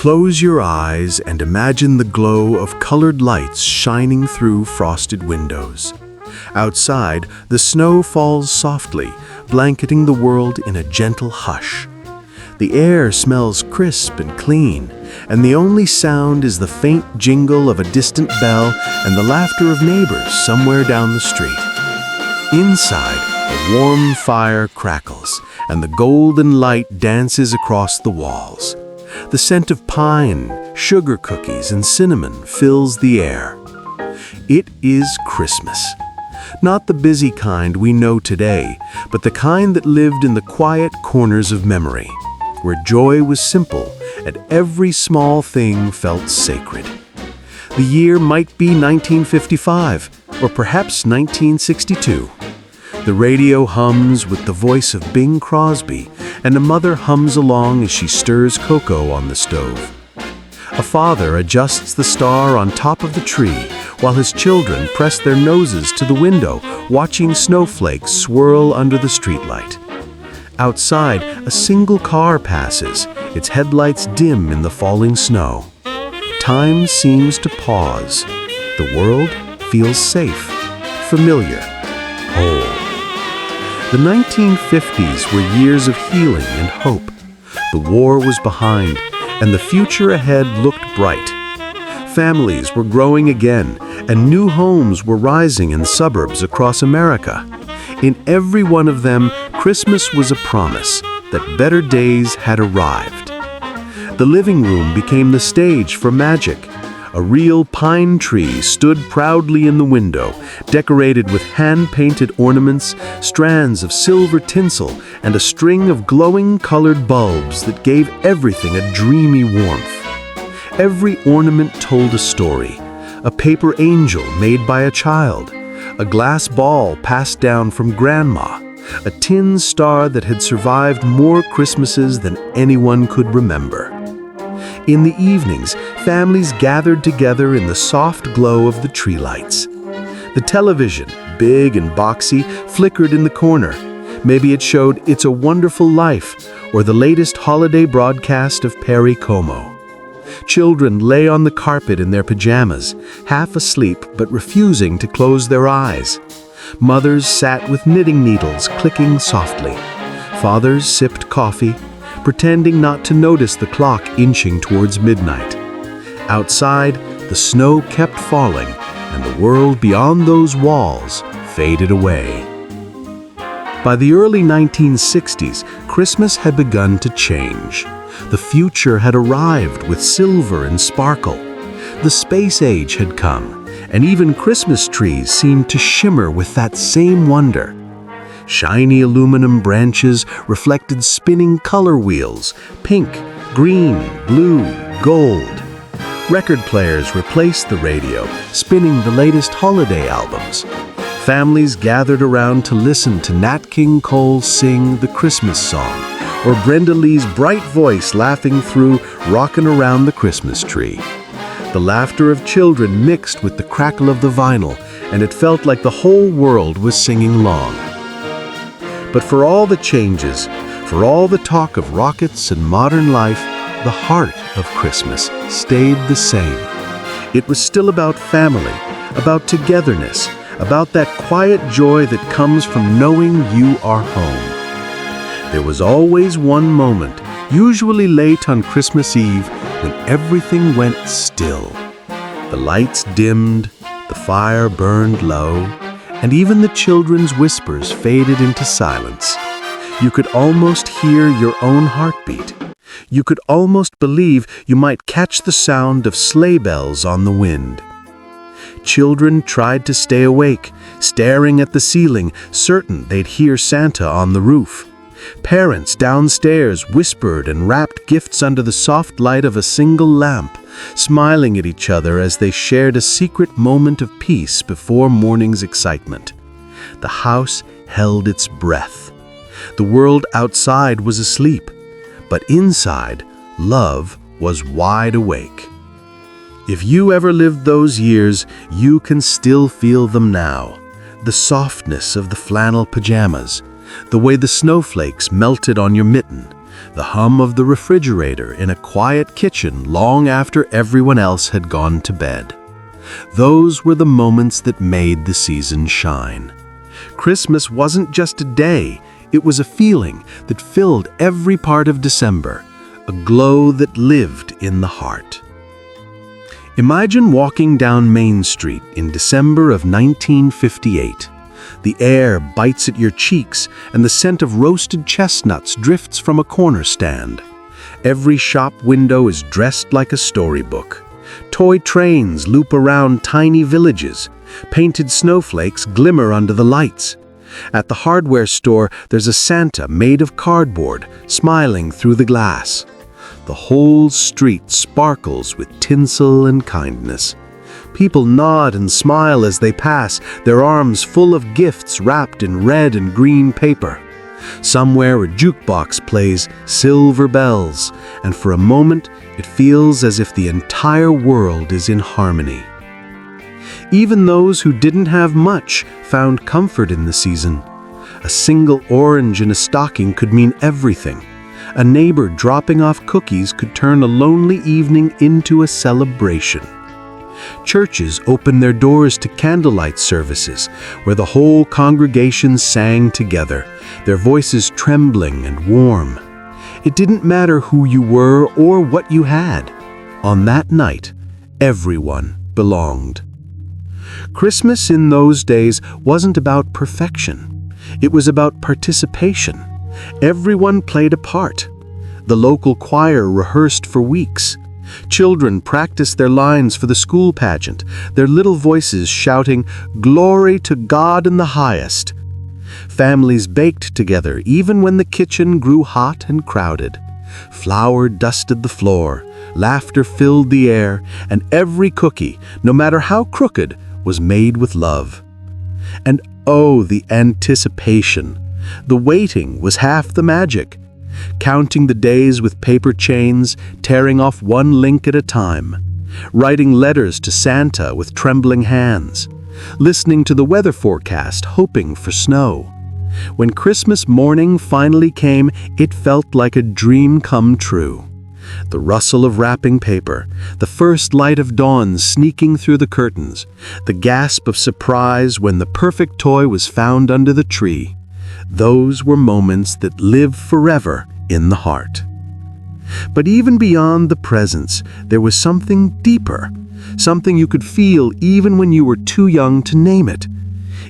Close your eyes and imagine the glow of colored lights shining through frosted windows. Outside, the snow falls softly, blanketing the world in a gentle hush. The air smells crisp and clean, and the only sound is the faint jingle of a distant bell and the laughter of neighbors somewhere down the street. Inside, a warm fire crackles, and the golden light dances across the walls. The scent of pine, sugar cookies, and cinnamon fills the air. It is Christmas. Not the busy kind we know today, but the kind that lived in the quiet corners of memory, where joy was simple and every small thing felt sacred. The year might be 1955, or perhaps 1962. The radio hums with the voice of Bing Crosby, and a mother hums along as she stirs cocoa on the stove. A father adjusts the star on top of the tree, while his children press their noses to the window, watching snowflakes swirl under the streetlight. Outside, a single car passes, its headlights dim in the falling snow. Time seems to pause. The world feels safe, familiar, whole. The 1950s were years of healing and hope. The war was behind, and the future ahead looked bright. Families were growing again, and new homes were rising in suburbs across America. In every one of them, Christmas was a promise that better days had arrived. The living room became the stage for magic. A real pine tree stood proudly in the window, decorated with hand-painted ornaments, strands of silver tinsel, and a string of glowing colored bulbs that gave everything a dreamy warmth. Every ornament told a story: a paper angel made by a child, a glass ball passed down from grandma, a tin star that had survived more Christmases than anyone could remember. In the evenings, families gathered together in the soft glow of the tree lights. The television, big and boxy, flickered in the corner. Maybe it showed It's a Wonderful Life or the latest holiday broadcast of Perry Como. Children lay on the carpet in their pajamas, half asleep but refusing to close their eyes. Mothers sat with knitting needles clicking softly. Fathers sipped coffee, pretending not to notice the clock inching towards midnight. Outside, the snow kept falling, and the world beyond those walls faded away. By the early 1960s, Christmas had begun to change. The future had arrived with silver and sparkle. The space age had come, and even Christmas trees seemed to shimmer with that same wonder. Shiny aluminum branches reflected spinning color wheels: pink, green, blue, gold. Record players replaced the radio, spinning the latest holiday albums. Families gathered around to listen to Nat King Cole sing the Christmas song, or Brenda Lee's bright voice laughing through "Rockin' Around the Christmas Tree." The laughter of children mixed with the crackle of the vinyl, and it felt like the whole world was singing along. But for all the changes, for all the talk of rockets and modern life, the heart of Christmas stayed the same. It was still about family, about togetherness, about that quiet joy that comes from knowing you are home. There was always one moment, usually late on Christmas Eve, when everything went still. The lights dimmed, the fire burned low, and even the children's whispers faded into silence. You could almost hear your own heartbeat. You could almost believe you might catch the sound of sleigh bells on the wind. Children tried to stay awake, staring at the ceiling, certain they'd hear Santa on the roof. Parents downstairs whispered and wrapped gifts under the soft light of a single lamp, smiling at each other as they shared a secret moment of peace before morning's excitement. The house held its breath. The world outside was asleep, but inside, love was wide awake. If you ever lived those years, you can still feel them now. The softness of the flannel pajamas, the way the snowflakes melted on your mitten, the hum of the refrigerator in a quiet kitchen long after everyone else had gone to bed. Those were the moments that made the season shine. Christmas wasn't just a day, it was a feeling that filled every part of December, a glow that lived in the heart. Imagine walking down Main Street in December of 1958. The air bites at your cheeks and the scent of roasted chestnuts drifts from a corner stand. Every shop window is dressed like a storybook. Toy trains loop around tiny villages. Painted snowflakes glimmer under the lights. At the hardware store, there's a Santa made of cardboard, smiling through the glass. The whole street sparkles with tinsel and kindness. People nod and smile as they pass, their arms full of gifts wrapped in red and green paper. Somewhere a jukebox plays Silver Bells, and for a moment it feels as if the entire world is in harmony. Even those who didn't have much found comfort in the season. A single orange in a stocking could mean everything. A neighbor dropping off cookies could turn a lonely evening into a celebration. Churches opened their doors to candlelight services, where the whole congregation sang together, their voices trembling and warm. It didn't matter who you were or what you had. On that night, everyone belonged. Christmas in those days wasn't about perfection. It was about participation. Everyone played a part. The local choir rehearsed for weeks. Children practiced their lines for the school pageant, their little voices shouting, "Glory to God in the highest." Families baked together even when the kitchen grew hot and crowded. Flour dusted the floor, laughter filled the air, and every cookie, no matter how crooked, was made with love. And oh, the anticipation! The waiting was half the magic. Counting the days with paper chains, tearing off one link at a time. Writing letters to Santa with trembling hands. Listening to the weather forecast, hoping for snow. When Christmas morning finally came, it felt like a dream come true. The rustle of wrapping paper, the first light of dawn sneaking through the curtains, the gasp of surprise when the perfect toy was found under the tree. Those were moments that live forever in the heart. But even beyond the presents, there was something deeper, something you could feel even when you were too young to name it.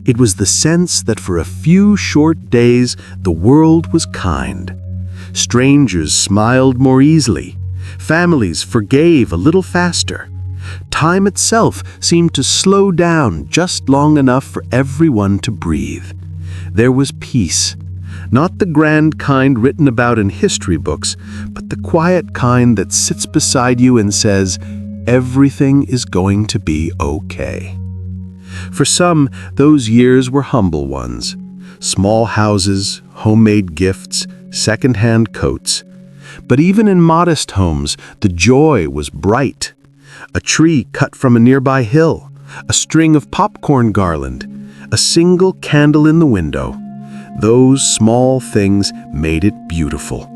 It was the sense that for a few short days, the world was kind. Strangers smiled more easily. Families forgave a little faster. Time itself seemed to slow down just long enough for everyone to breathe. There was peace, not the grand kind written about in history books, but the quiet kind that sits beside you and says, "Everything is going to be okay." For some, those years were humble ones. Small houses, homemade gifts, second-hand coats. But even in modest homes, the joy was bright. A tree cut from a nearby hill, a string of popcorn garland, a single candle in the window. Those small things made it beautiful.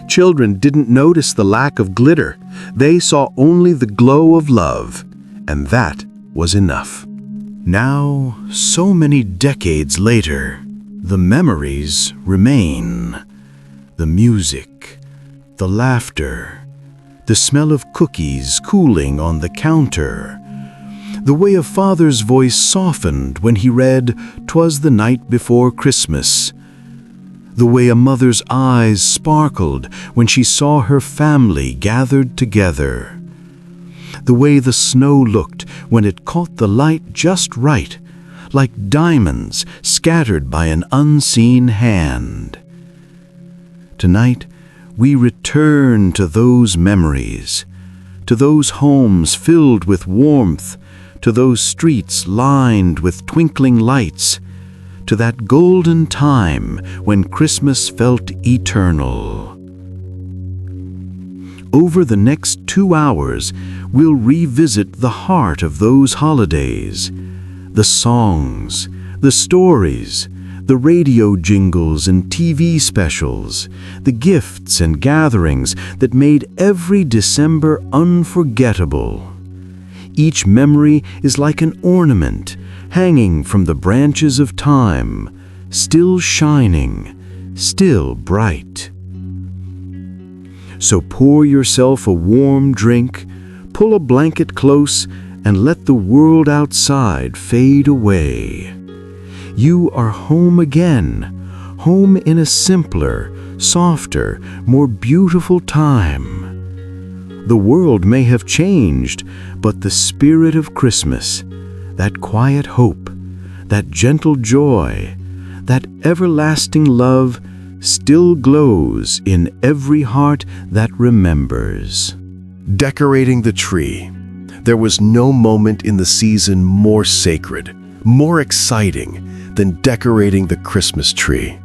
Children didn't notice the lack of glitter. They saw only the glow of love, and that was enough. Now, so many decades later, the memories remain. The music, the laughter, the smell of cookies cooling on the counter, the way a father's voice softened when he read "'Twas the Night Before Christmas," the way a mother's eyes sparkled when she saw her family gathered together, the way the snow looked when it caught the light just right, like diamonds scattered by an unseen hand. Tonight, we return to those memories, to those homes filled with warmth, to those streets lined with twinkling lights, to that golden time when Christmas felt eternal. Over the next 2 hours, we'll revisit the heart of those holidays, the songs, the stories, The radio jingles and TV specials, the gifts and gatherings that made every December unforgettable. Each memory is like an ornament hanging from the branches of time, still shining, still bright. So pour yourself a warm drink, pull a blanket close, and let the world outside fade away. You are home again, home in a simpler, softer, more beautiful time. The world may have changed, but the spirit of Christmas, that quiet hope, that gentle joy, that everlasting love still glows in every heart that remembers. Decorating the tree. There was no moment in the season more sacred, more exciting than decorating the Christmas tree.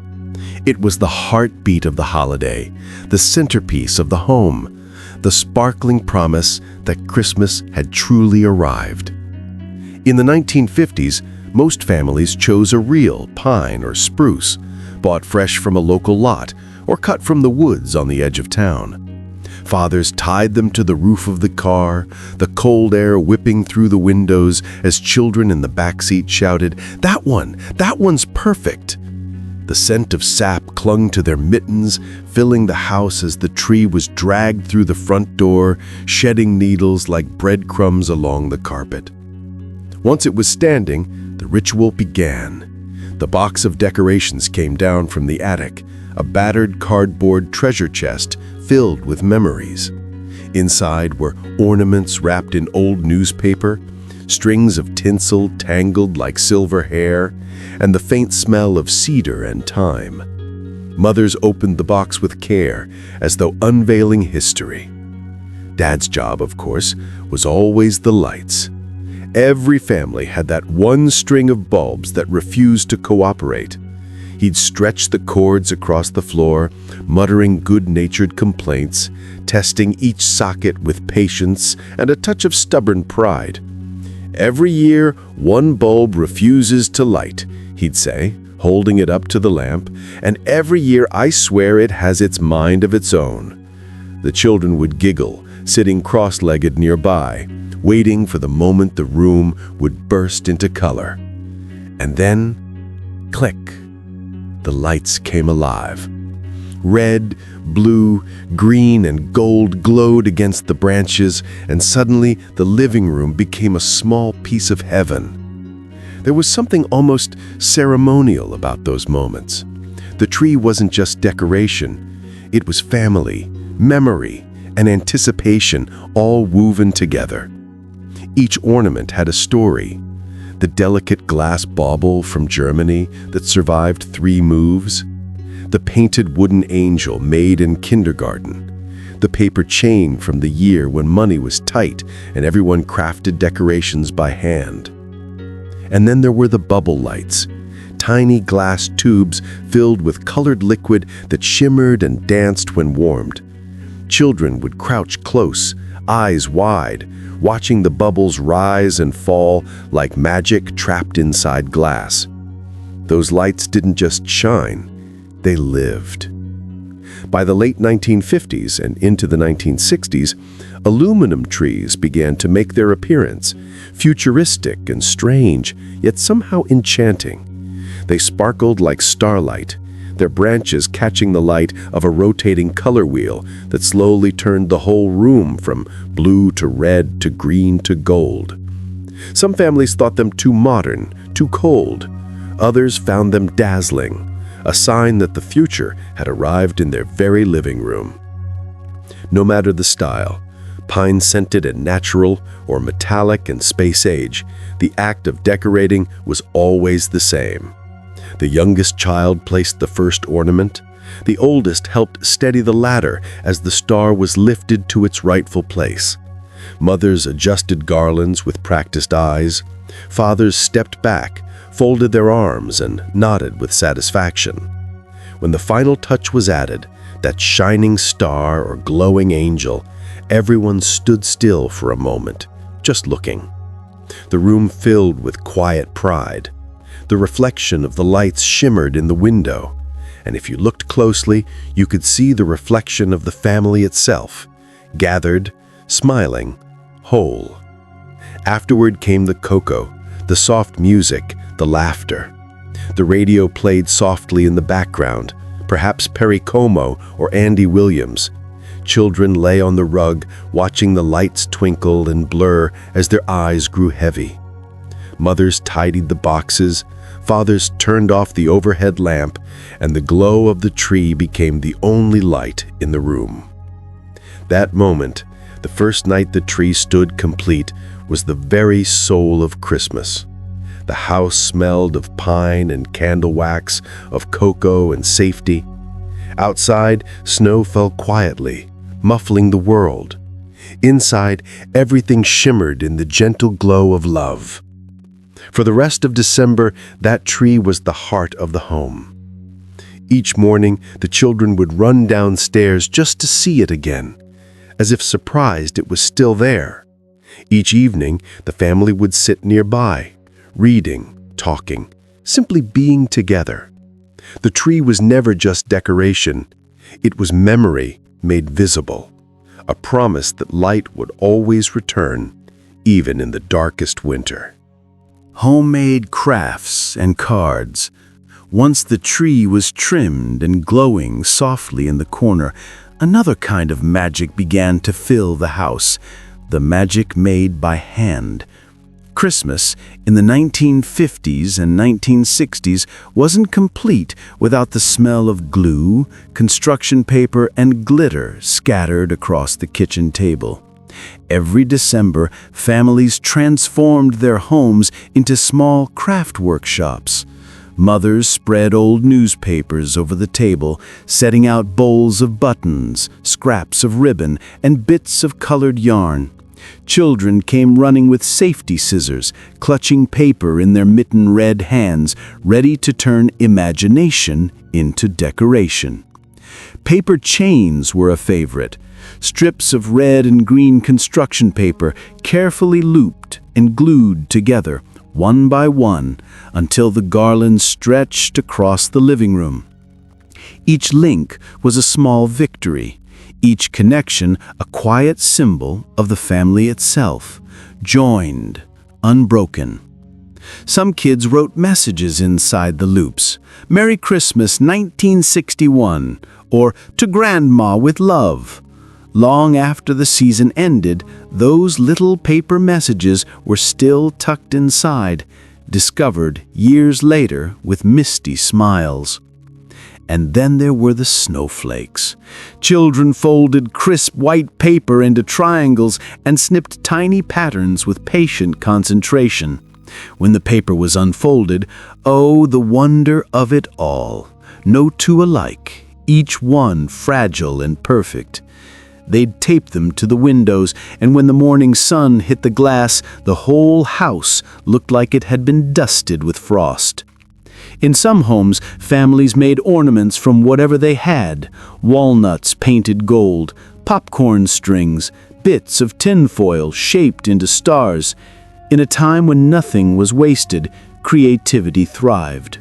It was the heartbeat of the holiday, the centerpiece of the home, the sparkling promise that Christmas had truly arrived. In the 1950s, most families chose a real pine or spruce, bought fresh from a local lot or cut from the woods on the edge of town. Fathers tied them to the roof of the car, the cold air whipping through the windows as children in the backseat shouted, "That one's perfect." The scent of sap clung to their mittens, filling the house as the tree was dragged through the front door, shedding needles like breadcrumbs along the carpet. Once it was standing, the ritual began. The box of decorations came down from the attic, a battered cardboard treasure chest filled with memories. Inside were ornaments wrapped in old newspaper, strings of tinsel tangled like silver hair, and the faint smell of cedar and thyme. Mothers opened the box with care, as though unveiling history. Dad's job, of course, was always the lights. Every family had that one string of bulbs that refused to cooperate. He'd stretch the cords across the floor, muttering good-natured complaints, testing each socket with patience and a touch of stubborn pride. "Every year, one bulb refuses to light," he'd say, holding it up to the lamp, "and every year I swear it has its mind of its own." The children would giggle, sitting cross-legged nearby, waiting for the moment the room would burst into color. And then, click, the lights came alive. Red, blue, green, and gold glowed against the branches, and suddenly the living room became a small piece of heaven. There was something almost ceremonial about those moments. The tree wasn't just decoration. It was family, memory, and anticipation all woven together. Each ornament had a story. The delicate glass bauble from Germany that survived 3 moves, the painted wooden angel made in kindergarten, the paper chain from the year when money was tight and everyone crafted decorations by hand. And then there were the bubble lights, tiny glass tubes filled with colored liquid that shimmered and danced when warmed. Children would crouch close, eyes wide, watching the bubbles rise and fall like magic trapped inside glass. Those lights didn't just shine, they lived. By the late 1950s and into the 1960s, aluminum trees began to make their appearance, futuristic and strange, yet somehow enchanting. They sparkled like starlight, their branches catching the light of a rotating color wheel that slowly turned the whole room from blue to red to green to gold. Some families thought them too modern, too cold. Others found them dazzling, a sign that the future had arrived in their very living room. No matter the style, pine-scented and natural, or metallic and space-age, the act of decorating was always the same. The youngest child placed the first ornament. The oldest helped steady the ladder as the star was lifted to its rightful place. Mothers adjusted garlands with practiced eyes. Fathers stepped back, folded their arms, and nodded with satisfaction. When the final touch was added, that shining star or glowing angel, everyone stood still for a moment, just looking. The room filled with quiet pride. The reflection of the lights shimmered in the window, and if you looked closely, you could see the reflection of the family itself, gathered, smiling, whole. Afterward came the cocoa, the soft music, the laughter. The radio played softly in the background, perhaps Perry Como or Andy Williams. Children lay on the rug, watching the lights twinkle and blur as their eyes grew heavy. Mothers tidied the boxes, fathers turned off the overhead lamp, and the glow of the tree became the only light in the room. That moment, the first night the tree stood complete, was the very soul of Christmas. The house smelled of pine and candle wax, of cocoa and safety. Outside, snow fell quietly, muffling the world. Inside, everything shimmered in the gentle glow of love. For the rest of December, that tree was the heart of the home. Each morning, the children would run downstairs just to see it again, as if surprised it was still there. Each evening, the family would sit nearby, reading, talking, simply being together. The tree was never just decoration. It was memory made visible, a promise that light would always return, even in the darkest winter. Homemade crafts and cards. Once the tree was trimmed and glowing softly in the corner, another kind of magic began to fill the house, the magic made by hand. Christmas in the 1950s and 1960s wasn't complete without the smell of glue, construction paper, and glitter scattered across the kitchen table. Every December, families transformed their homes into small craft workshops. Mothers spread old newspapers over the table, setting out bowls of buttons, scraps of ribbon, and bits of colored yarn. Children came running with safety scissors, clutching paper in their mitten red hands, ready to turn imagination into decoration. Paper chains were a favorite. Strips of red and green construction paper carefully looped and glued together, one by one, until the garland stretched across the living room. Each link was a small victory, each connection a quiet symbol of the family itself, joined, unbroken. Some kids wrote messages inside the loops. "Merry Christmas, 1961," or "To Grandma with Love." Long after the season ended, those little paper messages were still tucked inside, discovered years later with misty smiles. And then there were the snowflakes. Children folded crisp white paper into triangles and snipped tiny patterns with patient concentration. When the paper was unfolded, oh, the wonder of it all. No two alike, each one fragile and perfect. They'd tape them to the windows, and when the morning sun hit the glass, the whole house looked like it had been dusted with frost. In some homes, families made ornaments from whatever they had: walnuts painted gold, popcorn strings, bits of tinfoil shaped into stars. In a time when nothing was wasted, creativity thrived.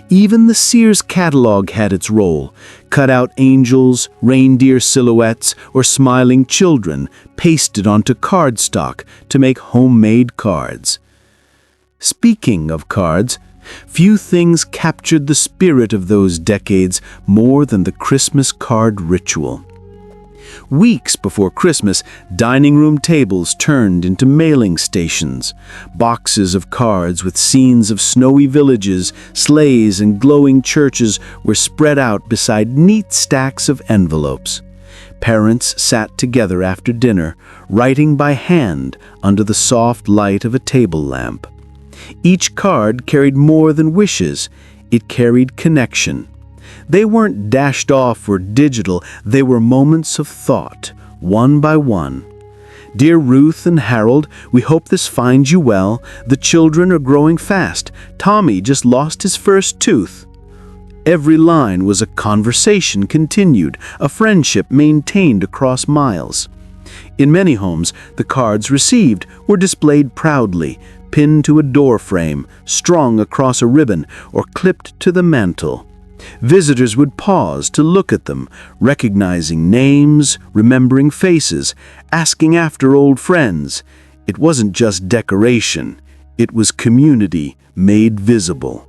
Even the Sears catalog had its role: cut out angels, reindeer silhouettes, or smiling children pasted onto cardstock to make homemade cards. Speaking of cards, few things captured the spirit of those decades more than the Christmas card ritual. Weeks before Christmas, dining room tables turned into mailing stations. Boxes of cards with scenes of snowy villages, sleighs, and glowing churches were spread out beside neat stacks of envelopes. Parents sat together after dinner, writing by hand under the soft light of a table lamp. Each card carried more than wishes. It carried connection. They weren't dashed off or digital. They were moments of thought, one by one. "Dear Ruth and Harold, we hope this finds you well. The children are growing fast. Tommy just lost his first tooth." Every line was a conversation continued, a friendship maintained across miles. In many homes, the cards received were displayed proudly, pinned to a door frame, strung across a ribbon, or clipped to the mantel. Visitors would pause to look at them, recognizing names, remembering faces, asking after old friends. It wasn't just decoration, it was community made visible.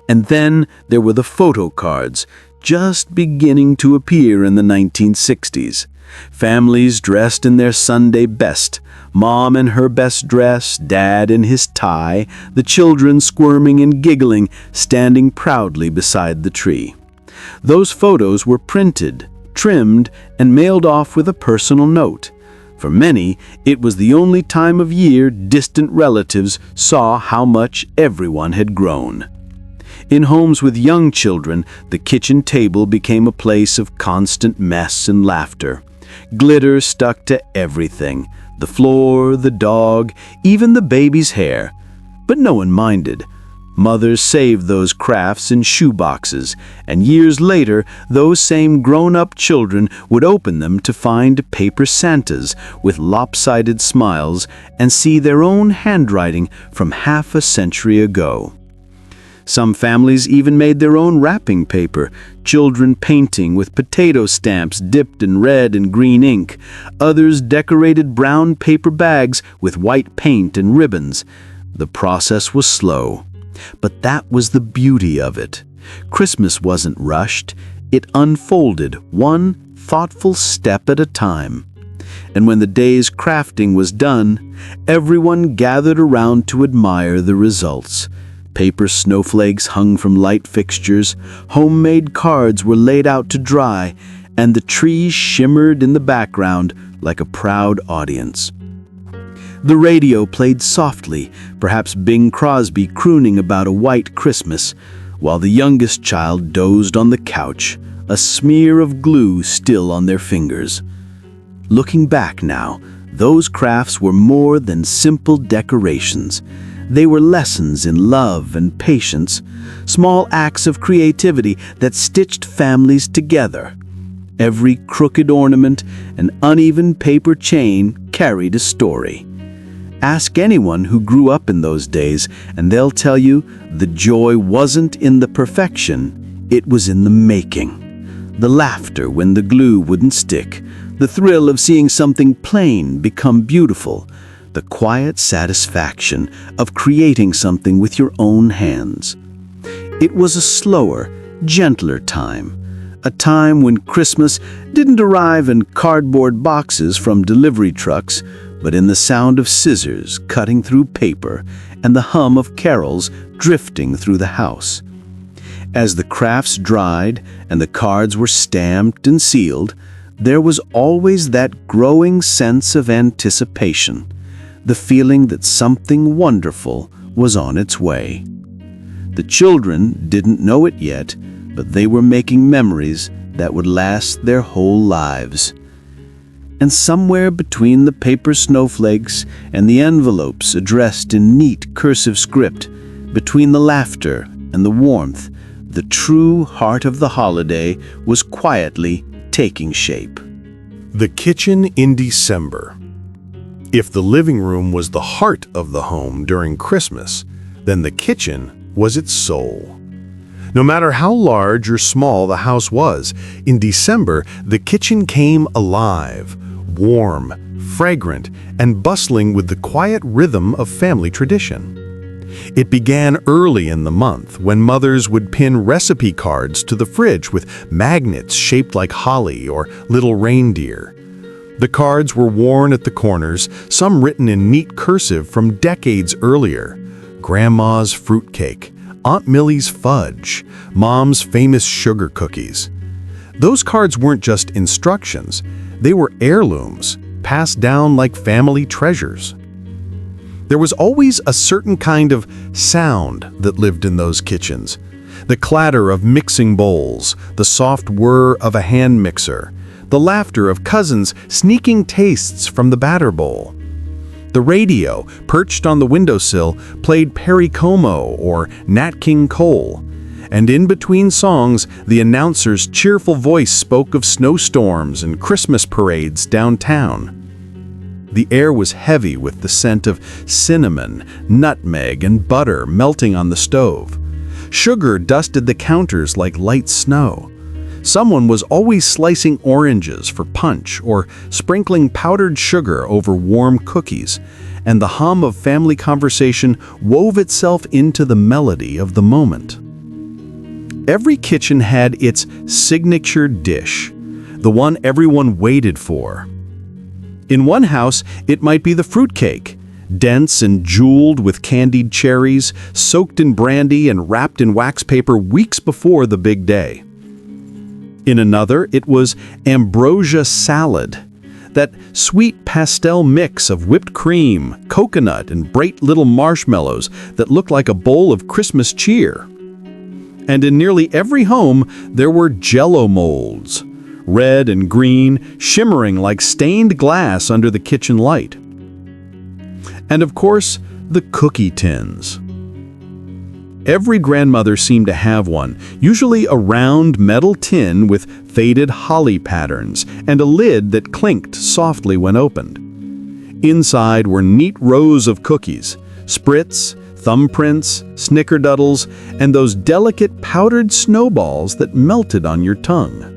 And then there were the photo cards, just beginning to appear in the 1960s. Families dressed in their Sunday best, mom in her best dress, dad in his tie, the children squirming and giggling, standing proudly beside the tree. Those photos were printed, trimmed, and mailed off with a personal note. For many, it was the only time of year distant relatives saw how much everyone had grown. In homes with young children, the kitchen table became a place of constant mess and laughter. Glitter stuck to everything, the floor, the dog, even the baby's hair. But no one minded. Mothers saved those crafts in shoeboxes, and years later, those same grown-up children would open them to find paper Santas with lopsided smiles and see their own handwriting from half a century ago. Some families even made their own wrapping paper, children painting with potato stamps dipped in red and green ink. Others decorated brown paper bags with white paint and ribbons. The process was slow, but that was the beauty of it. Christmas wasn't rushed. It unfolded one thoughtful step at a time. And when the day's crafting was done, everyone gathered around to admire the results. Paper snowflakes hung from light fixtures, homemade cards were laid out to dry, and the trees shimmered in the background like a proud audience. The radio played softly, perhaps Bing Crosby crooning about a white Christmas, while the youngest child dozed on the couch, a smear of glue still on their fingers. Looking back now, those crafts were more than simple decorations. They were lessons in love and patience, small acts of creativity that stitched families together. Every crooked ornament and uneven paper chain carried a story. Ask anyone who grew up in those days, and they'll tell you the joy wasn't in the perfection, it was in the making. The laughter when the glue wouldn't stick, the thrill of seeing something plain become beautiful, the quiet satisfaction of creating something with your own hands. It was a slower, gentler time, a time when Christmas didn't arrive in cardboard boxes from delivery trucks, but in the sound of scissors cutting through paper and the hum of carols drifting through the house. As the crafts dried and the cards were stamped and sealed, there was always that growing sense of anticipation, the feeling that something wonderful was on its way. The children didn't know it yet, but they were making memories that would last their whole lives. And somewhere between the paper snowflakes and the envelopes addressed in neat cursive script, between the laughter and the warmth, the true heart of the holiday was quietly taking shape. The kitchen in December. If the living room was the heart of the home during Christmas, then the kitchen was its soul. No matter how large or small the house was, in December, the kitchen came alive, warm, fragrant, and bustling with the quiet rhythm of family tradition. It began early in the month when mothers would pin recipe cards to the fridge with magnets shaped like holly or little reindeer. The cards were worn at the corners, some written in neat cursive from decades earlier. Grandma's fruitcake, Aunt Millie's fudge, Mom's famous sugar cookies. Those cards weren't just instructions, they were heirlooms, passed down like family treasures. There was always a certain kind of sound that lived in those kitchens. The clatter of mixing bowls, the soft whir of a hand mixer, the laughter of cousins sneaking tastes from the batter bowl. The radio, perched on the windowsill, played Perry Como or Nat King Cole. And in between songs, the announcer's cheerful voice spoke of snowstorms and Christmas parades downtown. The air was heavy with the scent of cinnamon, nutmeg, and butter melting on the stove. Sugar dusted the counters like light snow. Someone was always slicing oranges for punch or sprinkling powdered sugar over warm cookies, and the hum of family conversation wove itself into the melody of the moment. Every kitchen had its signature dish, the one everyone waited for. In one house, it might be the fruitcake, dense and jeweled with candied cherries, soaked in brandy and wrapped in wax paper weeks before the big day. In another, it was ambrosia salad, that sweet pastel mix of whipped cream, coconut, and bright little marshmallows that looked like a bowl of Christmas cheer. And in nearly every home, there were Jell-O molds, red and green, shimmering like stained glass under the kitchen light. And of course, the cookie tins. Every grandmother seemed to have one, usually a round metal tin with faded holly patterns and a lid that clinked softly when opened. Inside were neat rows of cookies, Spritz, thumbprints, snickerdoodles, and those delicate powdered snowballs that melted on your tongue.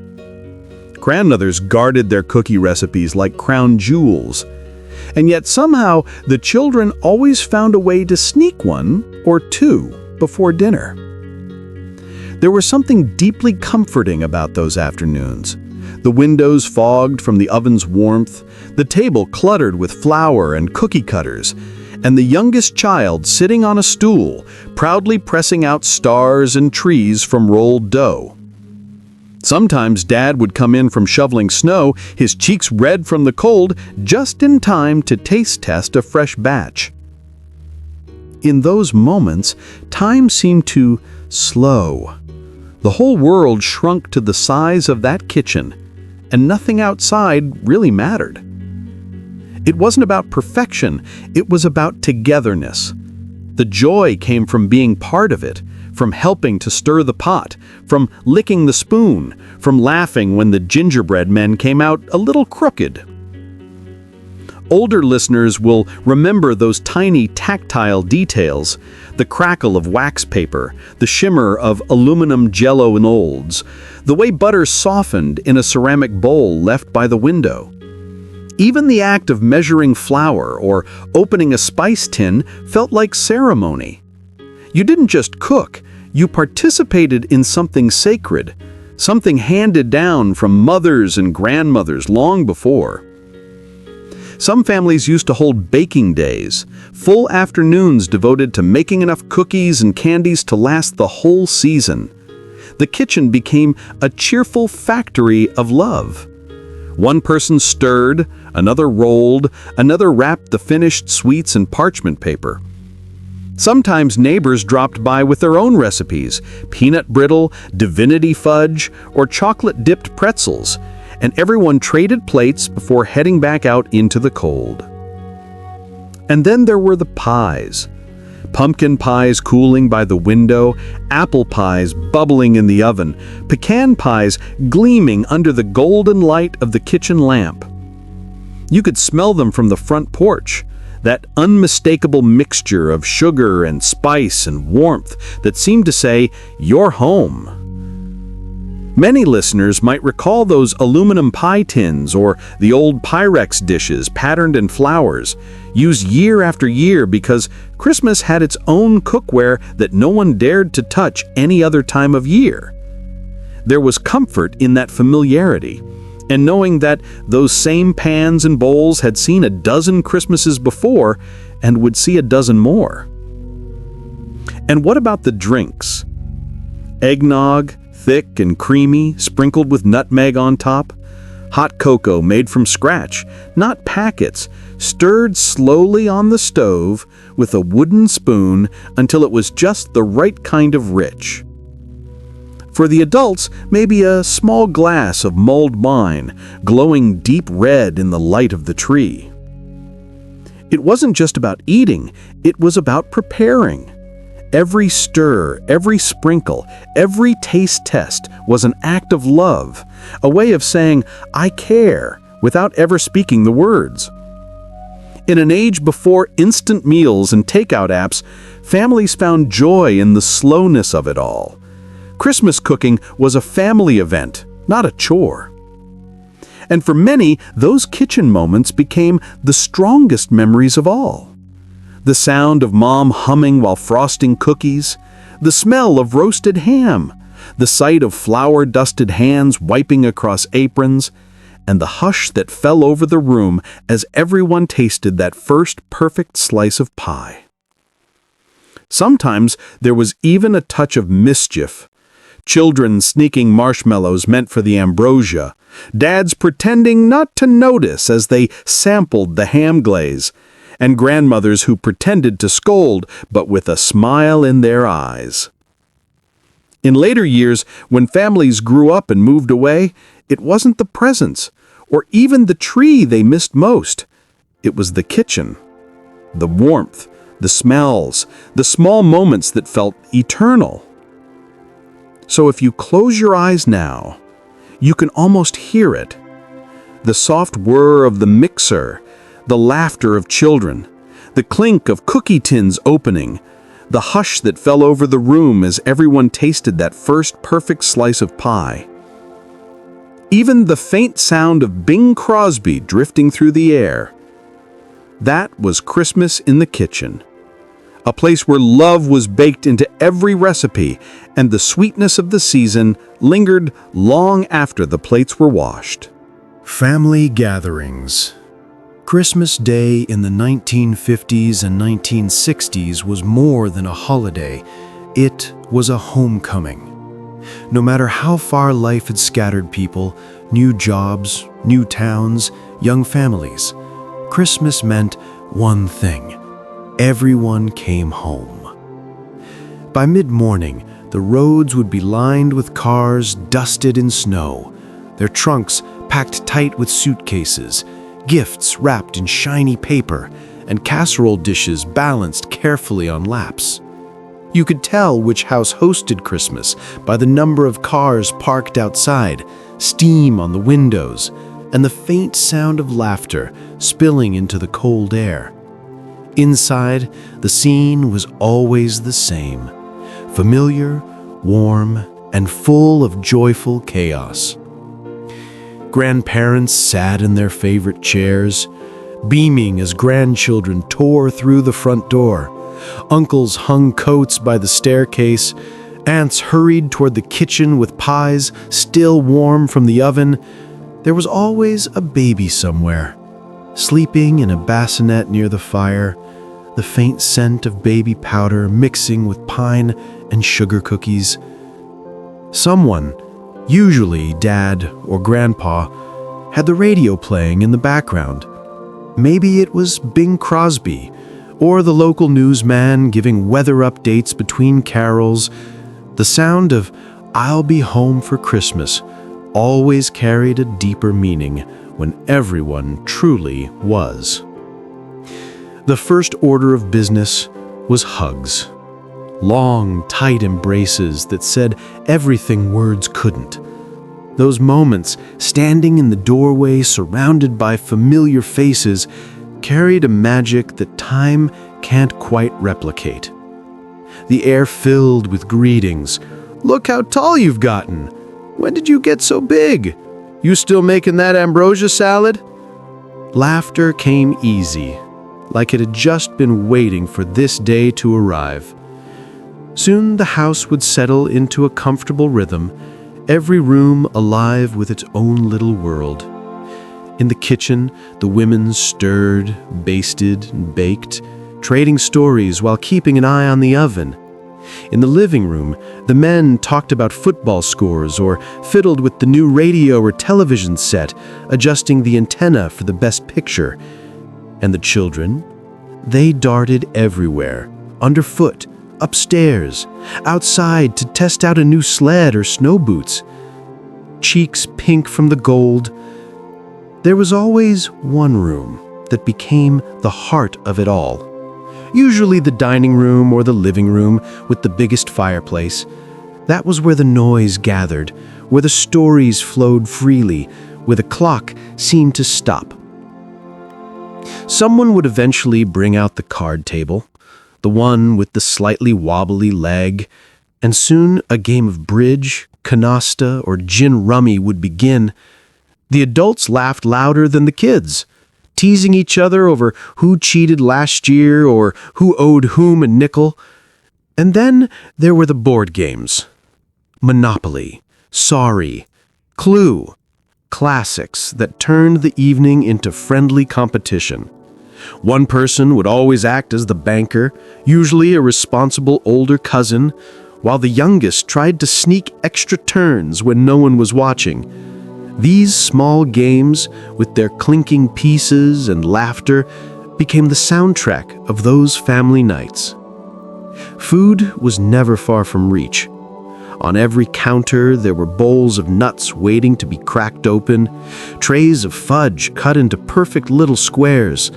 Grandmothers guarded their cookie recipes like crown jewels, and yet somehow the children always found a way to sneak one or two before dinner. There was something deeply comforting about those afternoons. The windows fogged from the oven's warmth, the table cluttered with flour and cookie cutters, and the youngest child sitting on a stool, proudly pressing out stars and trees from rolled dough. Sometimes Dad would come in from shoveling snow, his cheeks red from the cold, just in time to taste test a fresh batch. In those moments, time seemed to slow. The whole world shrunk to the size of that kitchen, and nothing outside really mattered. It wasn't about perfection, it was about togetherness. The joy came from being part of it, from helping to stir the pot, from licking the spoon, from laughing when the gingerbread men came out a little crooked. Older listeners will remember those tiny tactile details, the crackle of wax paper, the shimmer of aluminum Jell-O molds, the way butter softened in a ceramic bowl left by the window. Even the act of measuring flour or opening a spice tin felt like ceremony. You didn't just cook, you participated in something sacred, something handed down from mothers and grandmothers long before. Some families used to hold baking days, full afternoons devoted to making enough cookies and candies to last the whole season. The kitchen became a cheerful factory of love. One person stirred, another rolled, another wrapped the finished sweets in parchment paper. Sometimes neighbors dropped by with their own recipes, peanut brittle, divinity fudge, or chocolate-dipped pretzels, and everyone traded plates before heading back out into the cold. And then there were the pies. Pumpkin pies cooling by the window, apple pies bubbling in the oven, pecan pies gleaming under the golden light of the kitchen lamp. You could smell them from the front porch, that unmistakable mixture of sugar and spice and warmth that seemed to say, "You're home." Many listeners might recall those aluminum pie tins or the old Pyrex dishes patterned in flowers, used year after year because Christmas had its own cookware that no one dared to touch any other time of year. There was comfort in that familiarity, and knowing that those same pans and bowls had seen a dozen Christmases before and would see a dozen more. And what about the drinks? Eggnog, thick and creamy, sprinkled with nutmeg on top. Hot cocoa made from scratch, not packets, stirred slowly on the stove with a wooden spoon until it was just the right kind of rich. For the adults, maybe a small glass of mulled wine, glowing deep red in the light of the tree. It wasn't just about eating, it was about preparing. Every stir, every sprinkle, every taste test was an act of love, a way of saying, "I care," without ever speaking the words. In an age before instant meals and takeout apps, families found joy in the slowness of it all. Christmas cooking was a family event, not a chore. And for many, those kitchen moments became the strongest memories of all. The sound of mom humming while frosting cookies, the smell of roasted ham, the sight of flour-dusted hands wiping across aprons, and the hush that fell over the room as everyone tasted that first perfect slice of pie. Sometimes there was even a touch of mischief. Children sneaking marshmallows meant for the ambrosia, dads pretending not to notice as they sampled the ham glaze, and grandmothers who pretended to scold but with a smile in their eyes. In later years, when families grew up and moved away, it wasn't the presents or even the tree they missed most. It was the kitchen, the warmth, the smells, the small moments that felt eternal. So if you close your eyes now, you can almost hear it. The soft whir of the mixer, the laughter of children, the clink of cookie tins opening, the hush that fell over the room as everyone tasted that first perfect slice of pie. Even the faint sound of Bing Crosby drifting through the air. That was Christmas in the kitchen. A place where love was baked into every recipe, and the sweetness of the season lingered long after the plates were washed. Family gatherings. Christmas Day in the 1950s and 1960s was more than a holiday. It was a homecoming. No matter how far life had scattered people, new jobs, new towns, young families, Christmas meant one thing. Everyone came home. By mid-morning, the roads would be lined with cars dusted in snow, their trunks packed tight with suitcases, gifts wrapped in shiny paper, and casserole dishes balanced carefully on laps. You could tell which house hosted Christmas by the number of cars parked outside, steam on the windows, and the faint sound of laughter spilling into the cold air. Inside, the scene was always the same, familiar, warm, and full of joyful chaos. Grandparents sat in their favorite chairs, beaming as grandchildren tore through the front door. Uncles hung coats by the staircase. Aunts hurried toward the kitchen with pies still warm from the oven. There was always a baby somewhere, sleeping in a bassinet near the fire, the faint scent of baby powder mixing with pine and sugar cookies. Someone, usually Dad or Grandpa, had the radio playing in the background. Maybe it was Bing Crosby, or the local newsman giving weather updates between carols. The sound of "I'll be home for Christmas" always carried a deeper meaning when everyone truly was. The first order of business was hugs. Long, tight embraces that said everything words couldn't. Those moments, standing in the doorway surrounded by familiar faces, carried a magic that time can't quite replicate. The air filled with greetings. "Look how tall you've gotten. When did you get so big? You still making that ambrosia salad?" Laughter came easy, like it had just been waiting for this day to arrive. Soon the house would settle into a comfortable rhythm, every room alive with its own little world. In the kitchen, the women stirred, basted, and baked, trading stories while keeping an eye on the oven. In the living room, the men talked about football scores or fiddled with the new radio or television set, adjusting the antenna for the best picture. And the children? They darted everywhere, underfoot, upstairs, outside to test out a new sled or snow boots. Cheeks pink from the gold. There was always one room that became the heart of it all. Usually the dining room or the living room with the biggest fireplace. That was where the noise gathered, where the stories flowed freely, where the clock seemed to stop. Someone would eventually bring out the card table, the one with the slightly wobbly leg, and soon a game of bridge, canasta, or gin rummy would begin. The adults laughed louder than the kids, teasing each other over who cheated last year or who owed whom a nickel. And then there were the board games. Monopoly, Sorry, Clue, classics that turned the evening into friendly competition. One person would always act as the banker, usually a responsible older cousin, while the youngest tried to sneak extra turns when no one was watching. These small games, with their clinking pieces and laughter, became the soundtrack of those family nights. Food was never far from reach. On every counter, there were bowls of nuts waiting to be cracked open, trays of fudge cut into perfect little squares,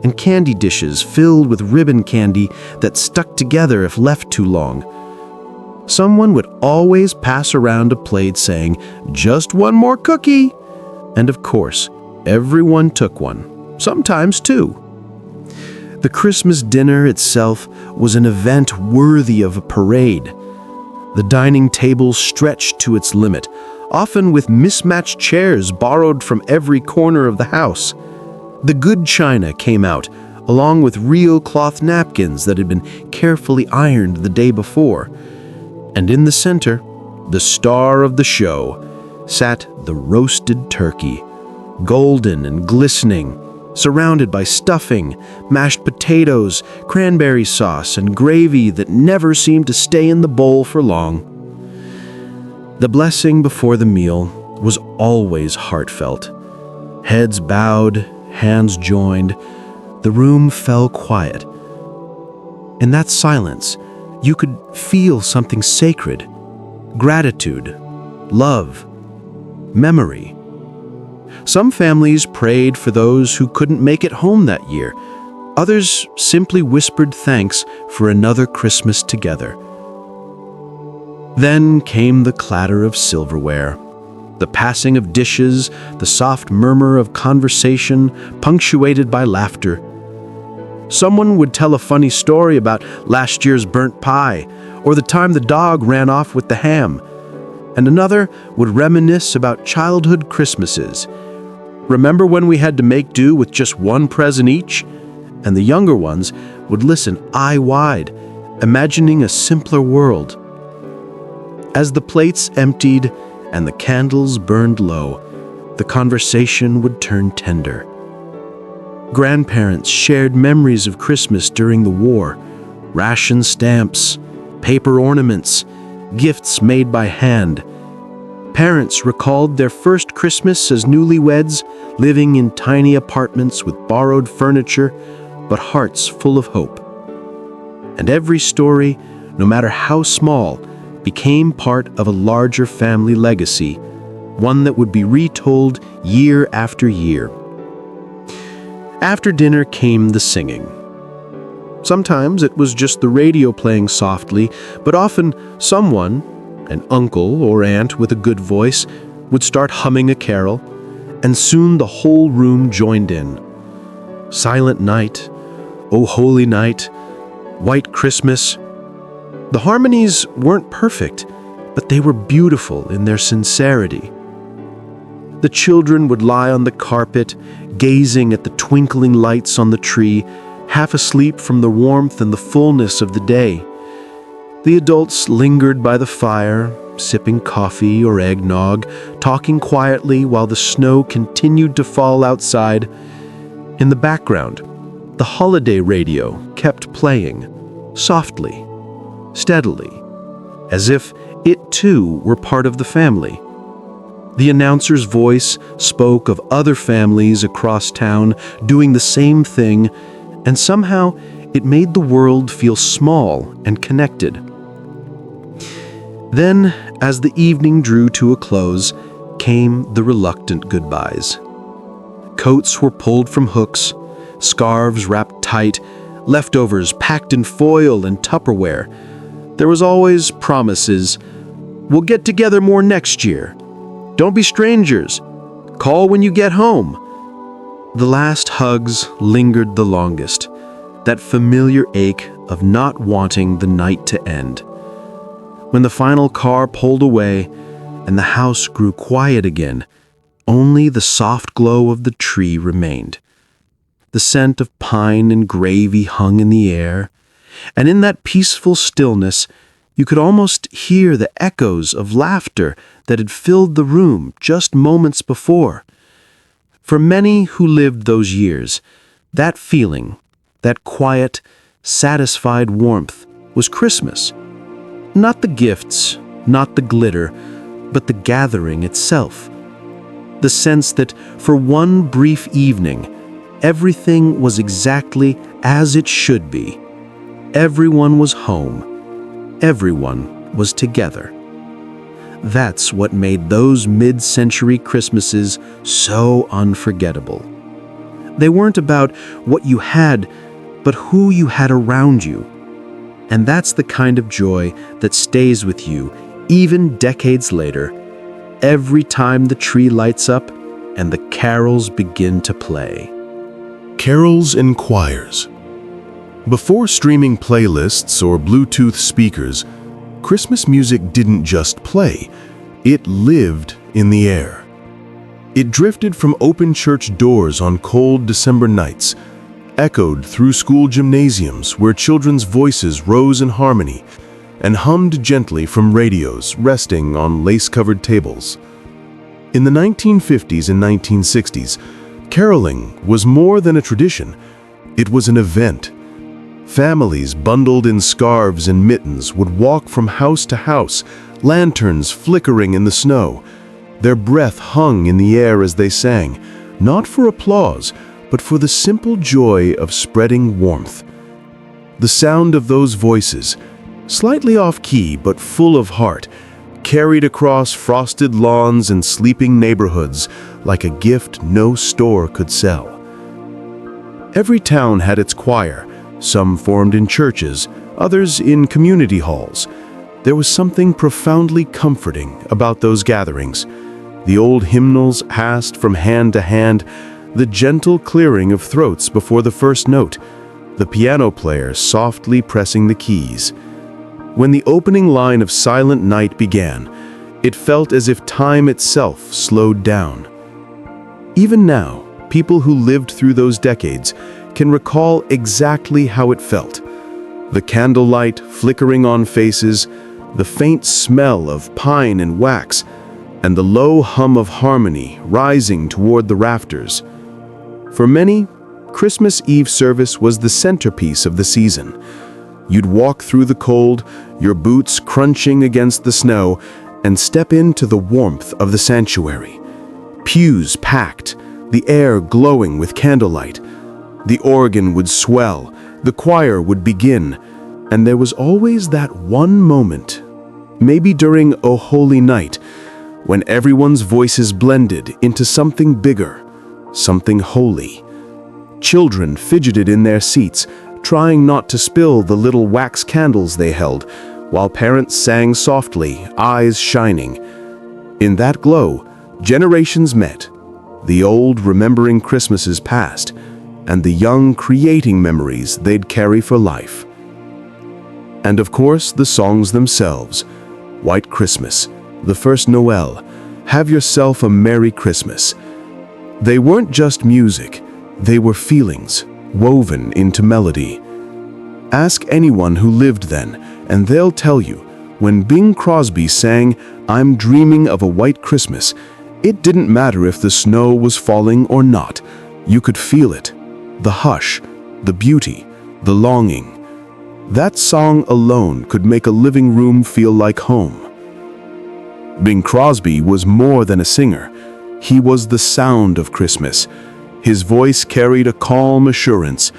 and candy dishes filled with ribbon candy that stuck together if left too long. Someone would always pass around a plate saying, "Just one more cookie." And of course, everyone took one, sometimes two. The Christmas dinner itself was an event worthy of a parade. The dining table stretched to its limit, often with mismatched chairs borrowed from every corner of the house. The good china came out, along with real cloth napkins that had been carefully ironed the day before. And in the center, the star of the show, sat the roasted turkey, golden and glistening, surrounded by stuffing, mashed potatoes, cranberry sauce, and gravy that never seemed to stay in the bowl for long. The blessing before the meal was always heartfelt. Heads bowed, hands joined, the room fell quiet. In that silence, you could feel something sacred, gratitude, love, memory. Some families prayed for those who couldn't make it home that year. Others simply whispered thanks for another Christmas together. Then came the clatter of silverware, the passing of dishes, the soft murmur of conversation punctuated by laughter. Someone would tell a funny story about last year's burnt pie, or the time the dog ran off with the ham, and another would reminisce about childhood Christmases. Remember when we had to make do with just one present each? And the younger ones would listen eye wide, imagining a simpler world. As the plates emptied and the candles burned low, the conversation would turn tender. Grandparents shared memories of Christmas during the war, ration stamps, paper ornaments, gifts made by hand. Parents recalled their first Christmas as newlyweds, living in tiny apartments with borrowed furniture, but hearts full of hope. And every story, no matter how small, became part of a larger family legacy, one that would be retold year after year. After dinner came the singing. Sometimes it was just the radio playing softly, but often someone, an uncle or aunt with a good voice, would start humming a carol, and soon the whole room joined in. Silent Night, O Holy Night, White Christmas. The harmonies weren't perfect, but they were beautiful in their sincerity. The children would lie on the carpet, gazing at the twinkling lights on the tree, half asleep from the warmth and the fullness of the day. The adults lingered by the fire, sipping coffee or eggnog, talking quietly while the snow continued to fall outside. In the background, the holiday radio kept playing, softly, steadily, as if it too were part of the family. The announcer's voice spoke of other families across town doing the same thing, and somehow it made the world feel small and connected. Then, as the evening drew to a close, came the reluctant goodbyes. Coats were pulled from hooks, scarves wrapped tight, leftovers packed in foil and Tupperware. There was always promises. We'll get together more next year. Don't be strangers. Call when you get home. The last hugs lingered the longest, that familiar ache of not wanting the night to end. When the final car pulled away and the house grew quiet again, only the soft glow of the tree remained. The scent of pine and gravy hung in the air, and in that peaceful stillness, you could almost hear the echoes of laughter that had filled the room just moments before. For many who lived those years, that feeling, that quiet, satisfied warmth, was Christmas. Not the gifts, not the glitter, but the gathering itself. The sense that for one brief evening, everything was exactly as it should be. Everyone was home. Everyone was together. That's what made those mid-century Christmases so unforgettable. They weren't about what you had, but who you had around you. And that's the kind of joy that stays with you even decades later, every time the tree lights up and the carols begin to play. Carols and choirs. Before streaming playlists or Bluetooth speakers, Christmas music didn't just play, it lived in the air. It drifted from open church doors on cold December nights, echoed through school gymnasiums where children's voices rose in harmony, and hummed gently from radios resting on lace-covered tables. In the 1950s and 1960s, caroling was more than a tradition. It was an event. Families bundled in scarves and mittens would walk from house to house, lanterns flickering in the snow. Their breath hung in the air as they sang, not for applause, but for the simple joy of spreading warmth. The sound of those voices, slightly off-key but full of heart, carried across frosted lawns and sleeping neighborhoods like a gift no store could sell. Every town had its choir, some formed in churches, others in community halls. There was something profoundly comforting about those gatherings. The old hymnals passed from hand to hand, the gentle clearing of throats before the first note, the piano player softly pressing the keys. When the opening line of Silent Night began, it felt as if time itself slowed down. Even now, people who lived through those decades can recall exactly how it felt. The candlelight flickering on faces, the faint smell of pine and wax, and the low hum of harmony rising toward the rafters. For many, Christmas Eve service was the centerpiece of the season. You'd walk through the cold, your boots crunching against the snow, and step into the warmth of the sanctuary. Pews packed, the air glowing with candlelight. The organ would swell, the choir would begin, and there was always that one moment, maybe during O Holy Night, when everyone's voices blended into something bigger, something holy. Children fidgeted in their seats, trying not to spill the little wax candles they held, while parents sang softly, eyes shining. In that glow, generations met, the old remembering Christmases past, and the young creating memories they'd carry for life. And of course, the songs themselves. White Christmas, The First Noel, Have Yourself a Merry Christmas. They weren't just music, they were feelings, woven into melody. Ask anyone who lived then, and they'll tell you, when Bing Crosby sang, "I'm Dreaming of a White Christmas," it didn't matter if the snow was falling or not. You could feel it. The hush, the beauty, the longing. That song alone could make a living room feel like home. Bing Crosby was more than a singer. He was the sound of Christmas. His voice carried a calm assurance,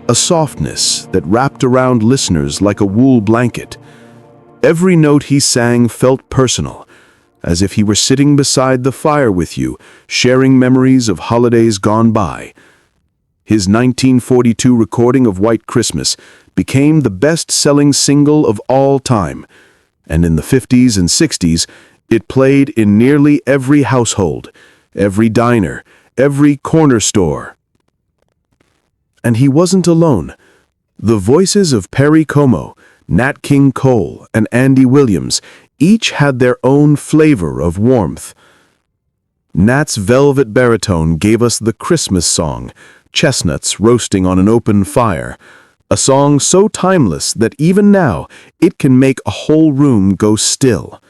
a softness that wrapped around listeners like a wool blanket. Every note he sang felt personal, as if he were sitting beside the fire with you, sharing memories of holidays gone by. His 1942 recording of White Christmas became the best-selling single of all time, and in the 50s and 60s, it played in nearly every household, every diner, every corner store, And he wasn't alone. The voices of Perry Como, Nat King Cole, and Andy Williams each had their own flavor of warmth. Nat's velvet baritone gave us the Christmas song, Chestnuts Roasting on an Open Fire, a song so timeless that even now it can make a whole room go still.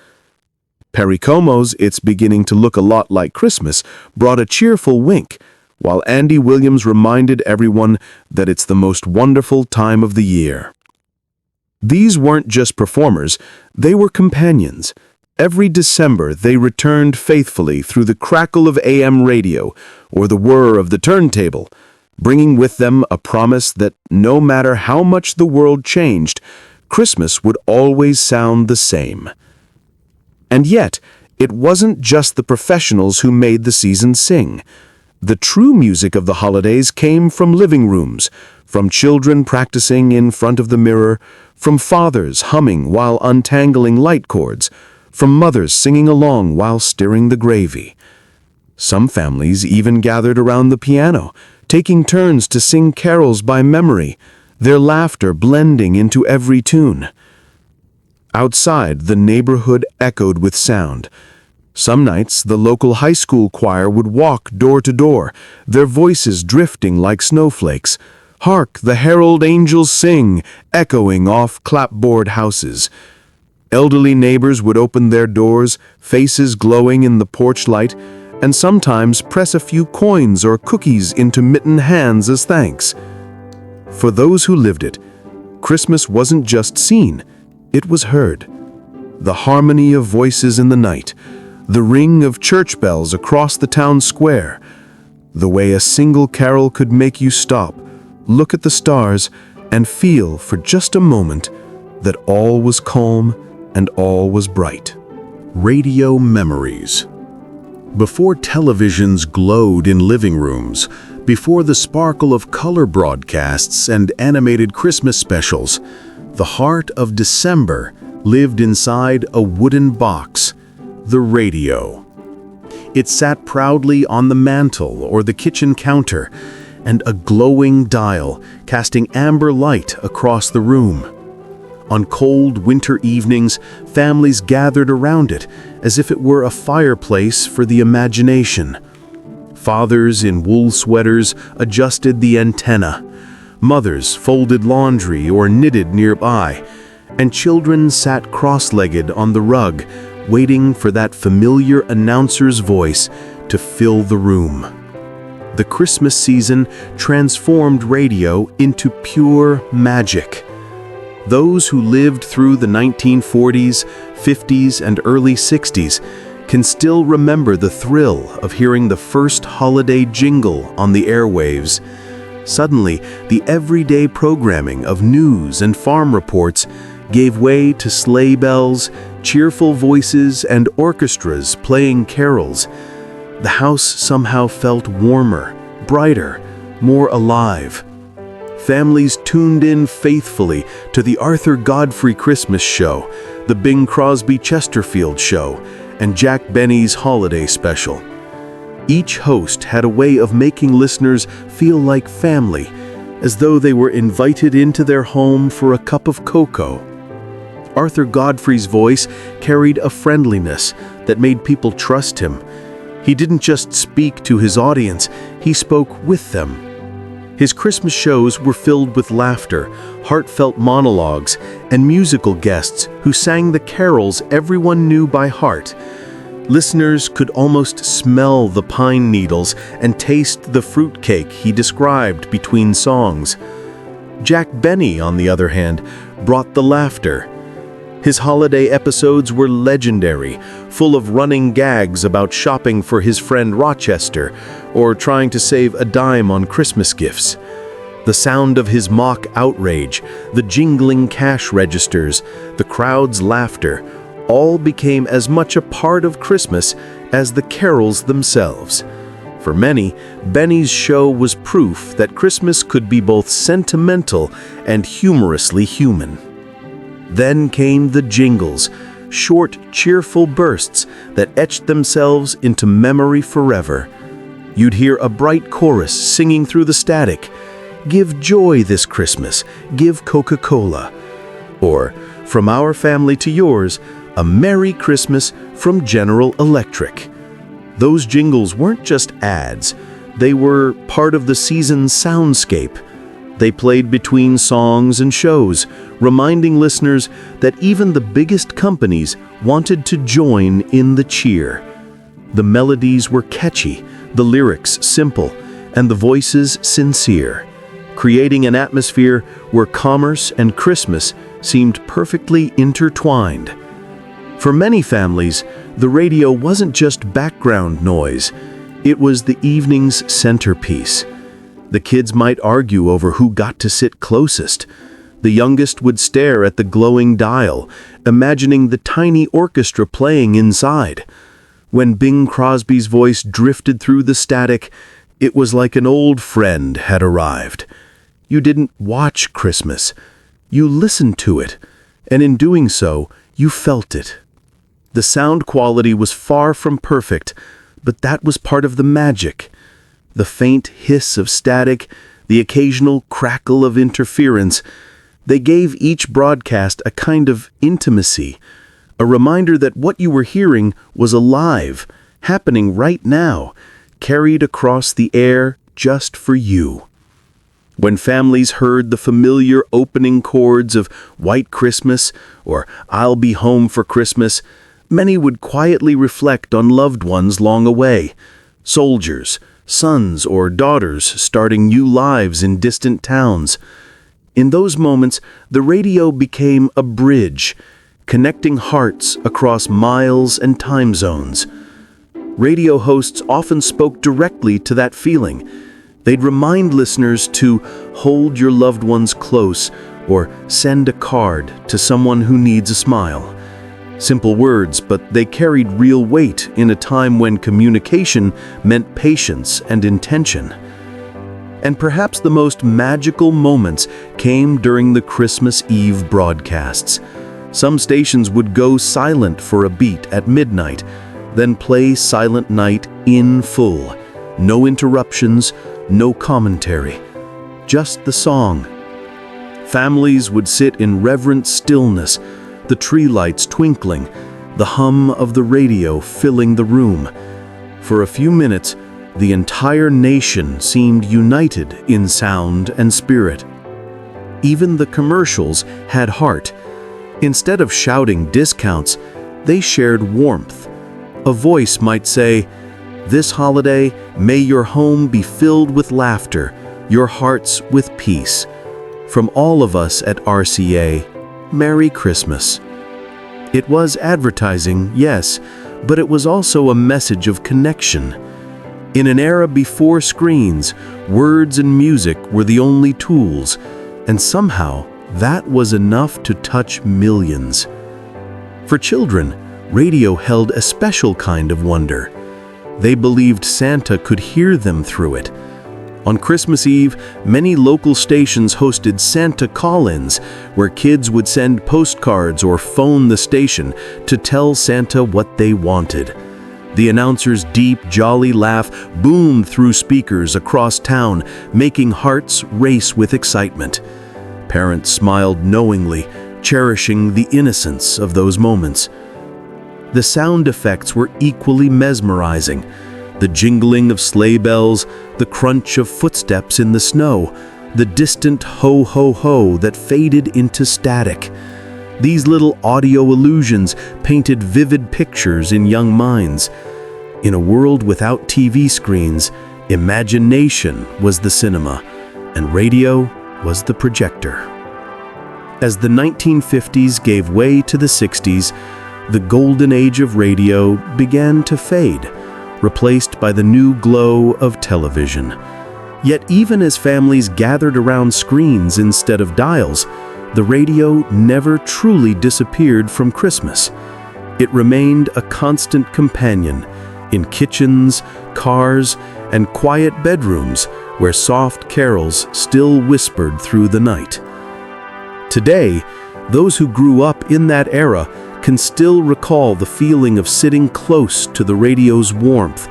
Perry Como's It's Beginning to Look a Lot Like Christmas brought a cheerful wink, while Andy Williams reminded everyone that it's the most wonderful time of the year. These weren't just performers, they were companions. Every December they returned faithfully through the crackle of AM radio or the whir of the turntable, bringing with them a promise that no matter how much the world changed, Christmas would always sound the same. And yet, it wasn't just the professionals who made the season sing. The true music of the holidays came from living rooms, from children practicing in front of the mirror, from fathers humming while untangling light cords, from mothers singing along while stirring the gravy. Some families even gathered around the piano, taking turns to sing carols by memory, their laughter blending into every tune. Outside, the neighborhood echoed with sound. Some nights, the local high school choir would walk door to door, their voices drifting like snowflakes. Hark, the herald angels sing, echoing off clapboard houses. Elderly neighbors would open their doors, faces glowing in the porch light, and sometimes press a few coins or cookies into mittened hands as thanks. For those who lived it, Christmas wasn't just seen, it was heard. The harmony of voices in the night, the ring of church bells across the town square, the way a single carol could make you stop, look at the stars, and feel for just a moment that all was calm and all was bright. Radio memories. Before televisions glowed in living rooms, before the sparkle of color broadcasts and animated Christmas specials, the heart of December lived inside a wooden box, the radio. It sat proudly on the mantel or the kitchen counter, and a glowing dial casting amber light across the room. On cold winter evenings, families gathered around it as if it were a fireplace for the imagination. Fathers in wool sweaters adjusted the antenna. Mothers folded laundry or knitted nearby, and children sat cross-legged on the rug, waiting for that familiar announcer's voice to fill the room. The Christmas season transformed radio into pure magic. Those who lived through the 1940s, 50s, and early 60s can still remember the thrill of hearing the first holiday jingle on the airwaves. Suddenly, the everyday programming of news and farm reports gave way to sleigh bells, cheerful voices, and orchestras playing carols. The house somehow felt warmer, brighter, more alive. Families tuned in faithfully to the Arthur Godfrey Christmas Show, the Bing Crosby Chesterfield Show, and Jack Benny's Holiday Special. Each host had a way of making listeners feel like family, as though they were invited into their home for a cup of cocoa. Arthur Godfrey's voice carried a friendliness that made people trust him. He didn't just speak to his audience, he spoke with them. His Christmas shows were filled with laughter, heartfelt monologues, and musical guests who sang the carols everyone knew by heart. Listeners could almost smell the pine needles and taste the fruitcake he described between songs. Jack Benny, on the other hand, brought the laughter. His holiday episodes were legendary, full of running gags about shopping for his friend Rochester or trying to save a dime on Christmas gifts. The sound of his mock outrage, the jingling cash registers, the crowd's laughter, all became as much a part of Christmas as the carols themselves. For many, Benny's show was proof that Christmas could be both sentimental and humorously human. Then came the jingles, short, cheerful bursts that etched themselves into memory forever. You'd hear a bright chorus singing through the static. "Give joy this Christmas, give Coca-Cola." Or, "From our family to yours, a Merry Christmas from General Electric." Those jingles weren't just ads, they were part of the season's soundscape. They played between songs and shows, reminding listeners that even the biggest companies wanted to join in the cheer. The melodies were catchy, the lyrics simple, and the voices sincere, creating an atmosphere where commerce and Christmas seemed perfectly intertwined. For many families, the radio wasn't just background noise, it was the evening's centerpiece. The kids might argue over who got to sit closest. The youngest would stare at the glowing dial, imagining the tiny orchestra playing inside. When Bing Crosby's voice drifted through the static, it was like an old friend had arrived. You didn't watch Christmas, you listened to it, and in doing so, you felt it. The sound quality was far from perfect, but that was part of the magic. The faint hiss of static, the occasional crackle of interference, they gave each broadcast a kind of intimacy, a reminder that what you were hearing was alive, happening right now, carried across the air just for you. When families heard the familiar opening chords of White Christmas or I'll Be Home for Christmas, many would quietly reflect on loved ones long away, soldiers, sons or daughters starting new lives in distant towns. In those moments, the radio became a bridge, connecting hearts across miles and time zones. Radio hosts often spoke directly to that feeling. They'd remind listeners to hold your loved ones close or send a card to someone who needs a smile. Simple words, but they carried real weight in a time when communication meant patience and intention. And perhaps the most magical moments came during the Christmas Eve broadcasts. Some stations would go silent for a beat at midnight, then play Silent Night in full. No interruptions, no commentary, just the song. Families would sit in reverent stillness, the tree lights twinkling, the hum of the radio filling the room. For a few minutes, the entire nation seemed united in sound and spirit. Even the commercials had heart. Instead of shouting discounts, they shared warmth. A voice might say, "This holiday, may your home be filled with laughter, your hearts with peace. From all of us at RCA, Merry Christmas." It was advertising, yes, but it was also a message of connection. In an era before screens, words and music were the only tools, and somehow that was enough to touch millions. For children, radio held a special kind of wonder. They believed Santa could hear them through it. On Christmas Eve, many local stations hosted Santa call-ins, where kids would send postcards or phone the station to tell Santa what they wanted. The announcer's deep, jolly laugh boomed through speakers across town, making hearts race with excitement. Parents smiled knowingly, cherishing the innocence of those moments. The sound effects were equally mesmerizing. The jingling of sleigh bells, the crunch of footsteps in the snow, the distant ho-ho-ho that faded into static. These little audio illusions painted vivid pictures in young minds. In a world without TV screens, imagination was the cinema, and radio was the projector. As the 1950s gave way to the 60s, the golden age of radio began to fade, replaced by the new glow of television. Yet even as families gathered around screens instead of dials, the radio never truly disappeared from Christmas. It remained a constant companion in kitchens, cars, and quiet bedrooms where soft carols still whispered through the night. Today, those who grew up in that era can still recall the feeling of sitting close to the radio's warmth,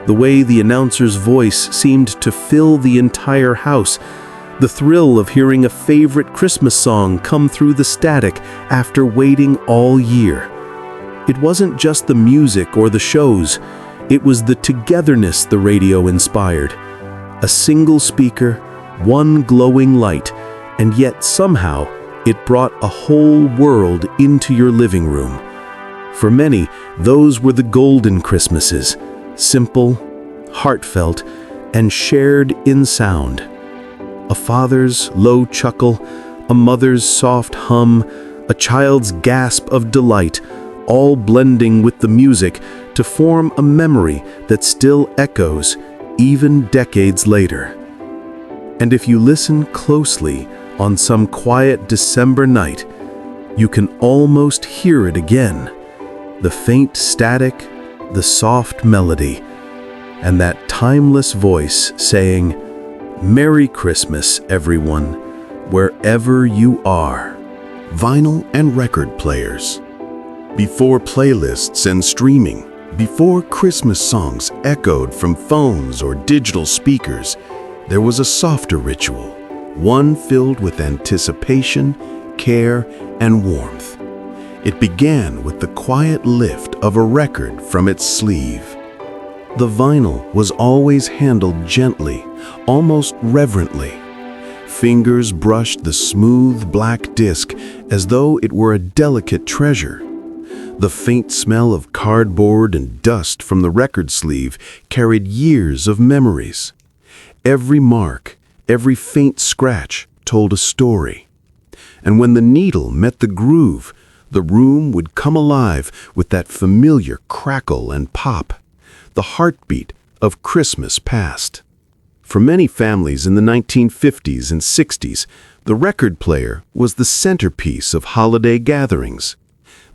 the way the announcer's voice seemed to fill the entire house, The thrill of hearing a favorite Christmas song come through the static after waiting all year. It wasn't just the music or the shows, it was the togetherness the radio inspired. A single speaker, one glowing light, and yet somehow it brought a whole world into your living room. For many, those were the golden Christmases, simple, heartfelt, and shared in sound. A father's low chuckle, a mother's soft hum, a child's gasp of delight, all blending with the music to form a memory that still echoes even decades later. And if you listen closely on some quiet December night, you can almost hear it again. The faint static, the soft melody, and that timeless voice saying, "Merry Christmas, everyone, wherever you are." Vinyl and record players. Before playlists and streaming, before Christmas songs echoed from phones or digital speakers, there was a softer ritual, one filled with anticipation, care, and warmth. It began with the quiet lift of a record from its sleeve. The vinyl was always handled gently, almost reverently. Fingers brushed the smooth black disc as though it were a delicate treasure. The faint smell of cardboard and dust from the record sleeve carried years of memories. Every mark, every faint scratch told a story. And when the needle met the groove, the room would come alive with that familiar crackle and pop, the heartbeat of Christmas past. For many families in the 1950s and 60s, the record player was the centerpiece of holiday gatherings.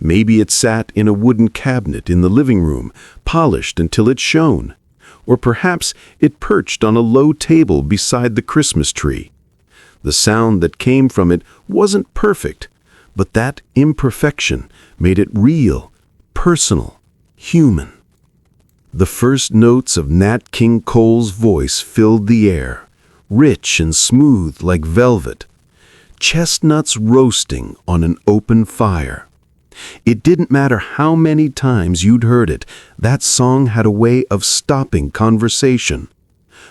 Maybe it sat in a wooden cabinet in the living room, polished until it shone. Or perhaps it perched on a low table beside the Christmas tree. The sound that came from it wasn't perfect, but that imperfection made it real, personal, human. The first notes of Nat King Cole's voice filled the air, rich and smooth like velvet. Chestnuts roasting on an open fire. It didn't matter how many times you'd heard it, that song had a way of stopping conversation.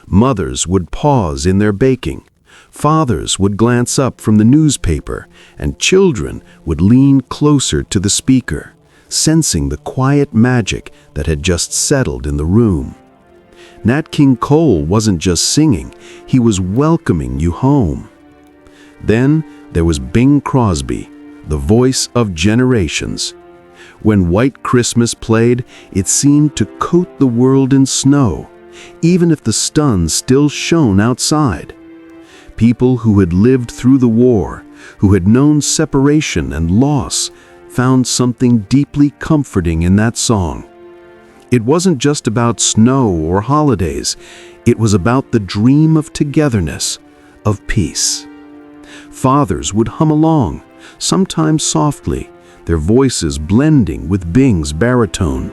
Mothers would pause in their baking. Fathers would glance up from the newspaper, and children would lean closer to the speaker, sensing the quiet magic that had just settled in the room. Nat King Cole wasn't just singing, he was welcoming you home. Then there was Bing Crosby, the voice of generations. When White Christmas played, it seemed to coat the world in snow, even if the sun still shone outside. People who had lived through the war, who had known separation and loss, found something deeply comforting in that song. It wasn't just about snow or holidays, it was about the dream of togetherness, of peace. Fathers would hum along, sometimes softly, their voices blending with Bing's baritone.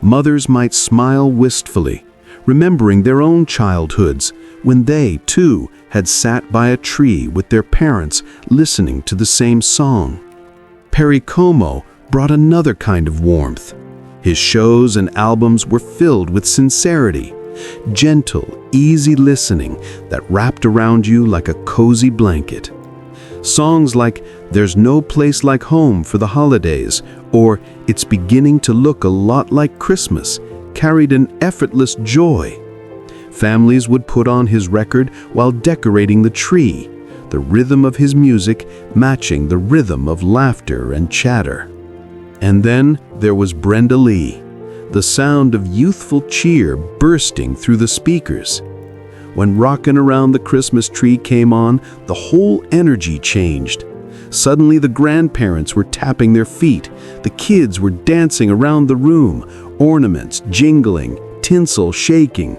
Mothers might smile wistfully, remembering their own childhoods when they, too, had sat by a tree with their parents listening to the same song. Perry Como brought another kind of warmth. His shows and albums were filled with sincerity, gentle, easy listening that wrapped around you like a cozy blanket. Songs like "There's No Place Like Home for the Holidays" or "It's Beginning to Look a Lot Like Christmas" carried an effortless joy. Families would put on his record while decorating the tree, the rhythm of his music matching the rhythm of laughter and chatter. And then there was Brenda Lee, the sound of youthful cheer bursting through the speakers. When "Rockin' Around the Christmas Tree" came on, the whole energy changed. Suddenly the grandparents were tapping their feet, the kids were dancing around the room, ornaments jingling, tinsel shaking.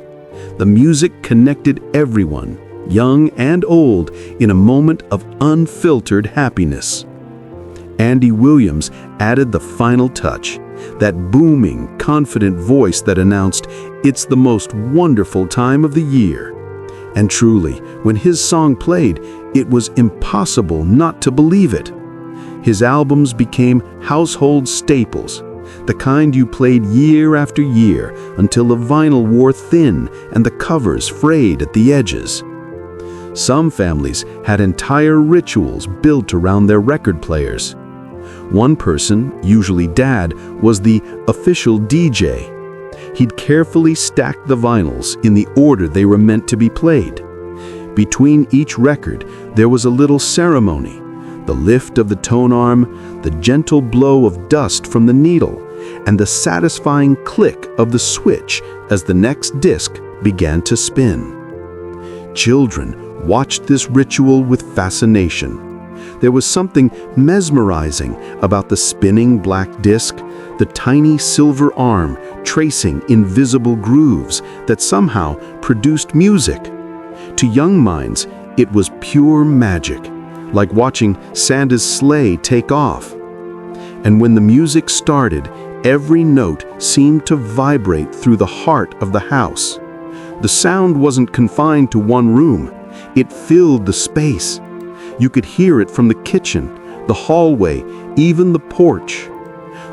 The music connected everyone, young and old, in a moment of unfiltered happiness. Andy Williams added the final touch, that booming, confident voice that announced, "It's the most wonderful time of the year." And truly, when his song played, it was impossible not to believe it. His albums became household staples, the kind you played year after year until the vinyl wore thin and the covers frayed at the edges. Some families had entire rituals built around their record players. One person, usually Dad, was the official DJ. He'd carefully stack the vinyls in the order they were meant to be played. Between each record, there was a little ceremony: the lift of the tone arm, the gentle blow of dust from the needle, and the satisfying click of the switch as the next disc began to spin. Children watched this ritual with fascination. There was something mesmerizing about the spinning black disc, the tiny silver arm tracing invisible grooves that somehow produced music. To young minds, it was pure magic, like watching Santa's sleigh take off. And when the music started, every note seemed to vibrate through the heart of the house. The sound wasn't confined to one room. It filled the space. You could hear it from the kitchen, the hallway, even the porch.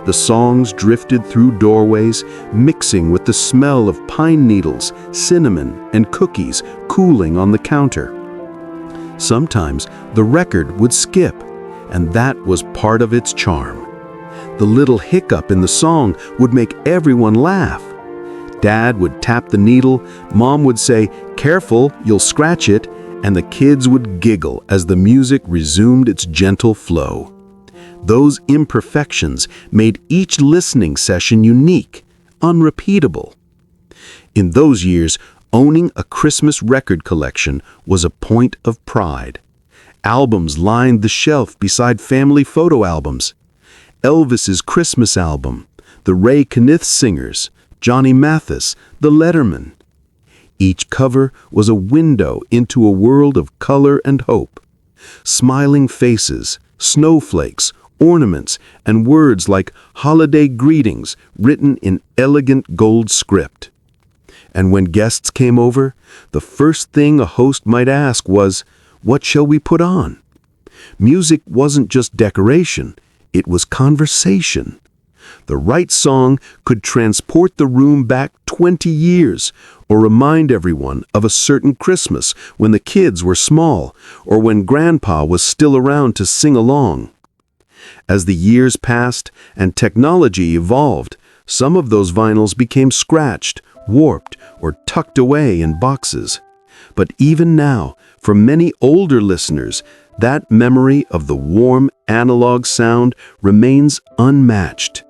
The songs drifted through doorways, mixing with the smell of pine needles, cinnamon, and cookies cooling on the counter. Sometimes the record would skip, and that was part of its charm. The little hiccup in the song would make everyone laugh. Dad would tap the needle, Mom would say, "Careful, you'll scratch it," and the kids would giggle as the music resumed its gentle flow. Those imperfections made each listening session unique, unrepeatable. In those years, owning a Christmas record collection was a point of pride. Albums lined the shelf beside family photo albums. Elvis's Christmas album, the Ray Kenneth Singers, Johnny Mathis, the Letterman. Each cover was a window into a world of color and hope. Smiling faces, snowflakes, ornaments, and words like holiday greetings written in elegant gold script. And when guests came over, the first thing a host might ask was, "What shall we put on?" Music wasn't just decoration, it was conversation. The right song could transport the room back 20 years, or remind everyone of a certain Christmas when the kids were small, or when Grandpa was still around to sing along. As the years passed and technology evolved, some of those vinyls became scratched, warped, or tucked away in boxes. But even now, for many older listeners, that memory of the warm analog sound remains unmatched.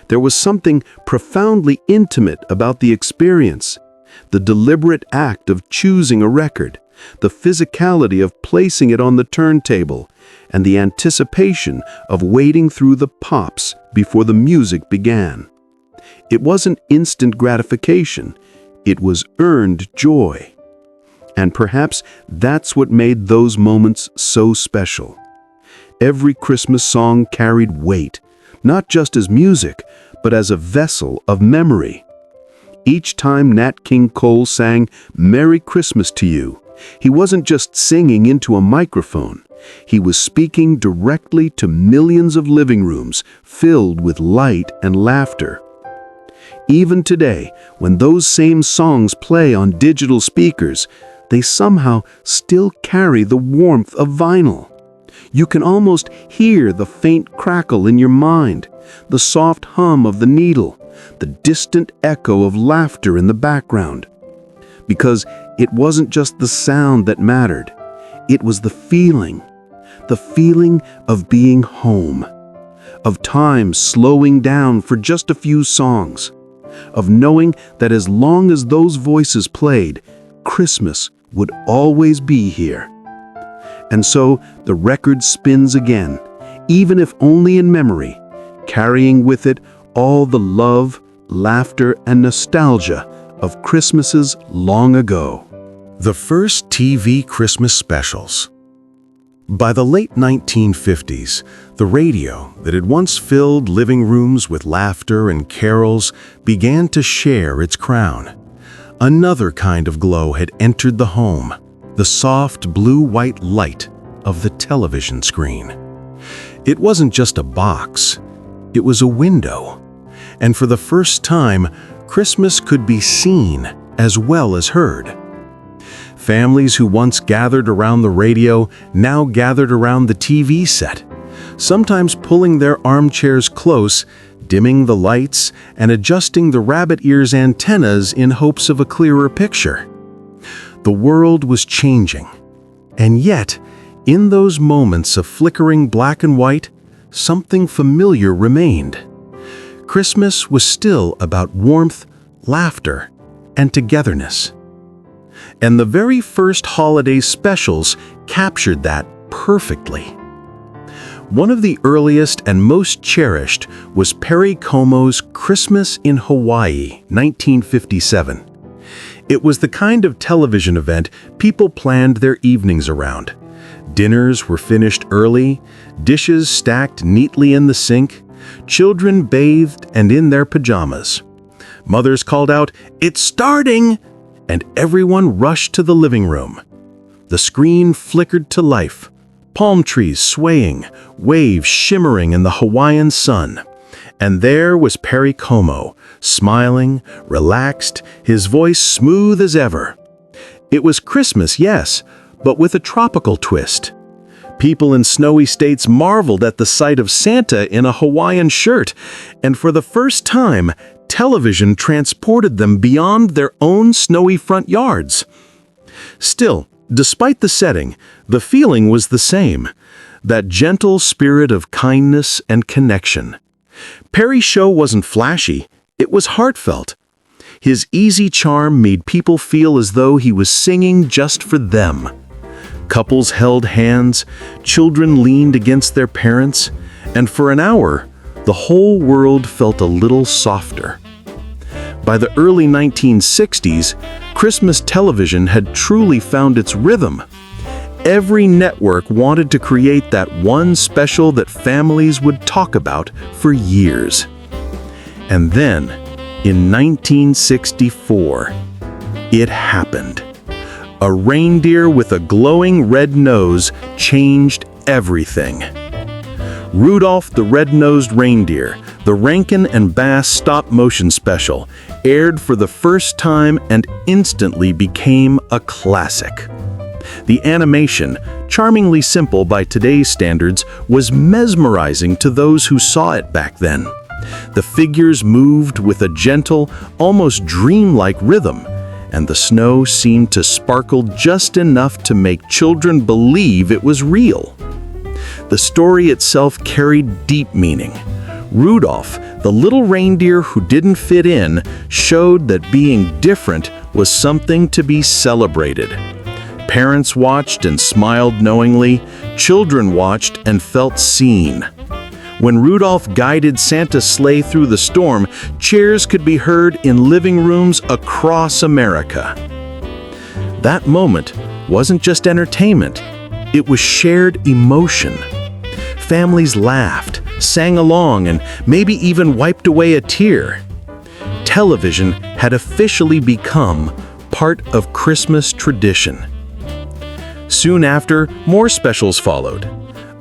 There was something profoundly intimate about the experience, the deliberate act of choosing a record, the physicality of placing it on the turntable, and the anticipation of waiting through the pops before the music began. It wasn't instant gratification, it was earned joy. And perhaps that's what made those moments so special. Every Christmas song carried weight, not just as music, but as a vessel of memory. Each time Nat King Cole sang "Merry Christmas to You," he wasn't just singing into a microphone. He was speaking directly to millions of living rooms filled with light and laughter. Even today, when those same songs play on digital speakers, they somehow still carry the warmth of vinyl. You can almost hear the faint crackle in your mind, the soft hum of the needle, the distant echo of laughter in the background. Because it wasn't just the sound that mattered, it was the feeling of being home, of time slowing down for just a few songs, of knowing that as long as those voices played, Christmas would always be here. And so the record spins again, even if only in memory, carrying with it all the love, laughter, and nostalgia of Christmases long ago. The first TV Christmas specials. By the late 1950s, the radio that had once filled living rooms with laughter and carols began to share its crown. Another kind of glow had entered the home, the soft blue-white light of the television screen. It wasn't just a box, it was a window. And for the first time, Christmas could be seen as well as heard. Families who once gathered around the radio now gathered around the TV set, sometimes pulling their armchairs close, dimming the lights, and adjusting the rabbit ears' antennas in hopes of a clearer picture. The world was changing, and yet, in those moments of flickering black and white, something familiar remained. Christmas was still about warmth, laughter, and togetherness. And the very first holiday specials captured that perfectly. One of the earliest and most cherished was Perry Como's Christmas in Hawaii, 1957. It was the kind of television event people planned their evenings around. Dinners were finished early, dishes stacked neatly in the sink, children bathed and in their pajamas. Mothers called out, "It's starting!" and everyone rushed to the living room. The screen flickered to life, palm trees swaying, waves shimmering in the Hawaiian sun. And there was Perry Como, smiling, relaxed, his voice smooth as ever. It was Christmas, yes, but with a tropical twist. People in snowy states marveled at the sight of Santa in a Hawaiian shirt, and for the first time, television transported them beyond their own snowy front yards. Still, despite the setting, the feeling was the same, that gentle spirit of kindness and connection. Perry's show wasn't flashy, it was heartfelt. His easy charm made people feel as though he was singing just for them. Couples held hands, children leaned against their parents, and for an hour, the whole world felt a little softer. By the early 1960s, Christmas television had truly found its rhythm. Every network wanted to create that one special that families would talk about for years. And then, in 1964, it happened. A reindeer with a glowing red nose changed everything. Rudolph the Red-Nosed Reindeer, the Rankin and Bass stop-motion special, aired for the first time and instantly became a classic. The animation, charmingly simple by today's standards, was mesmerizing to those who saw it back then. The figures moved with a gentle, almost dreamlike rhythm, and the snow seemed to sparkle just enough to make children believe it was real. The story itself carried deep meaning. Rudolph, the little reindeer who didn't fit in, showed that being different was something to be celebrated. Parents watched and smiled knowingly, children watched and felt seen. When Rudolph guided Santa's sleigh through the storm, cheers could be heard in living rooms across America. That moment wasn't just entertainment, it was shared emotion. Families laughed, sang along, and maybe even wiped away a tear. Television had officially become part of Christmas tradition. Soon after, more specials followed.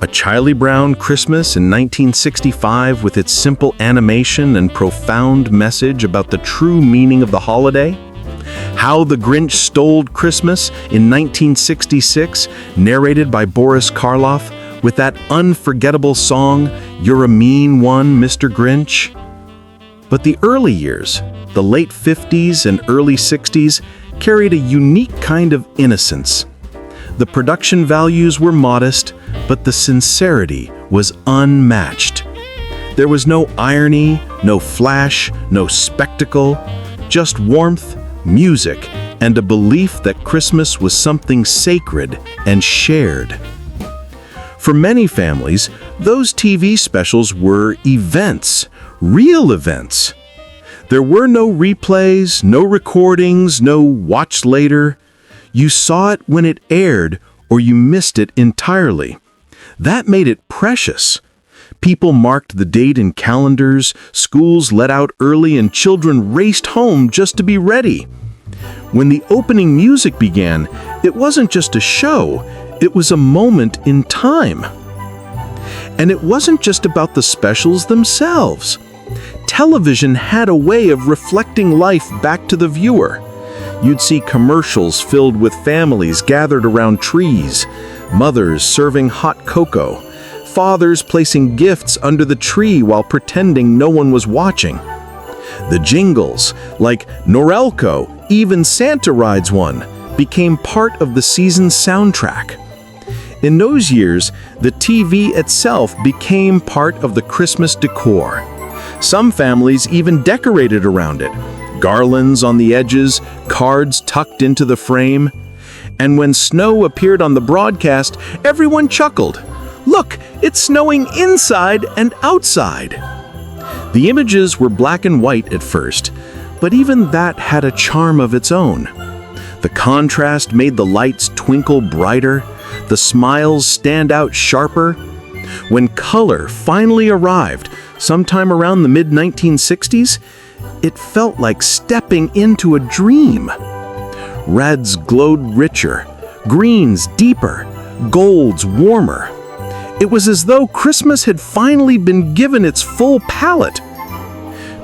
A Charlie Brown Christmas in 1965 with its simple animation and profound message about the true meaning of the holiday. How the Grinch Stole Christmas in 1966, narrated by Boris Karloff, with that unforgettable song, "You're a Mean One, Mr. Grinch." But the early years, the late 50s and early 60s, carried a unique kind of innocence. The production values were modest, but the sincerity was unmatched. There was no irony, no flash, no spectacle, just warmth, music, and a belief that Christmas was something sacred and shared. For many families, those TV specials were events, real events. There were no replays, no recordings, no watch later. You saw it when it aired, or you missed it entirely. That made it precious. People marked the date in calendars, schools let out early, and children raced home just to be ready. When the opening music began, it wasn't just a show, it was a moment in time. And it wasn't just about the specials themselves. Television had a way of reflecting life back to the viewer. You'd see commercials filled with families gathered around trees, mothers serving hot cocoa, fathers placing gifts under the tree while pretending no one was watching. The jingles, like Norelco, Even Santa Rides One, became part of the season's soundtrack. In those years, the TV itself became part of the Christmas decor. Some families even decorated around it, garlands on the edges, cards tucked into the frame. And when snow appeared on the broadcast, everyone chuckled. Look, it's snowing inside and outside. The images were black and white at first, but even that had a charm of its own. The contrast made the lights twinkle brighter, the smiles stand out sharper. When color finally arrived, sometime around the mid-1960s, it felt like stepping into a dream. Reds glowed richer, greens deeper, golds warmer. It was as though Christmas had finally been given its full palette.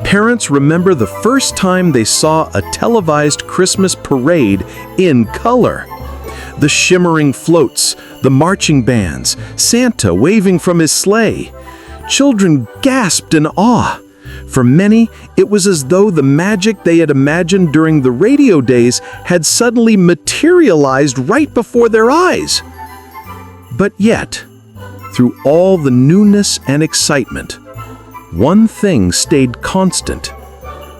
Parents remember the first time they saw a televised Christmas parade in color. The shimmering floats, the marching bands, Santa waving from his sleigh. Children gasped in awe. For many, it was as though the magic they had imagined during the radio days had suddenly materialized right before their eyes. But yet, through all the newness and excitement, one thing stayed constant: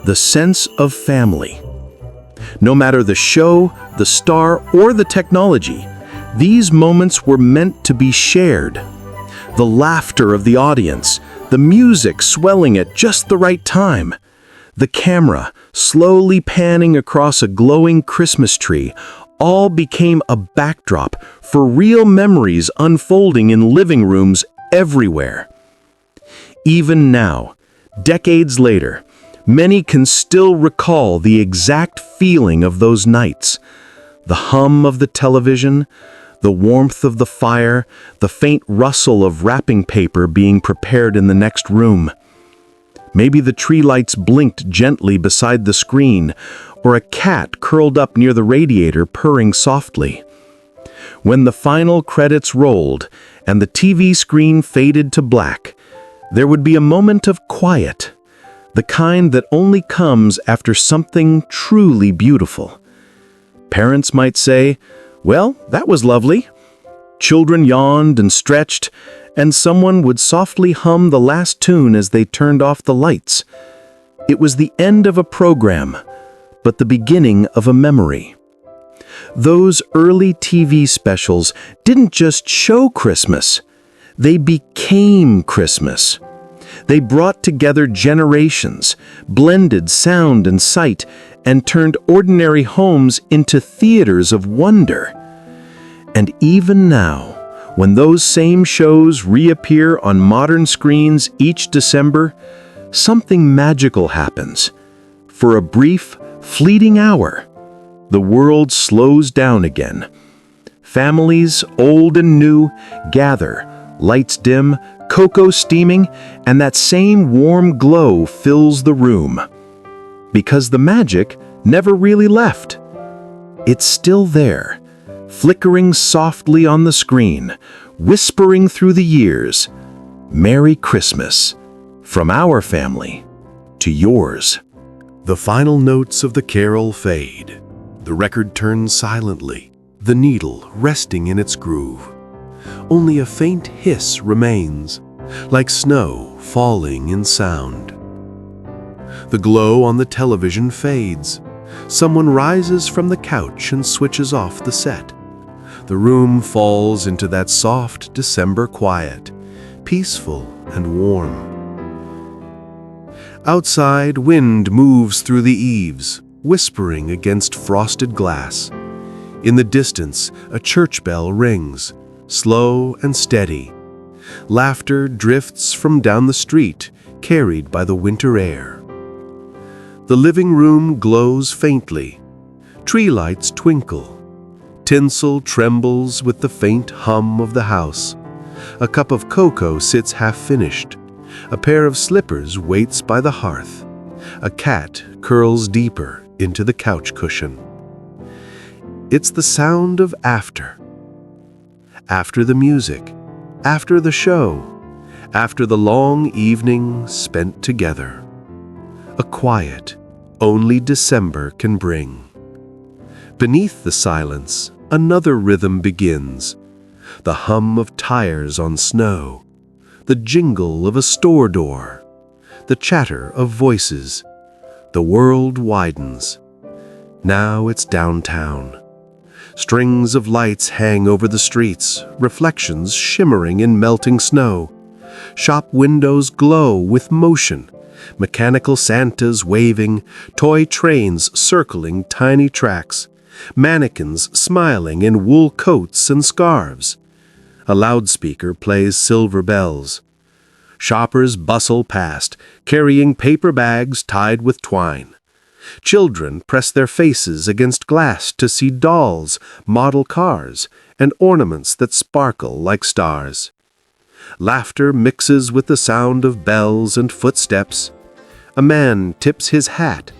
the sense of family. No matter the show, the star, or the technology, these moments were meant to be shared. The laughter of the audience, the music swelling at just the right time, the camera slowly panning across a glowing Christmas tree, all became a backdrop for real memories unfolding in living rooms everywhere. Even now, decades later, many can still recall the exact feeling of those nights. The hum of the television, the warmth of the fire, the faint rustle of wrapping paper being prepared in the next room. Maybe the tree lights blinked gently beside the screen, or a cat curled up near the radiator purring softly. When the final credits rolled and the TV screen faded to black, there would be a moment of quiet, the kind that only comes after something truly beautiful. Parents might say, "Well, that was lovely." Children yawned and stretched, and someone would softly hum the last tune as they turned off the lights. It was the end of a program, but the beginning of a memory. Those early TV specials didn't just show Christmas, they became Christmas. They brought together generations, blended sound and sight, and turned ordinary homes into theaters of wonder. And even now, when those same shows reappear on modern screens each December, something magical happens. For a brief, fleeting hour, the world slows down again. Families, old and new, gather, lights dim, cocoa steaming, and that same warm glow fills the room. Because the magic never really left. It's still there, flickering softly on the screen, whispering through the years, "Merry Christmas," from our family to yours. The final notes of the carol fade. The record turns silently, the needle resting in its groove. Only a faint hiss remains, like snow falling in sound. The glow on the television fades. Someone rises from the couch and switches off the set. The room falls into that soft December quiet, peaceful and warm. Outside, wind moves through the eaves, whispering against frosted glass. In the distance, a church bell rings, slow and steady. Laughter drifts from down the street, carried by the winter air. The living room glows faintly. Tree lights twinkle. Tinsel trembles with the faint hum of the house. A cup of cocoa sits half-finished. A pair of slippers waits by the hearth. A cat curls deeper into the couch cushion. It's the sound of after. After the music, after the show, after the long evening spent together. A quiet only December can bring. Beneath the silence, another rhythm begins. The hum of tires on snow, the jingle of a store door, the chatter of voices. The world widens. Now it's downtown. Strings of lights hang over the streets, reflections shimmering in melting snow. Shop windows glow with motion, mechanical Santas waving, toy trains circling tiny tracks, mannequins smiling in wool coats and scarves. A loudspeaker plays silver bells. Shoppers bustle past, carrying paper bags tied with twine. Children press their faces against glass to see dolls, model cars, and ornaments that sparkle like stars. Laughter mixes with the sound of bells and footsteps. A man tips his hat.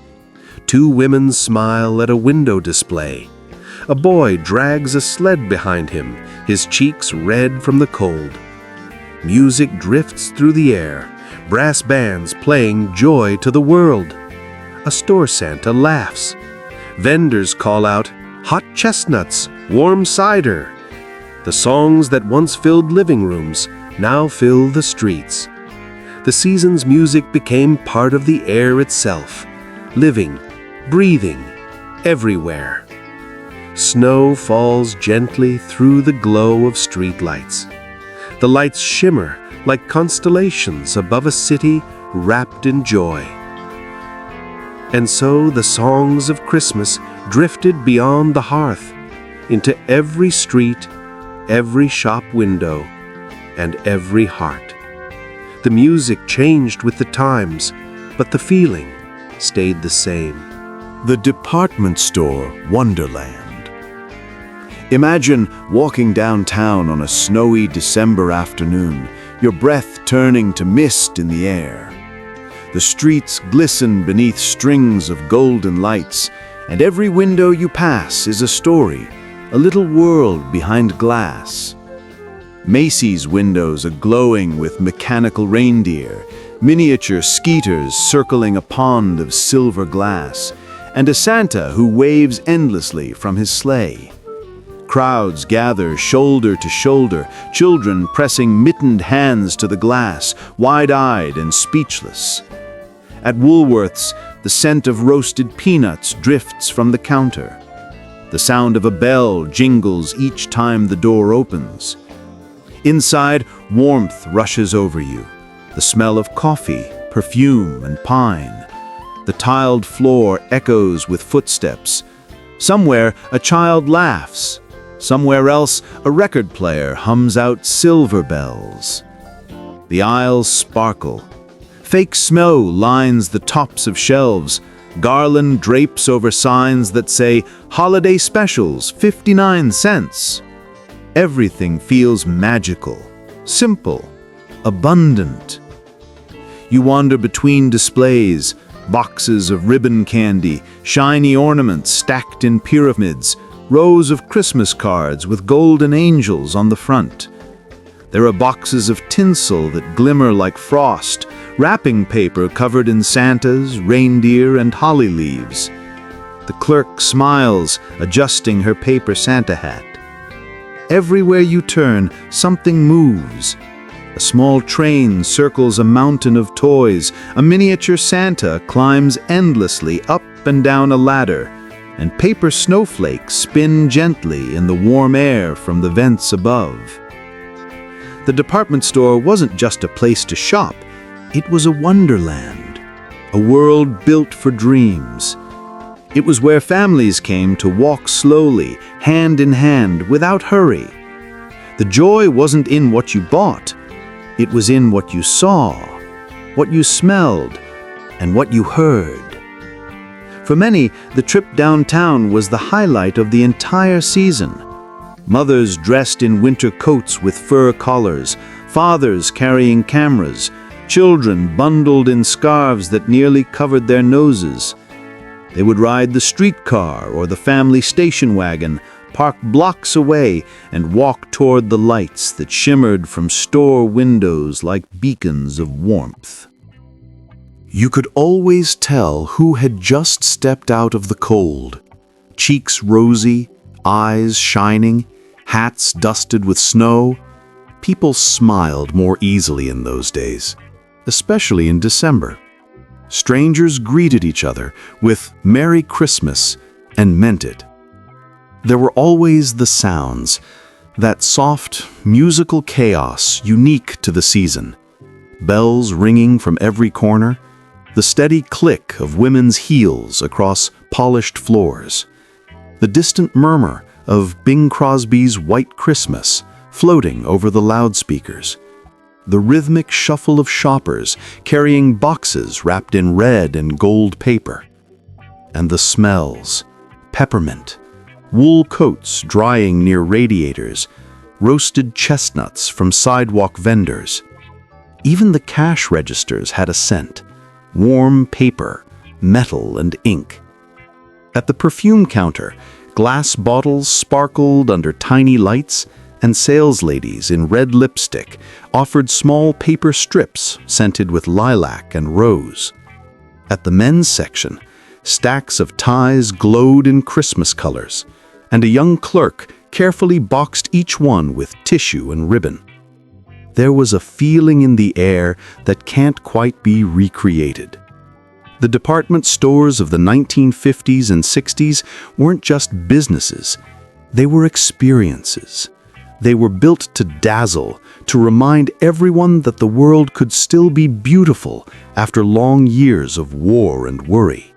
Two women smile at a window display. A boy drags a sled behind him, his cheeks red from the cold. Music drifts through the air, brass bands playing joy to the world. A store Santa laughs. Vendors call out, "Hot chestnuts, warm cider." The songs that once filled living rooms now fill the streets. The season's music became part of the air itself, living, breathing, everywhere. Snow falls gently through the glow of streetlights. The lights shimmer like constellations above a city wrapped in joy. And so the songs of Christmas drifted beyond the hearth, into every street, every shop window, and every heart. The music changed with the times, but the feeling stayed the same. The department store wonderland. Imagine walking downtown on a snowy December afternoon, your breath turning to mist in the air. The streets glisten beneath strings of golden lights, and every window you pass is a story, a little world behind glass. Macy's windows are glowing with mechanical reindeer, miniature skeeters circling a pond of silver glass, and a Santa who waves endlessly from his sleigh. Crowds gather shoulder to shoulder, children pressing mittened hands to the glass, wide-eyed and speechless. At Woolworth's, the scent of roasted peanuts drifts from the counter. The sound of a bell jingles each time the door opens. Inside, warmth rushes over you, the smell of coffee, perfume, and pine. The tiled floor echoes with footsteps. Somewhere, a child laughs. Somewhere else, a record player hums out silver bells. The aisles sparkle. Fake snow lines the tops of shelves. Garland drapes over signs that say, "Holiday specials, 59 cents." Everything feels magical, simple, abundant. You wander between displays, boxes of ribbon candy, shiny ornaments stacked in pyramids, rows of Christmas cards with golden angels on the front. There are boxes of tinsel that glimmer like frost, wrapping paper covered in Santas, reindeer, and holly leaves. The clerk smiles, adjusting her paper Santa hat. Everywhere you turn, something moves. A small train circles a mountain of toys, a miniature Santa climbs endlessly up and down a ladder, and paper snowflakes spin gently in the warm air from the vents above. The department store wasn't just a place to shop, it was a wonderland, a world built for dreams. It was where families came to walk slowly, hand in hand, without hurry. The joy wasn't in what you bought, it was in what you saw, what you smelled, and what you heard. For many, the trip downtown was the highlight of the entire season. Mothers dressed in winter coats with fur collars, fathers carrying cameras, children bundled in scarves that nearly covered their noses. They would ride the streetcar or the family station wagon, park blocks away, and walk toward the lights that shimmered from store windows like beacons of warmth. You could always tell who had just stepped out of the cold. Cheeks rosy, eyes shining, hats dusted with snow. People smiled more easily in those days, especially in December. Strangers greeted each other with "Merry Christmas" and meant it. There were always the sounds, that soft, musical chaos unique to the season. Bells ringing from every corner, the steady click of women's heels across polished floors, the distant murmur of Bing Crosby's White Christmas floating over the loudspeakers, the rhythmic shuffle of shoppers carrying boxes wrapped in red and gold paper, and the smells, peppermint, wool coats drying near radiators, roasted chestnuts from sidewalk vendors. Even the cash registers had a scent, warm paper, metal, and ink. At the perfume counter, glass bottles sparkled under tiny lights, and salesladies in red lipstick offered small paper strips scented with lilac and rose. At the men's section, stacks of ties glowed in Christmas colors, and a young clerk carefully boxed each one with tissue and ribbon. There was a feeling in the air that can't quite be recreated. The department stores of the 1950s and 60s weren't just businesses, they were experiences. They were built to dazzle, to remind everyone that the world could still be beautiful after long years of war and worry.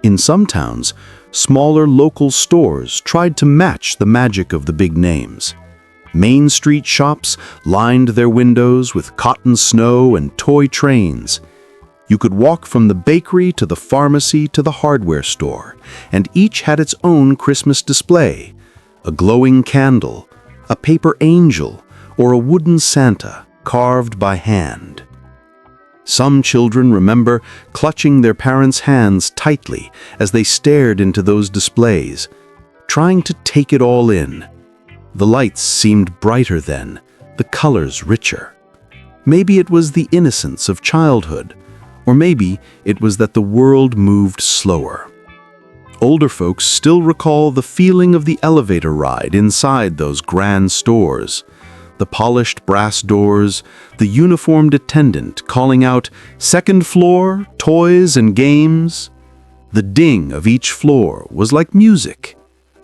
In some towns, smaller local stores tried to match the magic of the big names. Main Street shops lined their windows with cotton snow and toy trains. You could walk from the bakery to the pharmacy to the hardware store, and each had its own Christmas display: a glowing candle, a paper angel, or a wooden Santa carved by hand. Some children remember clutching their parents' hands tightly as they stared into those displays, trying to take it all in. The lights seemed brighter then, the colors richer. Maybe it was the innocence of childhood, or maybe it was that the world moved slower. Older folks still recall the feeling of the elevator ride inside those grand stores. The polished brass doors, the uniformed attendant calling out, "Second floor, toys and games." The ding of each floor was like music,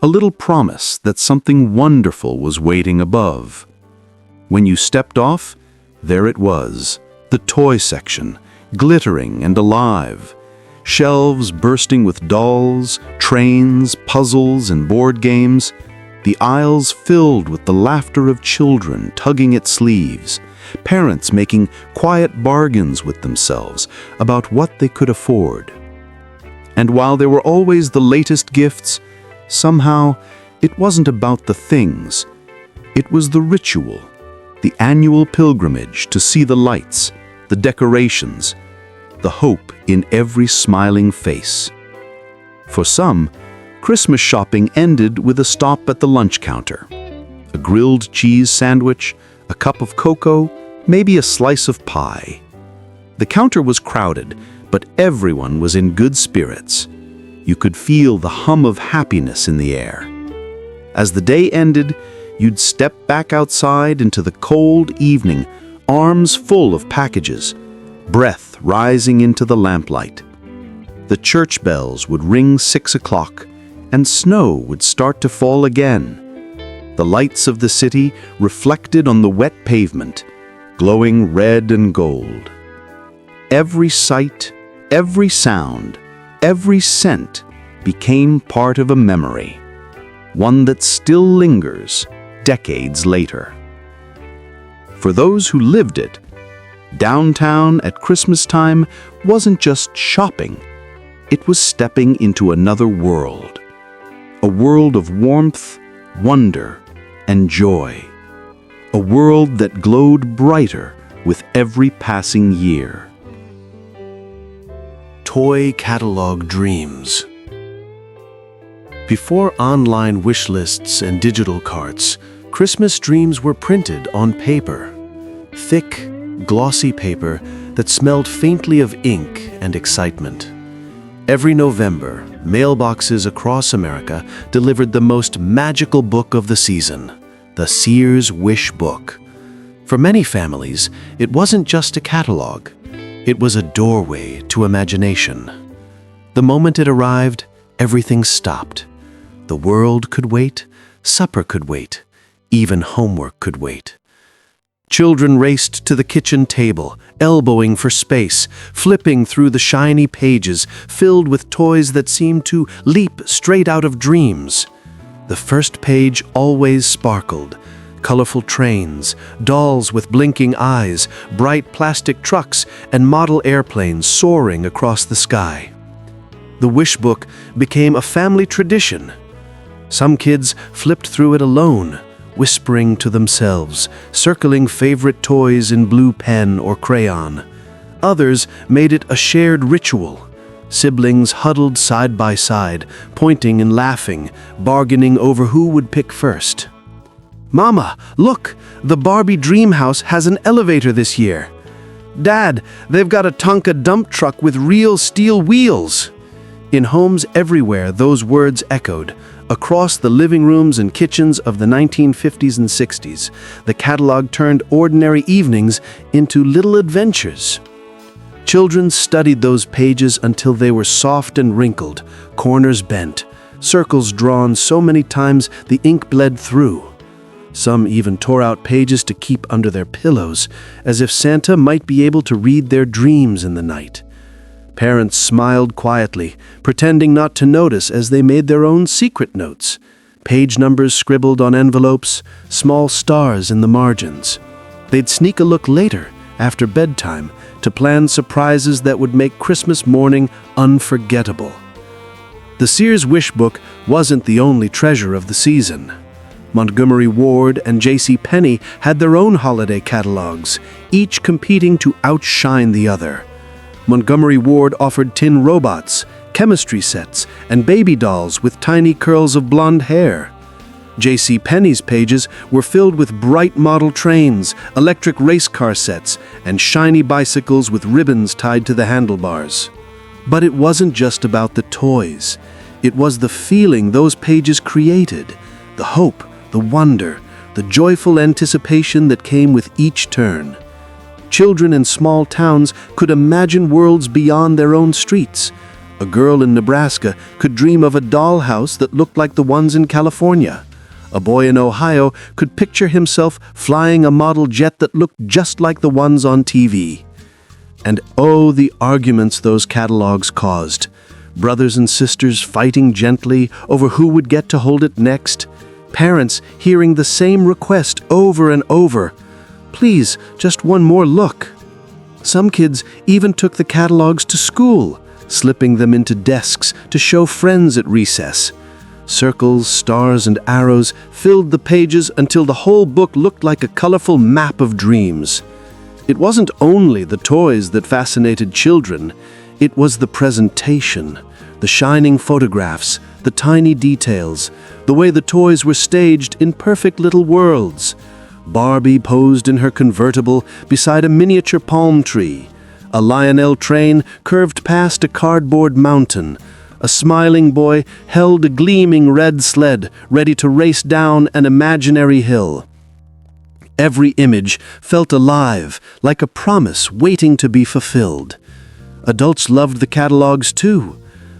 a little promise that something wonderful was waiting above. When you stepped off, there it was, the toy section, glittering and alive. Shelves bursting with dolls, trains, puzzles, and board games. The aisles filled with the laughter of children tugging at sleeves, parents making quiet bargains with themselves about what they could afford. And while there were always the latest gifts, somehow it wasn't about the things. It was the ritual, the annual pilgrimage to see the lights, the decorations, the hope in every smiling face. For some, Christmas shopping ended with a stop at the lunch counter. A grilled cheese sandwich, a cup of cocoa, maybe a slice of pie. The counter was crowded, but everyone was in good spirits. You could feel the hum of happiness in the air. As the day ended, you'd step back outside into the cold evening, arms full of packages, breath rising into the lamplight. The church bells would ring 6 o'clock, and snow would start to fall again. The lights of the city reflected on the wet pavement, glowing red and gold. Every sight, every sound, every scent became part of a memory, one that still lingers decades later. For those who lived it, downtown at Christmas time wasn't just shopping. it was stepping into another world. A world of warmth, wonder, and joy. A world that glowed brighter with every passing year. Toy catalog dreams. Before online wish lists and digital carts, Christmas dreams were printed on paper. Thick, glossy paper that smelled faintly of ink and excitement. Every November, mailboxes across America delivered the most magical book of the season, the Sears Wish Book. For many families, it wasn't just a catalog. It was a doorway to imagination. The moment it arrived, everything stopped. The world could wait, supper could wait, even homework could wait. Children raced to the kitchen table, elbowing for space, flipping through the shiny pages filled with toys that seemed to leap straight out of dreams. The first page always sparkled. Colorful trains, dolls with blinking eyes, bright plastic trucks, and model airplanes soaring across the sky. The wish book became a family tradition. Some kids flipped through it alone, whispering to themselves, circling favorite toys in blue pen or crayon. Others made it a shared ritual. Siblings huddled side by side, pointing and laughing, bargaining over who would pick first. "Mama, look! The Barbie dream house has an elevator this year." "Dad, they've got a Tonka dump truck with real steel wheels." In homes everywhere, those words echoed. Across the living rooms and kitchens of the 1950s and 60s, the catalog turned ordinary evenings into little adventures. Children studied those pages until they were soft and wrinkled, corners bent, circles drawn so many times the ink bled through. Some even tore out pages to keep under their pillows, as if Santa might be able to read their dreams in the night. Parents smiled quietly, pretending not to notice as they made their own secret notes. Page numbers scribbled on envelopes, small stars in the margins. They'd sneak a look later, after bedtime, to plan surprises that would make Christmas morning unforgettable. The Sears Wish Book wasn't the only treasure of the season. Montgomery Ward and J.C. Penney had their own holiday catalogs, each competing to outshine the other. Montgomery Ward offered tin robots, chemistry sets, and baby dolls with tiny curls of blonde hair. J.C. Penney's pages were filled with bright model trains, electric race car sets, and shiny bicycles with ribbons tied to the handlebars. But it wasn't just about the toys. It was the feeling those pages created, the hope, the wonder, the joyful anticipation that came with each turn. Children in small towns could imagine worlds beyond their own streets. A girl in Nebraska could dream of a dollhouse that looked like the ones in California. A boy in Ohio could picture himself flying a model jet that looked just like the ones on TV. And oh, the arguments those catalogs caused. Brothers and sisters fighting gently over who would get to hold it next. Parents hearing the same request over and over. "Please, just one more look." Some kids even took the catalogs to school, slipping them into desks to show friends at recess. Circles, stars, and arrows filled the pages until the whole book looked like a colorful map of dreams. It wasn't only the toys that fascinated children, it was the presentation, the shining photographs, the tiny details, the way the toys were staged in perfect little worlds. Barbie posed in her convertible beside a miniature palm tree. A Lionel train curved past a cardboard mountain. A smiling boy held a gleaming red sled, ready to race down an imaginary hill. Every image felt alive, like a promise waiting to be fulfilled. Adults loved the catalogs too.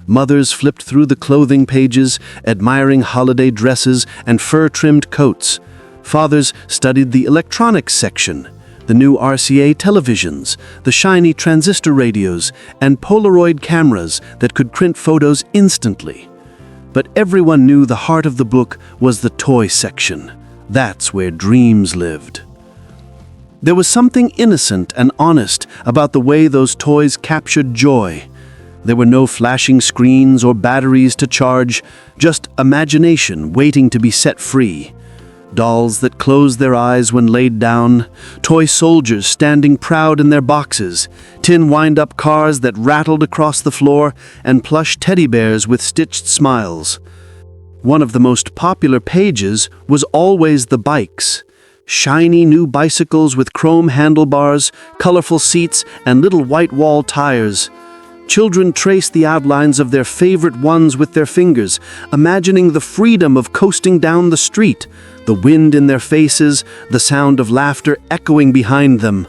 Mothers flipped through the clothing pages, admiring holiday dresses and fur-trimmed coats. Fathers studied the electronics section, the new RCA televisions, the shiny transistor radios, and Polaroid cameras that could print photos instantly. But everyone knew the heart of the book was the toy section. That's where dreams lived. There was something innocent and honest about the way those toys captured joy. There were no flashing screens or batteries to charge, just imagination waiting to be set free. Dolls that closed their eyes when laid down, toy soldiers standing proud in their boxes, tin wind-up cars that rattled across the floor, and plush teddy bears with stitched smiles. One of the most popular pages was always the bikes. Shiny new bicycles with chrome handlebars, colorful seats, and little white wall tires. Children traced the outlines of their favorite ones with their fingers, imagining the freedom of coasting down the street, the wind in their faces, the sound of laughter echoing behind them.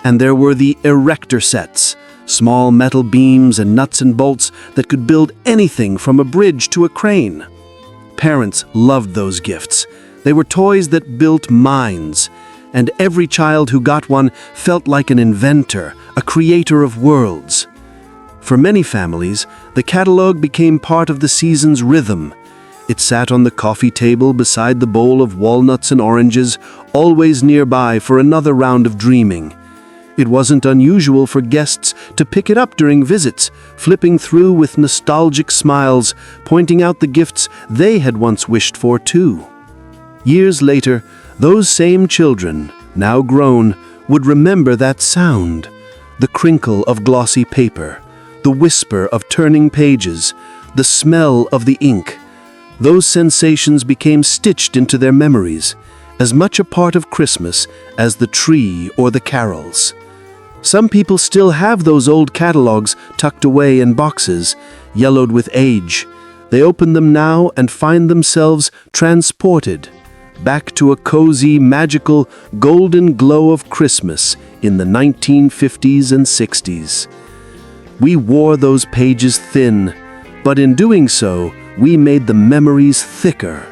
And there were the erector sets, small metal beams and nuts and bolts that could build anything from a bridge to a crane. Parents loved those gifts. They were toys that built minds, and every child who got one felt like an inventor, a creator of worlds. For many families, the catalog became part of the season's rhythm. It sat on the coffee table beside the bowl of walnuts and oranges, always nearby for another round of dreaming. It wasn't unusual for guests to pick it up during visits, flipping through with nostalgic smiles, pointing out the gifts they had once wished for too. Years later, those same children, now grown, would remember that sound, the crinkle of glossy paper, the whisper of turning pages, the smell of the ink. Those sensations became stitched into their memories, as much a part of Christmas as the tree or the carols. Some people still have those old catalogs tucked away in boxes, yellowed with age. They open them now and find themselves transported back to a cozy, magical, golden glow of Christmas in the 1950s and 60s. We wore those pages thin, but in doing so, we made the memories thicker,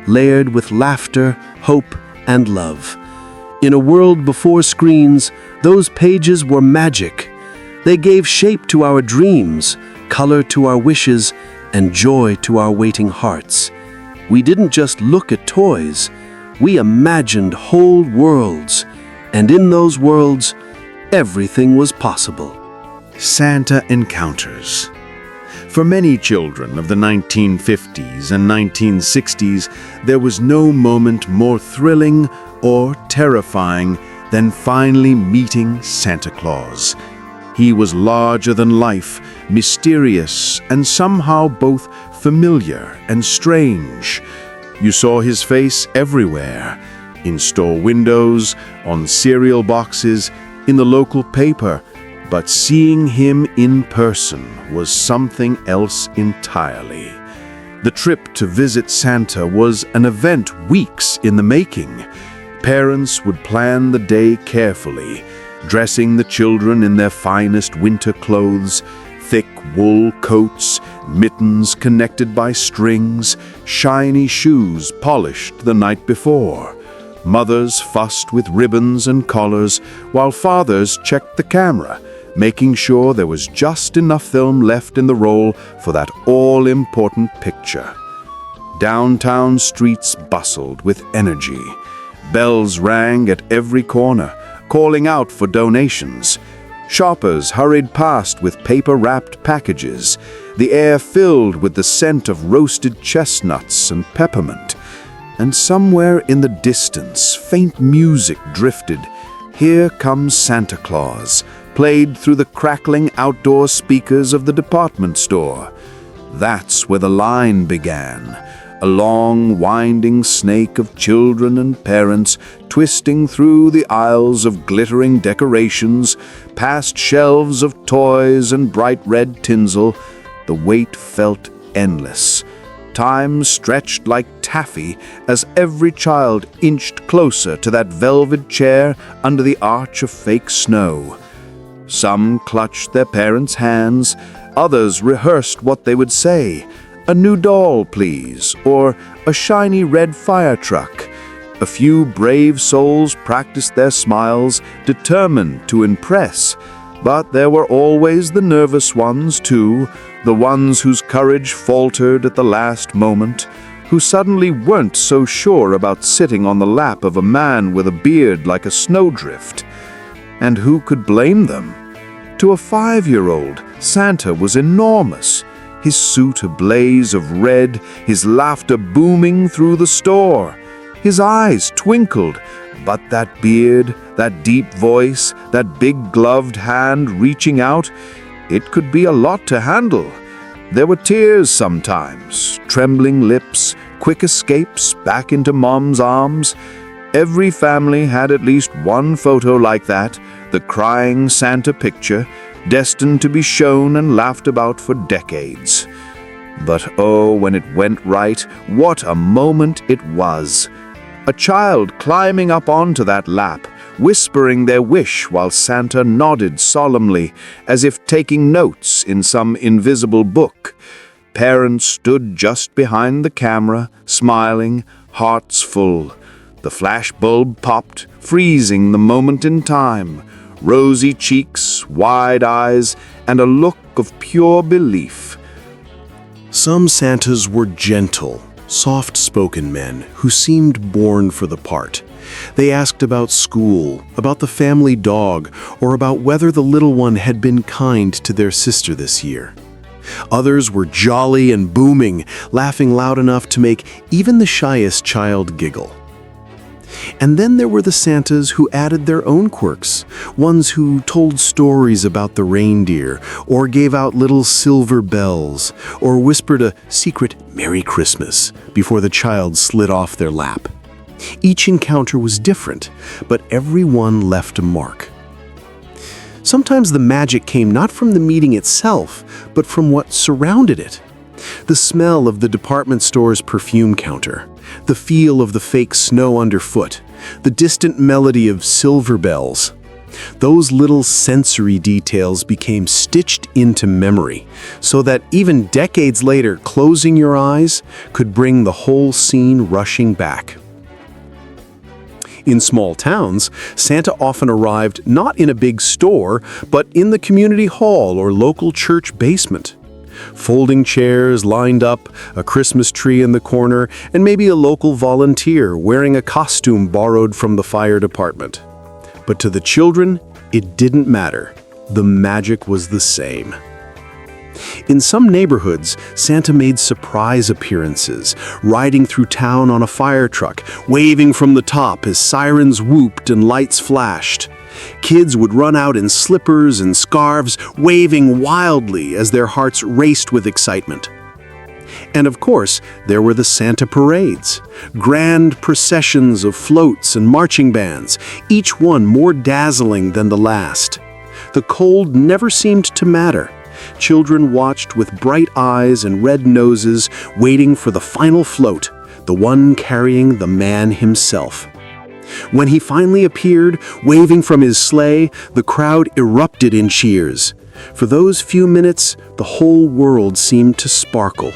layered with laughter, hope, and love. In a world before screens, those pages were magic. They gave shape to our dreams, color to our wishes, and joy to our waiting hearts. We didn't just look at toys, we imagined whole worlds, and in those worlds, everything was possible. Santa encounters. For many children of the 1950s and 1960s, there was no moment more thrilling or terrifying than finally meeting Santa Claus. He was larger than life, mysterious, and somehow both familiar and strange. You saw his face everywhere, in store windows, on cereal boxes, in the local paper. But seeing him in person was something else entirely. The trip to visit Santa was an event weeks in the making. Parents would plan the day carefully, dressing the children in their finest winter clothes, thick wool coats, mittens connected by strings, shiny shoes polished the night before. Mothers fussed with ribbons and collars, while fathers checked the camera, making sure there was just enough film left in the roll for that all-important picture. Downtown streets bustled with energy. Bells rang at every corner, calling out for donations. Shoppers hurried past with paper-wrapped packages, the air filled with the scent of roasted chestnuts and peppermint. And somewhere in the distance, faint music drifted. "Here Comes Santa Claus," played through the crackling outdoor speakers of the department store. That's where the line began, a long, winding snake of children and parents twisting through the aisles of glittering decorations, past shelves of toys and bright red tinsel. The wait felt endless. Time stretched like taffy as every child inched closer to that velvet chair under the arch of fake snow. Some clutched their parents' hands, others rehearsed what they would say. "A new doll, please," or "a shiny red fire truck." A few brave souls practiced their smiles, determined to impress. But there were always the nervous ones, too, the ones whose courage faltered at the last moment, who suddenly weren't so sure about sitting on the lap of a man with a beard like a snowdrift. And who could blame them? To a 5-year-old, Santa was enormous, his suit a blaze of red, his laughter booming through the store. His eyes twinkled, but that beard, that deep voice, that big gloved hand reaching out, it could be a lot to handle. There were tears sometimes, trembling lips, quick escapes back into Mom's arms. Every family had at least one photo like that, the crying Santa picture, destined to be shown and laughed about for decades. But oh, when it went right, what a moment it was. A child climbing up onto that lap, whispering their wish while Santa nodded solemnly, as if taking notes in some invisible book. Parents stood just behind the camera, smiling, hearts full. The flash bulb popped, freezing the moment in time. Rosy cheeks, wide eyes, and a look of pure belief. Some Santas were gentle, soft-spoken men who seemed born for the part. They asked about school, about the family dog, or about whether the little one had been kind to their sister this year. Others were jolly and booming, laughing loud enough to make even the shyest child giggle. And then there were the Santas who added their own quirks, ones who told stories about the reindeer, or gave out little silver bells, or whispered a secret Merry Christmas before the child slid off their lap. Each encounter was different, but every one left a mark. Sometimes the magic came not from the meeting itself, but from what surrounded it. The smell of the department store's perfume counter, the feel of the fake snow underfoot, the distant melody of silver bells. Those little sensory details became stitched into memory, so that even decades later, closing your eyes could bring the whole scene rushing back. In small towns, Santa often arrived not in a big store, but in the community hall or local church basement. Folding chairs lined up, a Christmas tree in the corner, and maybe a local volunteer wearing a costume borrowed from the fire department. But to the children, it didn't matter. The magic was the same. In some neighborhoods, Santa made surprise appearances, riding through town on a fire truck, waving from the top as sirens whooped and lights flashed. Kids would run out in slippers and scarves, waving wildly as their hearts raced with excitement. And of course, there were the Santa parades, grand processions of floats and marching bands, each one more dazzling than the last. The cold never seemed to matter. Children watched with bright eyes and red noses, waiting for the final float, the one carrying the man himself. When he finally appeared, waving from his sleigh, the crowd erupted in cheers. For those few minutes, the whole world seemed to sparkle.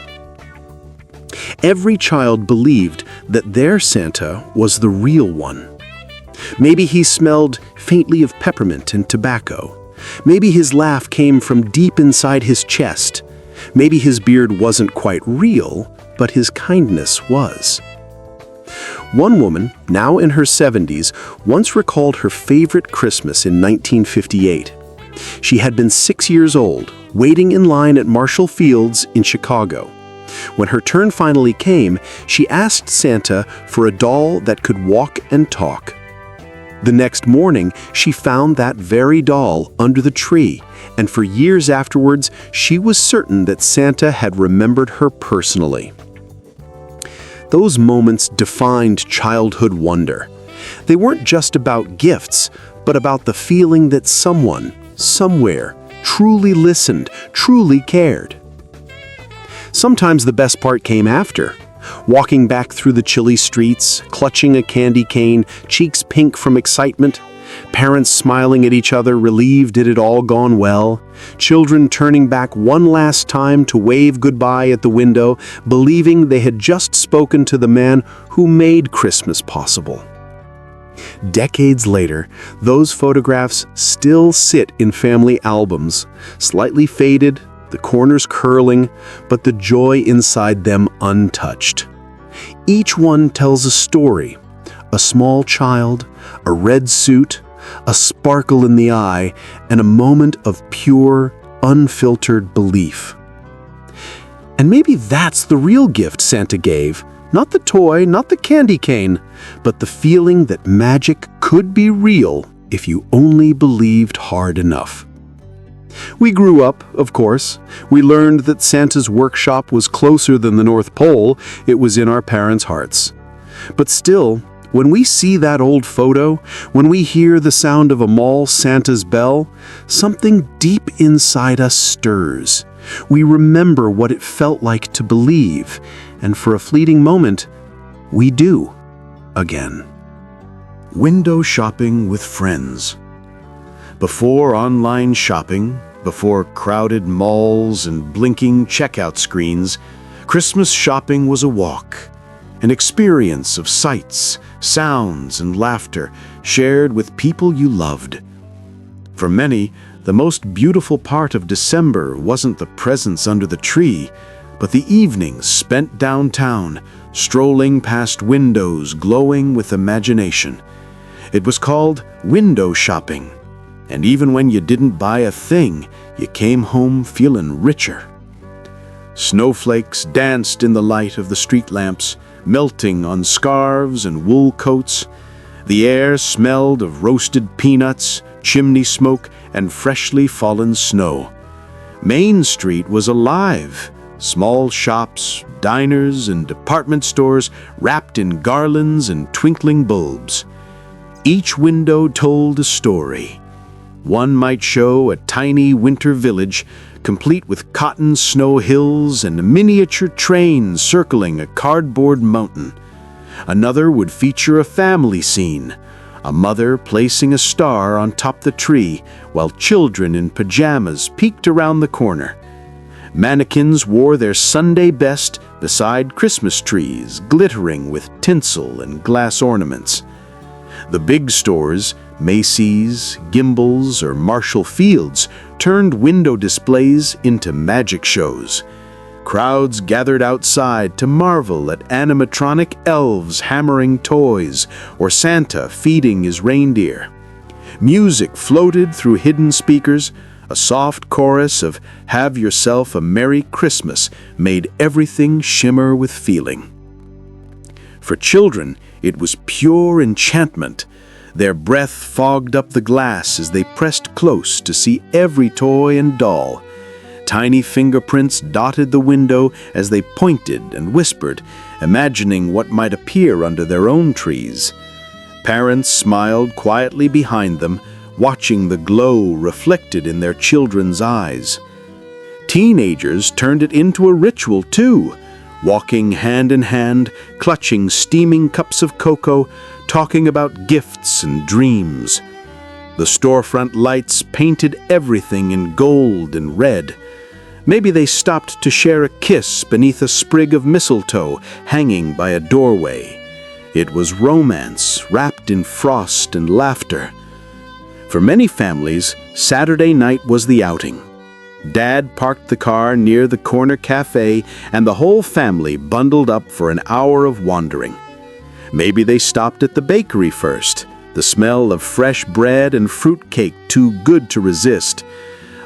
Every child believed that their Santa was the real one. Maybe he smelled faintly of peppermint and tobacco. Maybe his laugh came from deep inside his chest. Maybe his beard wasn't quite real, but his kindness was. One woman, now in her 70s, once recalled her favorite Christmas in 1958. She had been 6 years old, waiting in line at Marshall Field's in Chicago. When her turn finally came, she asked Santa for a doll that could walk and talk. The next morning, she found that very doll under the tree, and for years afterwards, she was certain that Santa had remembered her personally. Those moments defined childhood wonder. They weren't just about gifts, but about the feeling that someone, somewhere, truly listened, truly cared. Sometimes the best part came after. Walking back through the chilly streets, clutching a candy cane, cheeks pink from excitement, parents smiling at each other, relieved it had all gone well, children turning back one last time to wave goodbye at the window, believing they had just spoken to the man who made Christmas possible. Decades later, those photographs still sit in family albums, slightly faded, the corners curling, but the joy inside them untouched. Each one tells a story, a small child, a red suit, a sparkle in the eye, and a moment of pure, unfiltered belief. And maybe that's the real gift Santa gave. Not the toy, not the candy cane, but the feeling that magic could be real if you only believed hard enough. We grew up, of course. We learned that Santa's workshop was closer than the North Pole. It was in our parents' hearts. But still, when we see that old photo, when we hear the sound of a mall Santa's bell, something deep inside us stirs. We remember what it felt like to believe, and for a fleeting moment, we do again. Window shopping with friends. Before online shopping, before crowded malls and blinking checkout screens, Christmas shopping was a walk, an experience of sights, sounds, and laughter shared with people you loved. For many, the most beautiful part of December wasn't the presents under the tree, but the evenings spent downtown, strolling past windows glowing with imagination. It was called window shopping, and even when you didn't buy a thing, you came home feeling richer. Snowflakes danced in the light of the street lamps, melting on scarves and wool coats. The air smelled of roasted peanuts, chimney smoke, and freshly fallen snow. Main Street was alive. Small shops, diners, and department stores wrapped in garlands and twinkling bulbs. Each window told a story. One might show a tiny winter village, complete with cotton snow hills and a miniature train circling a cardboard mountain. Another would feature a family scene, a mother placing a star on top the tree while children in pajamas peeked around the corner. Mannequins wore their Sunday best beside Christmas trees glittering with tinsel and glass ornaments. The big stores, Macy's, Gimbel's, or Marshall Field's, turned window displays into magic shows. Crowds gathered outside to marvel at animatronic elves hammering toys or Santa feeding his reindeer. Music floated through hidden speakers. A soft chorus of "Have Yourself a Merry Christmas" made everything shimmer with feeling. For children, it was pure enchantment. Their breath fogged up the glass as they pressed close to see every toy and doll. Tiny fingerprints dotted the window as they pointed and whispered, imagining what might appear under their own trees. Parents smiled quietly behind them, watching the glow reflected in their children's eyes. Teenagers turned it into a ritual too, walking hand in hand, clutching steaming cups of cocoa, talking about gifts and dreams. The storefront lights painted everything in gold and red. Maybe they stopped to share a kiss beneath a sprig of mistletoe hanging by a doorway. It was romance wrapped in frost and laughter. For many families, Saturday night was the outing. Dad parked the car near the corner cafe, and the whole family bundled up for an hour of wandering. Maybe they stopped at the bakery first, the smell of fresh bread and fruitcake too good to resist.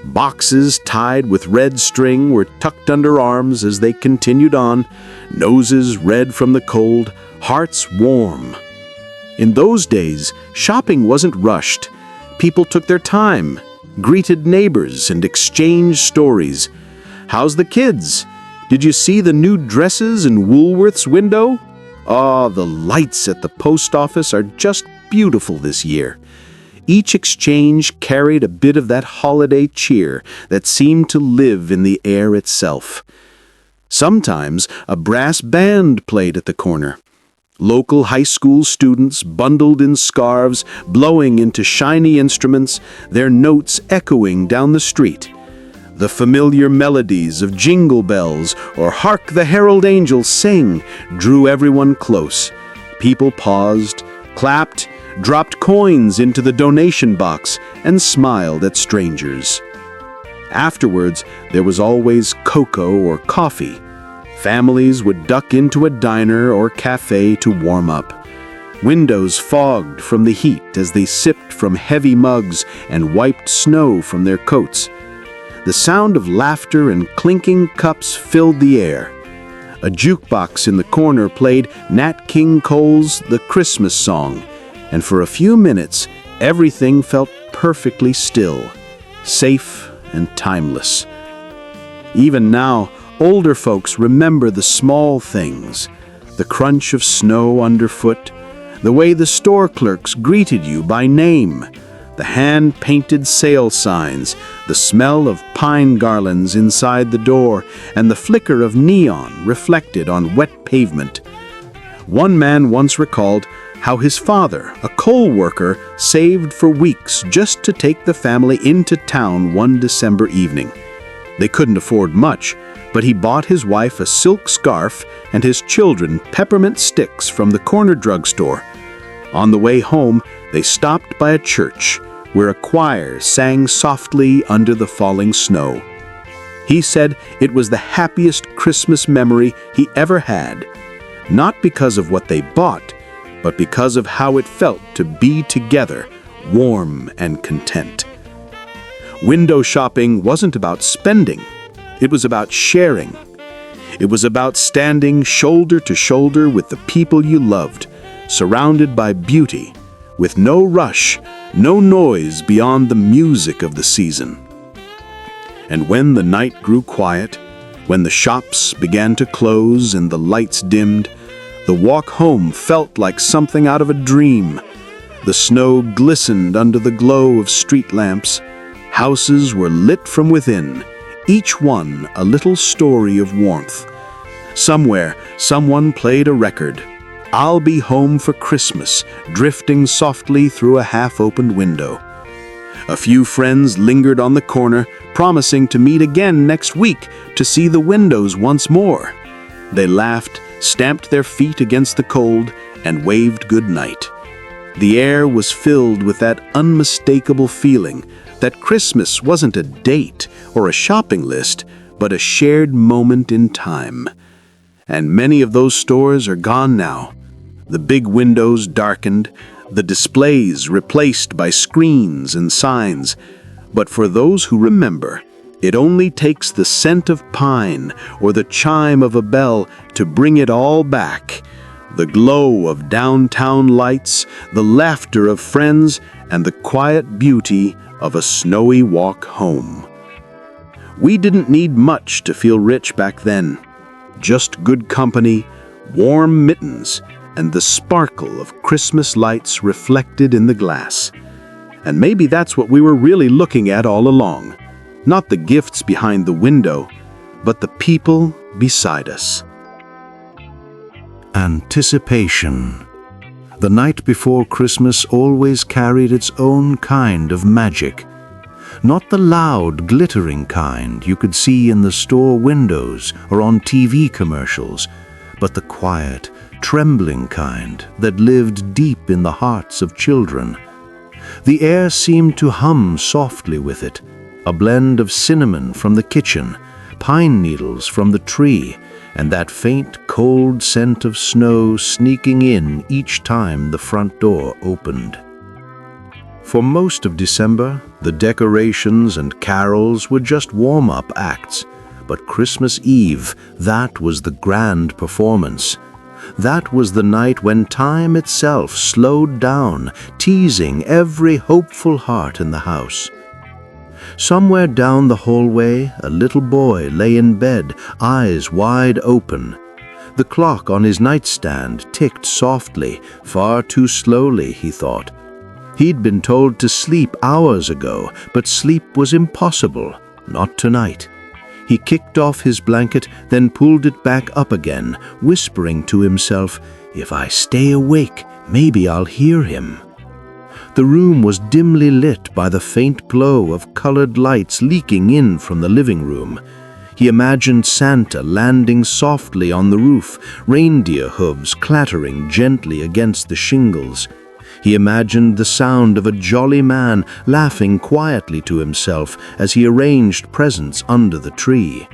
Boxes tied with red string were tucked under arms as they continued on, noses red from the cold, hearts warm. In those days, shopping wasn't rushed. People took their time, greeted neighbors, and exchanged stories. "How's the kids? Did you see the new dresses in Woolworth's window? Oh, the lights at the post office are just beautiful this year." Each exchange carried a bit of that holiday cheer that seemed to live in the air itself. Sometimes a brass band played at the corner. Local high school students bundled in scarves, blowing into shiny instruments, their notes echoing down the street. The familiar melodies of Jingle Bells or Hark the Herald Angels Sing drew everyone close. People paused, clapped, dropped coins into the donation box, and smiled at strangers. Afterwards, there was always cocoa or coffee. Families would duck into a diner or cafe to warm up. Windows fogged from the heat as they sipped from heavy mugs and wiped snow from their coats. The sound of laughter and clinking cups filled the air. A jukebox in the corner played Nat King Cole's The Christmas Song, and for a few minutes, everything felt perfectly still, safe and timeless. Even now, older folks remember the small things, the crunch of snow underfoot, the way the store clerks greeted you by name, the hand-painted sale signs, the smell of pine garlands inside the door, and the flicker of neon reflected on wet pavement. One man once recalled how his father, a coal worker, saved for weeks just to take the family into town one December evening. They couldn't afford much, but he bought his wife a silk scarf and his children peppermint sticks from the corner drugstore. On the way home, they stopped by a church where a choir sang softly under the falling snow. He said it was the happiest Christmas memory he ever had, not because of what they bought, but because of how it felt to be together, warm and content. Window shopping wasn't about spending. It was about sharing. It was about standing shoulder to shoulder with the people you loved, surrounded by beauty, with no rush, no noise beyond the music of the season. And when the night grew quiet, when the shops began to close and the lights dimmed, the walk home felt like something out of a dream. The snow glistened under the glow of street lamps. Houses were lit from within, each one a little story of warmth. Somewhere, someone played a record, "I'll Be Home for Christmas," drifting softly through a half-opened window. A few friends lingered on the corner, promising to meet again next week to see the windows once more. They laughed, stamped their feet against the cold, and waved goodnight. The air was filled with that unmistakable feeling that Christmas wasn't a date or a shopping list, but a shared moment in time. And many of those stores are gone now. The big windows darkened, the displays replaced by screens and signs. But for those who remember, it only takes the scent of pine or the chime of a bell to bring it all back. The glow of downtown lights, the laughter of friends, and the quiet beauty of a snowy walk home. We didn't need much to feel rich back then. Just good company, warm mittens, and the sparkle of Christmas lights reflected in the glass. And maybe that's what we were really looking at all along. Not the gifts behind the window, but the people beside us. Anticipation. The night before Christmas always carried its own kind of magic. Not the loud, glittering kind you could see in the store windows or on TV commercials, but the quiet, trembling kind that lived deep in the hearts of children. The air seemed to hum softly with it, a blend of cinnamon from the kitchen, pine needles from the tree, and that faint, cold scent of snow sneaking in each time the front door opened. For most of December, the decorations and carols were just warm-up acts, but Christmas Eve, that was the grand performance. That was the night when time itself slowed down, teasing every hopeful heart in the house. Somewhere down the hallway, a little boy lay in bed, eyes wide open. The clock on his nightstand ticked softly, far too slowly, he thought. He'd been told to sleep hours ago, but sleep was impossible, not tonight. He kicked off his blanket, then pulled it back up again, whispering to himself, "If I stay awake, maybe I'll hear him." The room was dimly lit by the faint glow of colored lights leaking in from the living room. He imagined Santa landing softly on the roof, reindeer hooves clattering gently against the shingles. He imagined the sound of a jolly man laughing quietly to himself as he arranged presents under the tree.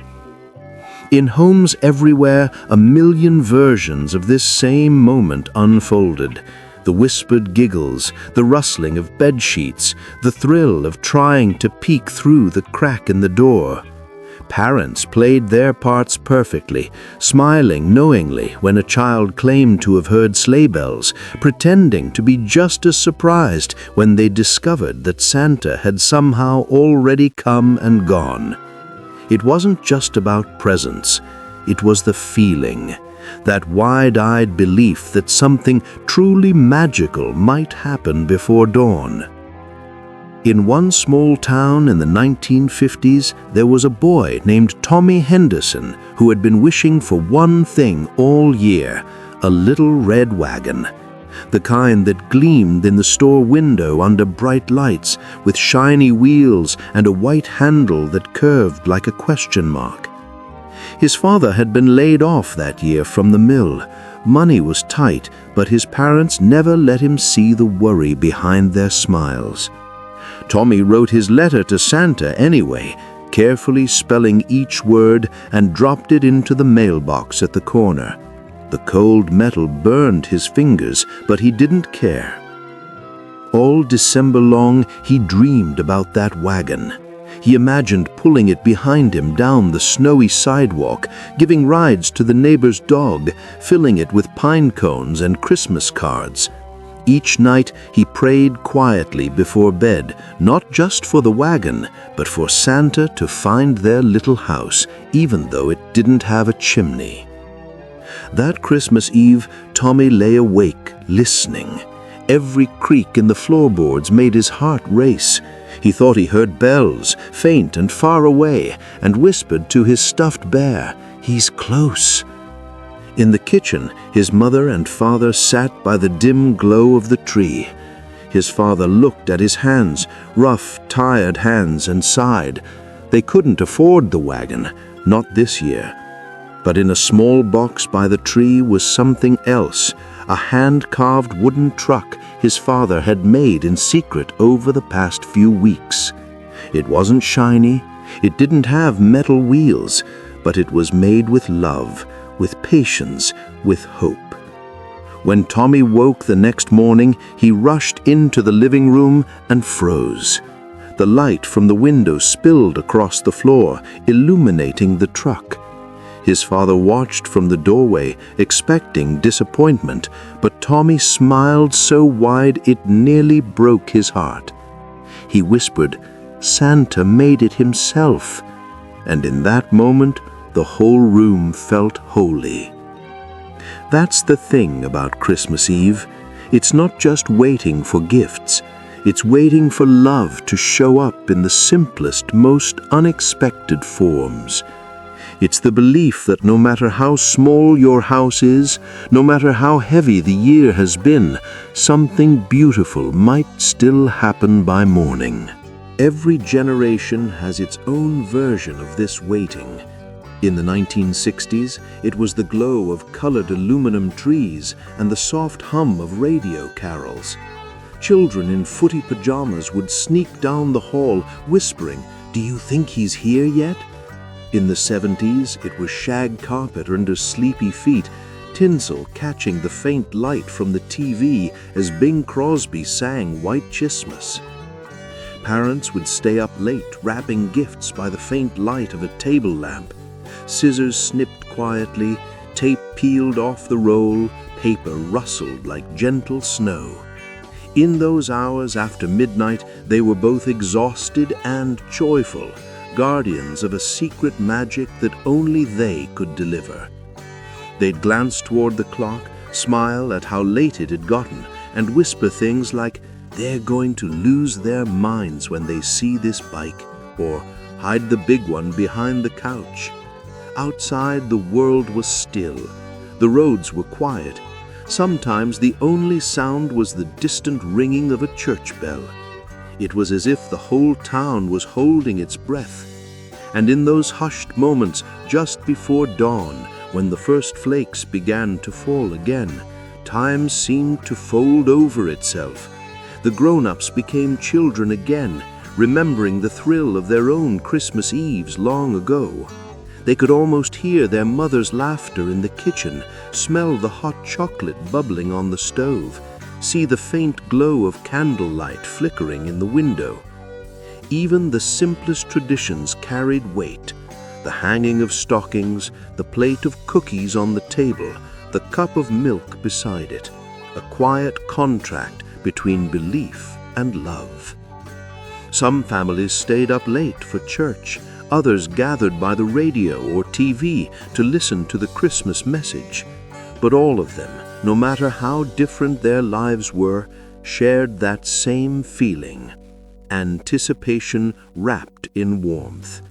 In homes everywhere, a million versions of this same moment unfolded. The whispered giggles, the rustling of bed sheets, the thrill of trying to peek through the crack in the door. Parents played their parts perfectly, smiling knowingly when a child claimed to have heard sleigh bells, pretending to be just as surprised when they discovered that Santa had somehow already come and gone. It wasn't just about presents, it was the feeling, that wide-eyed belief that something truly magical might happen before dawn. In one small town in the 1950s, there was a boy named Tommy Henderson who had been wishing for one thing all year, a little red wagon. The kind that gleamed in the store window under bright lights, with shiny wheels and a white handle that curved like a question mark. His father had been laid off that year from the mill. Money was tight, but his parents never let him see the worry behind their smiles. Tommy wrote his letter to Santa anyway, carefully spelling each word, and dropped it into the mailbox at the corner. The cold metal burned his fingers, but he didn't care. All December long, he dreamed about that wagon. He imagined pulling it behind him down the snowy sidewalk, giving rides to the neighbor's dog, filling it with pine cones and Christmas cards. Each night he prayed quietly before bed, not just for the wagon, but for Santa to find their little house, even though it didn't have a chimney. That Christmas Eve, Tommy lay awake, listening. Every creak in the floorboards made his heart race. He thought he heard bells, faint and far away, and whispered to his stuffed bear, "He's close." In the kitchen, his mother and father sat by the dim glow of the tree. His father looked at his hands, rough, tired hands, and sighed. They couldn't afford the wagon, not this year. But in a small box by the tree was something else, a hand-carved wooden truck his father had made in secret over the past few weeks. It wasn't shiny, it didn't have metal wheels, but it was made with love, with patience, with hope. When Tommy woke the next morning, he rushed into the living room and froze. The light from the window spilled across the floor, illuminating the truck. His father watched from the doorway, expecting disappointment, but Tommy smiled so wide it nearly broke his heart. He whispered, "Santa made it himself," and in that moment, the whole room felt holy. That's the thing about Christmas Eve. It's not just waiting for gifts. It's waiting for love to show up in the simplest, most unexpected forms. It's the belief that no matter how small your house is, no matter how heavy the year has been, something beautiful might still happen by morning. Every generation has its own version of this waiting. In the 1960s, it was the glow of colored aluminum trees and the soft hum of radio carols. Children in footy pajamas would sneak down the hall, whispering, "Do you think he's here yet?" In the 70s, it was shag carpet under sleepy feet, tinsel catching the faint light from the TV as Bing Crosby sang White Christmas. Parents would stay up late wrapping gifts by the faint light of a table lamp. Scissors snipped quietly, tape peeled off the roll, paper rustled like gentle snow. In those hours after midnight, they were both exhausted and joyful, guardians of a secret magic that only they could deliver. They'd glance toward the clock, smile at how late it had gotten, and whisper things like, "They're going to lose their minds when they see this bike," or "Hide the big one behind the couch." Outside, the world was still. The roads were quiet. Sometimes the only sound was the distant ringing of a church bell. It was as if the whole town was holding its breath. And in those hushed moments just before dawn, when the first flakes began to fall again, time seemed to fold over itself. The grown-ups became children again, remembering the thrill of their own Christmas Eves long ago. They could almost hear their mother's laughter in the kitchen, smell the hot chocolate bubbling on the stove, see the faint glow of candlelight flickering in the window. Even the simplest traditions carried weight. The hanging of stockings, the plate of cookies on the table, the cup of milk beside it. A quiet contract between belief and love. Some families stayed up late for church. Others gathered by the radio or TV to listen to the Christmas message. But all of them, no matter how different their lives were, shared that same feeling. Anticipation wrapped in warmth.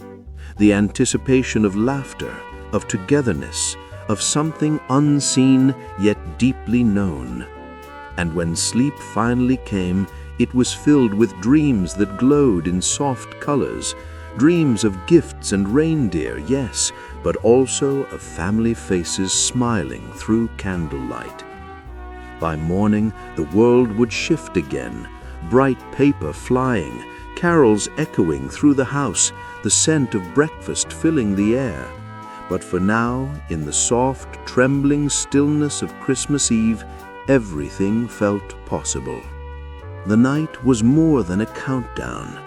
The anticipation of laughter, of togetherness, of something unseen yet deeply known. And when sleep finally came, it was filled with dreams that glowed in soft colors, dreams of gifts and reindeer, yes, but also of family faces smiling through candlelight. By morning, the world would shift again, bright paper flying, carols echoing through the house, the scent of breakfast filling the air. But for now, in the soft, trembling stillness of Christmas Eve, everything felt possible. The night was more than a countdown.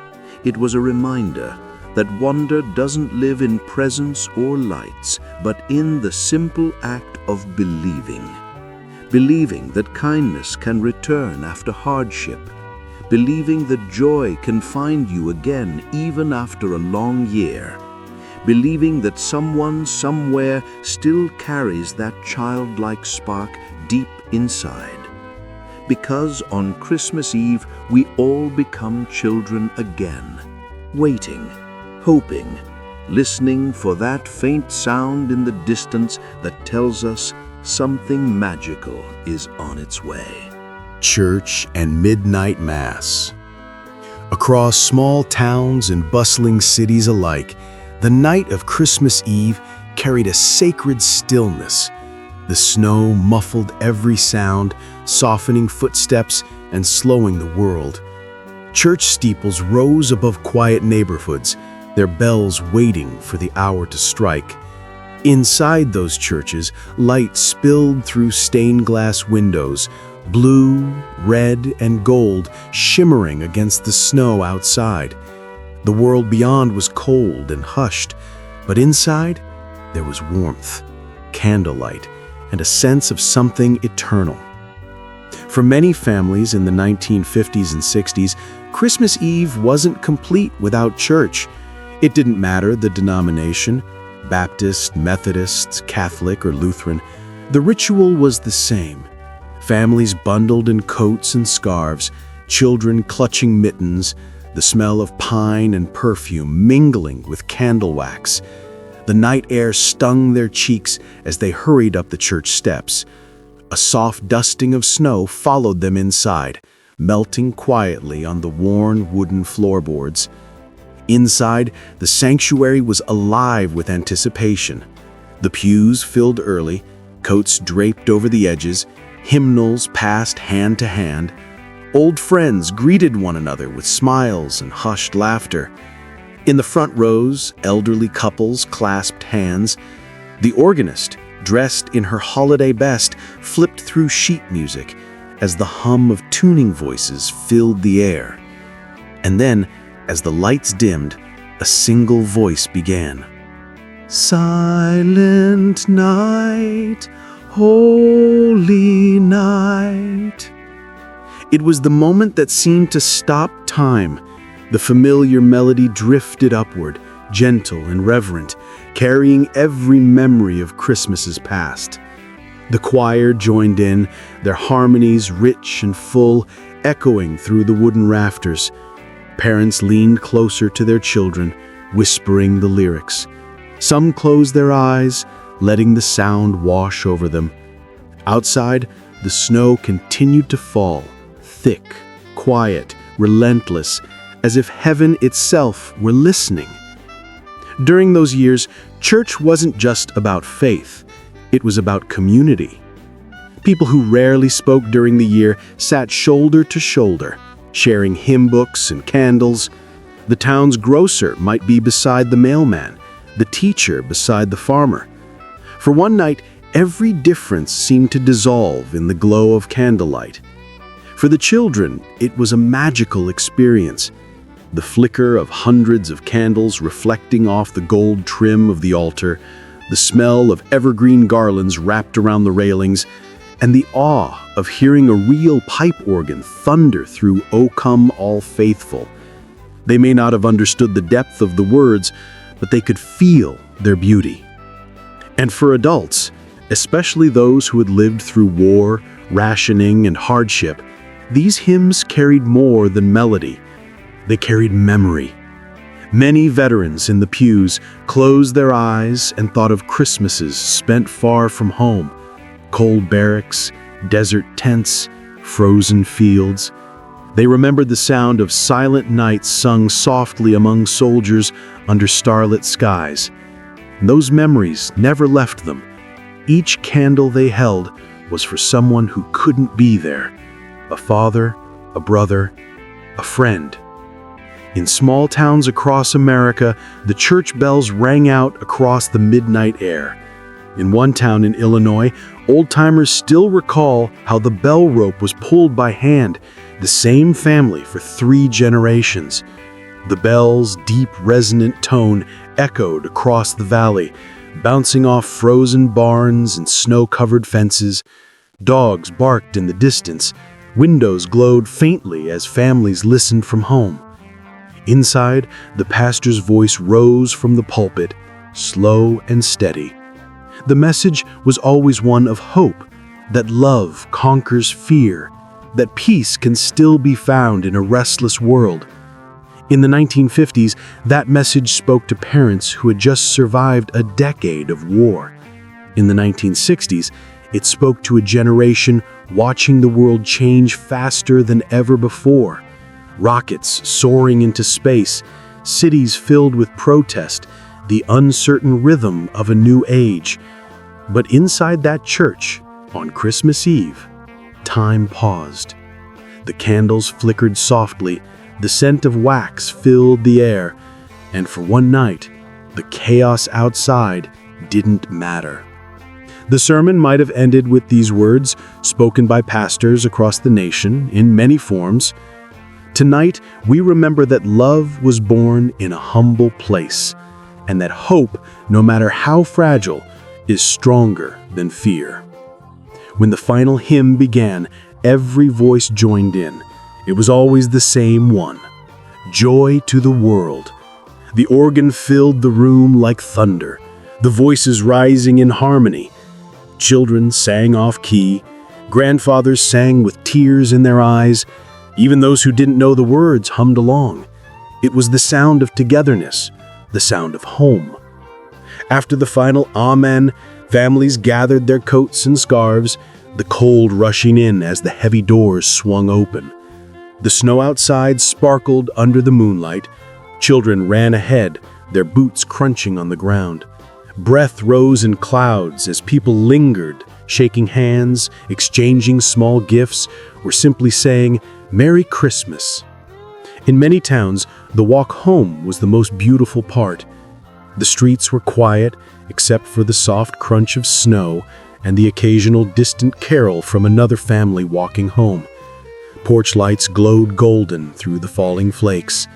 It was a reminder that wonder doesn't live in presents or lights, but in the simple act of believing. Believing that kindness can return after hardship. Believing that joy can find you again even after a long year. Believing that someone somewhere still carries that childlike spark deep inside. Because on Christmas Eve we all become children again, waiting, hoping, listening for that faint sound in the distance that tells us something magical is on its way. Church and midnight mass. Across small towns and bustling cities alike, the night of Christmas Eve carried a sacred stillness. The snow muffled every sound, softening footsteps and slowing the world. Church steeples rose above quiet neighborhoods, their bells waiting for the hour to strike. Inside those churches, light spilled through stained glass windows, blue, red, and gold shimmering against the snow outside. The world beyond was cold and hushed, but inside there was warmth, candlelight, and a sense of something eternal. For many families in the 1950s and 60s, Christmas Eve wasn't complete without church. It didn't matter the denomination, Baptist, Methodist, Catholic, or Lutheran. The ritual was the same. Families bundled in coats and scarves, children clutching mittens, the smell of pine and perfume mingling with candle wax. The night air stung their cheeks as they hurried up the church steps. A soft dusting of snow followed them inside, melting quietly on the worn wooden floorboards. Inside, the sanctuary was alive with anticipation. The pews filled early, coats draped over the edges, hymnals passed hand to hand. Old friends greeted one another with smiles and hushed laughter. In the front rows, elderly couples clasped hands. The organist, dressed in her holiday best, flipped through sheet music as the hum of tuning voices filled the air. And then, as the lights dimmed, a single voice began. "Silent night, holy night." It was the moment that seemed to stop time. The familiar melody drifted upward, gentle and reverent, carrying every memory of Christmases past. The choir joined in, their harmonies rich and full, echoing through the wooden rafters. Parents leaned closer to their children, whispering the lyrics. Some closed their eyes, letting the sound wash over them. Outside, the snow continued to fall, thick, quiet, relentless, as if heaven itself were listening. During those years, church wasn't just about faith. It was about community. People who rarely spoke during the year sat shoulder to shoulder, sharing hymn books and candles. The town's grocer might be beside the mailman, the teacher beside the farmer. For one night, every difference seemed to dissolve in the glow of candlelight. For the children, it was a magical experience. The flicker of hundreds of candles reflecting off the gold trim of the altar, the smell of evergreen garlands wrapped around the railings, and the awe of hearing a real pipe organ thunder through "O Come All Faithful." They may not have understood the depth of the words, but they could feel their beauty. And for adults, especially those who had lived through war, rationing, and hardship, these hymns carried more than melody. They carried memory. Many veterans in the pews closed their eyes and thought of Christmases spent far from home, cold barracks, desert tents, frozen fields. They remembered the sound of silent nights sung softly among soldiers under starlit skies. And those memories never left them. Each candle they held was for someone who couldn't be there, a father, a brother, a friend. In small towns across America, the church bells rang out across the midnight air. In one town in Illinois, old-timers still recall how the bell rope was pulled by hand, the same family for 3 generations. The bell's deep, resonant tone echoed across the valley, bouncing off frozen barns and snow-covered fences. Dogs barked in the distance. Windows glowed faintly as families listened from home. Inside, the pastor's voice rose from the pulpit, slow and steady. The message was always one of hope, that love conquers fear, that peace can still be found in a restless world. In the 1950s, that message spoke to parents who had just survived a decade of war. In the 1960s, it spoke to a generation watching the world change faster than ever before. Rockets soaring into space, cities filled with protest, the uncertain rhythm of a new age. But inside that church, on Christmas Eve, time paused. The candles flickered softly, the scent of wax filled the air, and for one night, the chaos outside didn't matter. The sermon might have ended with these words, spoken by pastors across the nation in many forms. Tonight, we remember that love was born in a humble place, and that hope, no matter how fragile, is stronger than fear. When the final hymn began, every voice joined in. It was always the same one. Joy to the world. The organ filled the room like thunder, the voices rising in harmony. Children sang off-key. Grandfathers sang with tears in their eyes. Even those who didn't know the words hummed along. It was the sound of togetherness, the sound of home. After the final Amen, families gathered their coats and scarves, the cold rushing in as the heavy doors swung open. The snow outside sparkled under the moonlight. Children ran ahead, their boots crunching on the ground. Breath rose in clouds as people lingered, shaking hands, exchanging small gifts, or simply saying, "Merry Christmas." In many towns, the walk home was the most beautiful part. The streets were quiet, except for the soft crunch of snow and the occasional distant carol from another family walking home. Porch lights glowed golden through the falling flakes.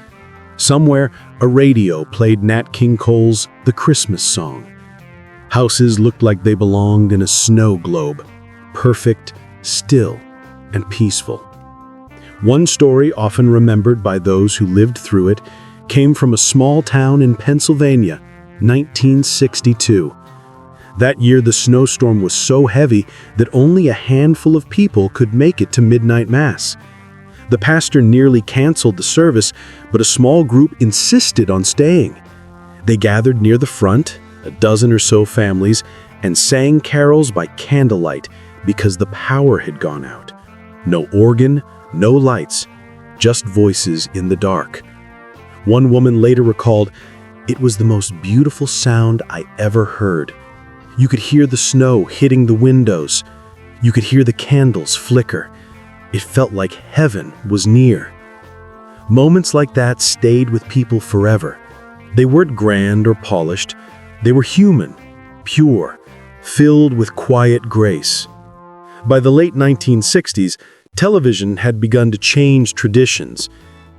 Somewhere, a radio played Nat King Cole's The Christmas Song. Houses looked like they belonged in a snow globe, perfect, still, and peaceful. One story often remembered by those who lived through it came from a small town in Pennsylvania, 1962. That year, the snowstorm was so heavy that only a handful of people could make it to midnight mass. The pastor nearly canceled the service, but a small group insisted on staying. They gathered near the front, a dozen or so families, and sang carols by candlelight because the power had gone out. No organ, no lights, just voices in the dark. One woman later recalled, "It was the most beautiful sound I ever heard. You could hear the snow hitting the windows. You could hear the candles flicker. It felt like heaven was near." Moments like that stayed with people forever. They weren't grand or polished. They were human, pure, filled with quiet grace. By the late 1960s, Television had begun to change traditions.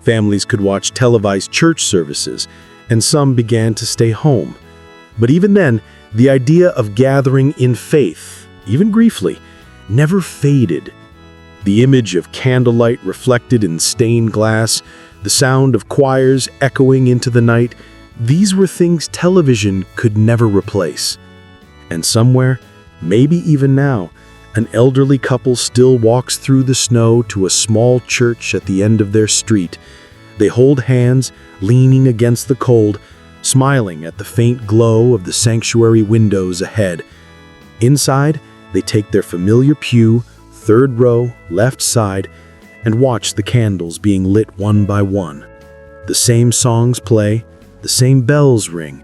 Families could watch televised church services, and some began to stay home. But even then, the idea of gathering in faith, even briefly, never faded. The image of candlelight reflected in stained glass, the sound of choirs echoing into the night, these were things television could never replace. And somewhere, maybe even now, an elderly couple still walks through the snow to a small church at the end of their street. They hold hands, leaning against the cold, smiling at the faint glow of the sanctuary windows ahead. Inside, they take their familiar pew, third row, left side, and watch the candles being lit one by one. The same songs play, the same bells ring,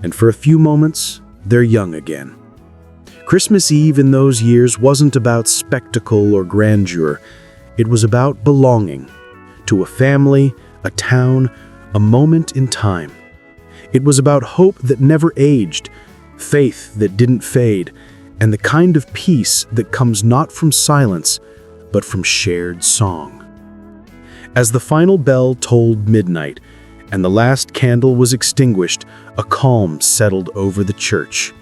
and for a few moments, they're young again. Christmas Eve in those years wasn't about spectacle or grandeur. It was about belonging to a family, a town, a moment in time. It was about hope that never aged, faith that didn't fade, and the kind of peace that comes not from silence, but from shared song. As the final bell tolled midnight, and the last candle was extinguished, a calm settled over the church.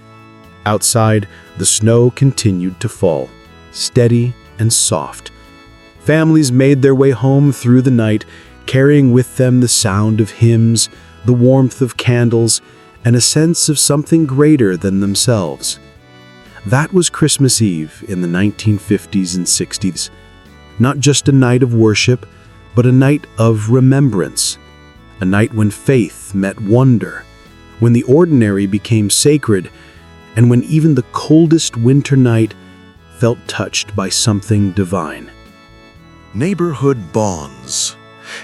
Outside, the snow continued to fall, steady and soft. Families made their way home through the night, carrying with them the sound of hymns, the warmth of candles, and a sense of something greater than themselves. That was Christmas Eve in the 1950s and 60s. Not just a night of worship, but a night of remembrance. A night when faith met wonder, when the ordinary became sacred, and when even the coldest winter night felt touched by something divine. Neighborhood bonds.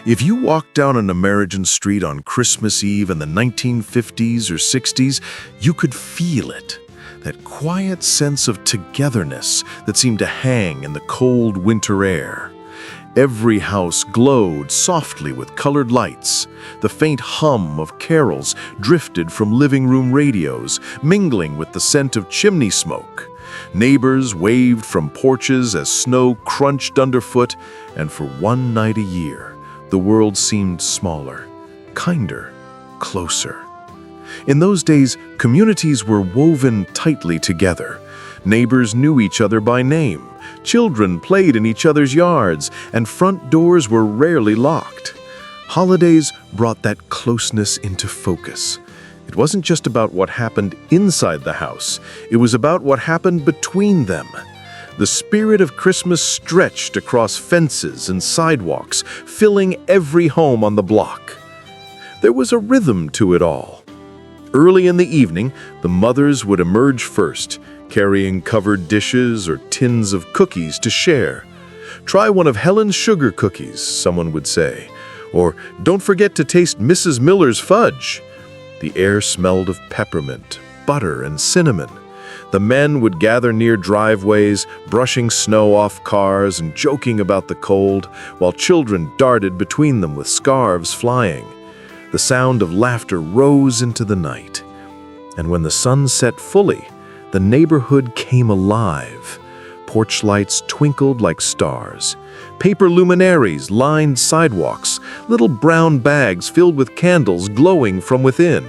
If you walked down an American street on Christmas Eve in the 1950s or 60s, you could feel it. That quiet sense of togetherness that seemed to hang in the cold winter air. Every house glowed softly with colored lights. The faint hum of carols drifted from living room radios, mingling with the scent of chimney smoke. Neighbors waved from porches as snow crunched underfoot, and for one night a year, the world seemed smaller, kinder, closer. In those days, communities were woven tightly together. Neighbors knew each other by name. Children played in each other's yards, and front doors were rarely locked. Holidays brought that closeness into focus. It wasn't just about what happened inside the house. It was about what happened between them. The spirit of Christmas stretched across fences and sidewalks, filling every home on the block. There was a rhythm to it all. Early in the evening, the mothers would emerge first, carrying covered dishes or tins of cookies to share. "Try one of Helen's sugar cookies," someone would say. Or, "Don't forget to taste Mrs. Miller's fudge." The air smelled of peppermint, butter, and cinnamon. The men would gather near driveways, brushing snow off cars and joking about the cold, while children darted between them with scarves flying. The sound of laughter rose into the night. And when the sun set fully, the neighborhood came alive. Porch lights twinkled like stars. Paper luminaries lined sidewalks, little brown bags filled with candles glowing from within.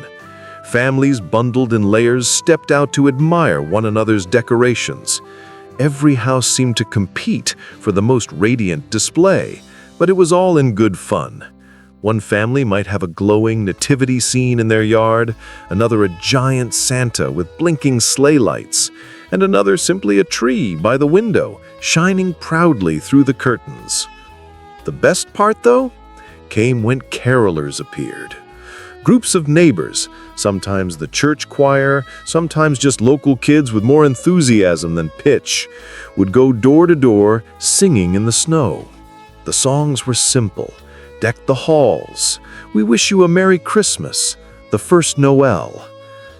Families bundled in layers stepped out to admire one another's decorations. Every house seemed to compete for the most radiant display, but it was all in good fun. One family might have a glowing nativity scene in their yard, another a giant Santa with blinking sleigh lights, and another simply a tree by the window, shining proudly through the curtains. The best part, though, came when carolers appeared. Groups of neighbors, sometimes the church choir, sometimes just local kids with more enthusiasm than pitch, would go door to door singing in the snow. The songs were simple. Deck the halls. We wish you a Merry Christmas. The first Noel.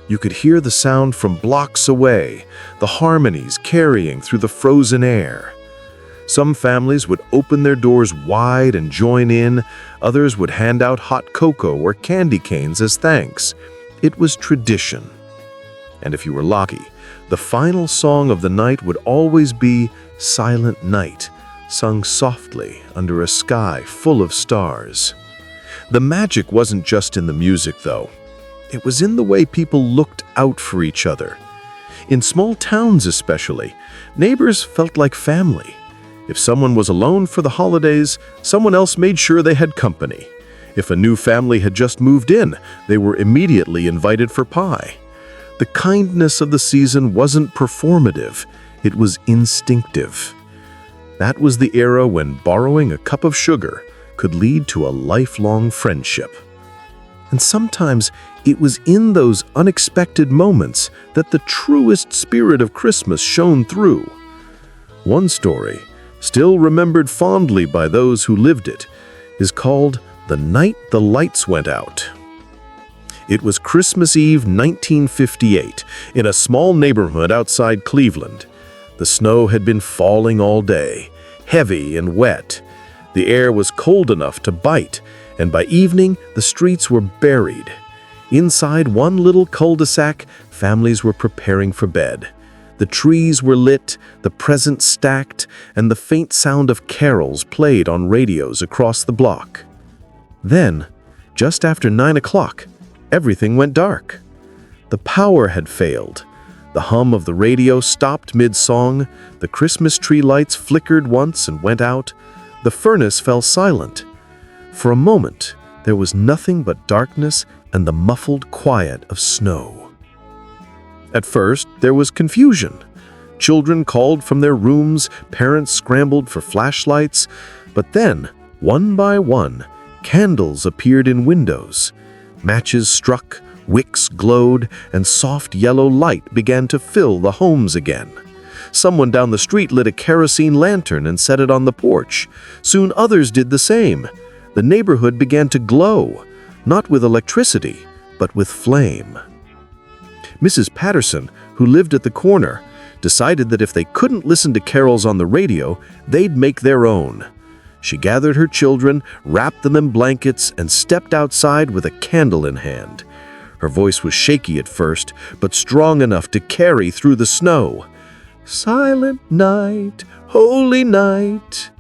You could hear the sound from blocks away, the harmonies carrying through the frozen air. Some families would open their doors wide and join in. Others would hand out hot cocoa or candy canes as thanks. It was tradition. And if you were lucky, the final song of the night would always be Silent Night, sung softly under a sky full of stars. The magic wasn't just in the music, though. It was in the way people looked out for each other. In small towns especially, neighbors felt like family. If someone was alone for the holidays, someone else made sure they had company. If a new family had just moved in, they were immediately invited for pie. The kindness of the season wasn't performative, it was instinctive. That was the era when borrowing a cup of sugar could lead to a lifelong friendship. And sometimes it was in those unexpected moments that the truest spirit of Christmas shone through. One story, still remembered fondly by those who lived it, is called "The Night the Lights Went Out." It was Christmas Eve 1958 in a small neighborhood outside Cleveland. The snow had been falling all day, heavy and wet. The air was cold enough to bite, and by evening the streets were buried. Inside one little cul-de-sac, families were preparing for bed. The trees were lit, the presents stacked, and the faint sound of carols played on radios across the block. Then, just after 9 o'clock, everything went dark. The power had failed. The hum of the radio stopped mid-song, the Christmas tree lights flickered once and went out, the furnace fell silent. For a moment, there was nothing but darkness and the muffled quiet of snow. At first, there was confusion. Children called from their rooms, parents scrambled for flashlights, but then, one by one, candles appeared in windows. Matches struck, wicks glowed, and soft yellow light began to fill the homes again. Someone down the street lit a kerosene lantern and set it on the porch. Soon others did the same. The neighborhood began to glow, not with electricity, but with flame. Mrs. Patterson, who lived at the corner, decided that if they couldn't listen to carols on the radio, they'd make their own. She gathered her children, wrapped them in blankets, and stepped outside with a candle in hand. Her voice was shaky at first, but strong enough to carry through the snow. "Silent night, holy night."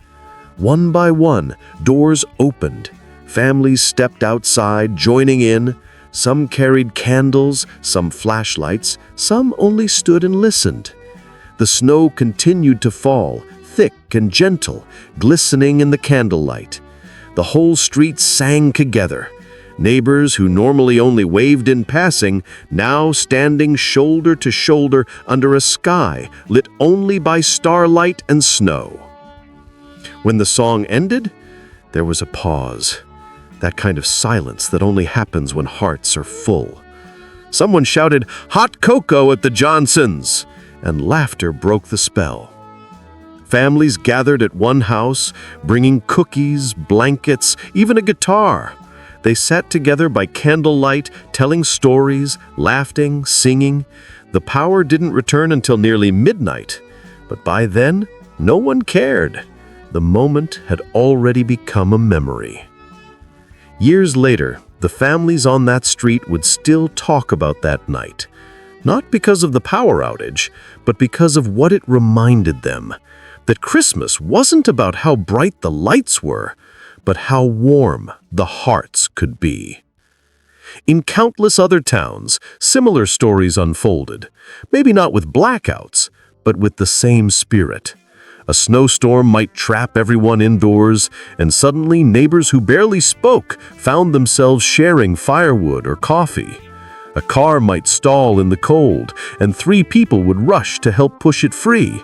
One by one, doors opened. Families stepped outside, joining in. Some carried candles, some flashlights, some only stood and listened. The snow continued to fall, thick and gentle, glistening in the candlelight. The whole street sang together. Neighbors who normally only waved in passing, now standing shoulder to shoulder under a sky lit only by starlight and snow. When the song ended, there was a pause. That kind of silence that only happens when hearts are full. Someone shouted, "Hot cocoa at the Johnsons!" and laughter broke the spell. Families gathered at one house, bringing cookies, blankets, even a guitar. They sat together by candlelight, telling stories, laughing, singing. The power didn't return until nearly midnight, but by then, no one cared. The moment had already become a memory. Years later, the families on that street would still talk about that night, not because of the power outage, but because of what it reminded them. That Christmas wasn't about how bright the lights were, but how warm the hearts could be. In countless other towns, similar stories unfolded, maybe not with blackouts, but with the same spirit. A snowstorm might trap everyone indoors, and suddenly neighbors who barely spoke found themselves sharing firewood or coffee. A car might stall in the cold, and 3 people would rush to help push it free.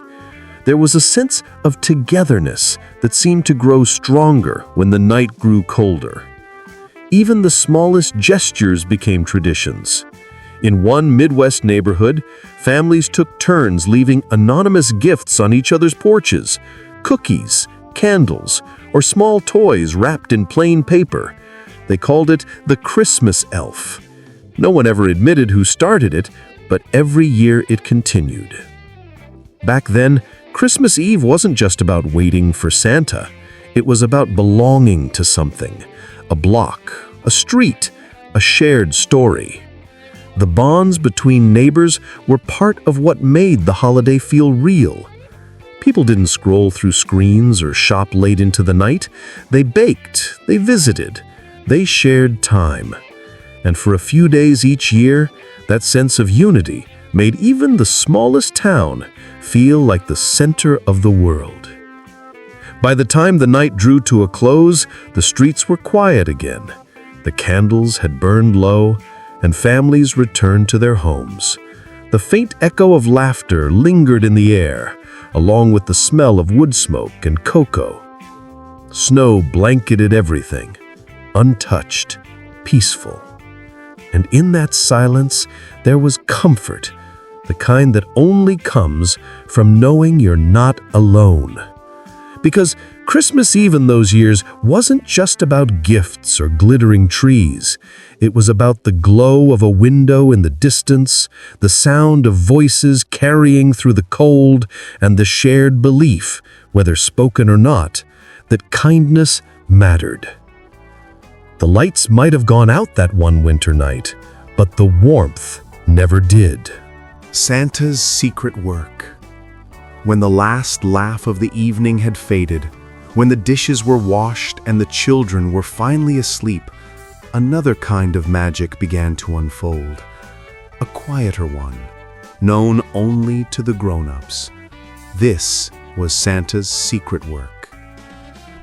There was a sense of togetherness that seemed to grow stronger when the night grew colder. Even the smallest gestures became traditions. In one Midwest neighborhood, families took turns leaving anonymous gifts on each other's porches, cookies, candles, or small toys wrapped in plain paper. They called it the Christmas elf. No one ever admitted who started it, but every year it continued. Back then, Christmas Eve wasn't just about waiting for Santa. It was about belonging to something, a block, a street, a shared story. The bonds between neighbors were part of what made the holiday feel real. People didn't scroll through screens or shop late into the night. They baked, they visited, they shared time. And for a few days each year, that sense of unity made even the smallest town feel like the center of the world. By the time the night drew to a close, the streets were quiet again. The candles had burned low, and families returned to their homes. The faint echo of laughter lingered in the air, along with the smell of wood smoke and cocoa. Snow blanketed everything, untouched, peaceful. And in that silence, there was comfort, the kind that only comes from knowing you're not alone. Because Christmas Eve in those years wasn't just about gifts or glittering trees. It was about the glow of a window in the distance, the sound of voices carrying through the cold, and the shared belief, whether spoken or not, that kindness mattered. The lights might have gone out that one winter night, but the warmth never did. Santa's secret work. When the last laugh of the evening had faded, when the dishes were washed and the children were finally asleep, another kind of magic began to unfold. A quieter one, known only to the grown-ups. This was Santa's secret work.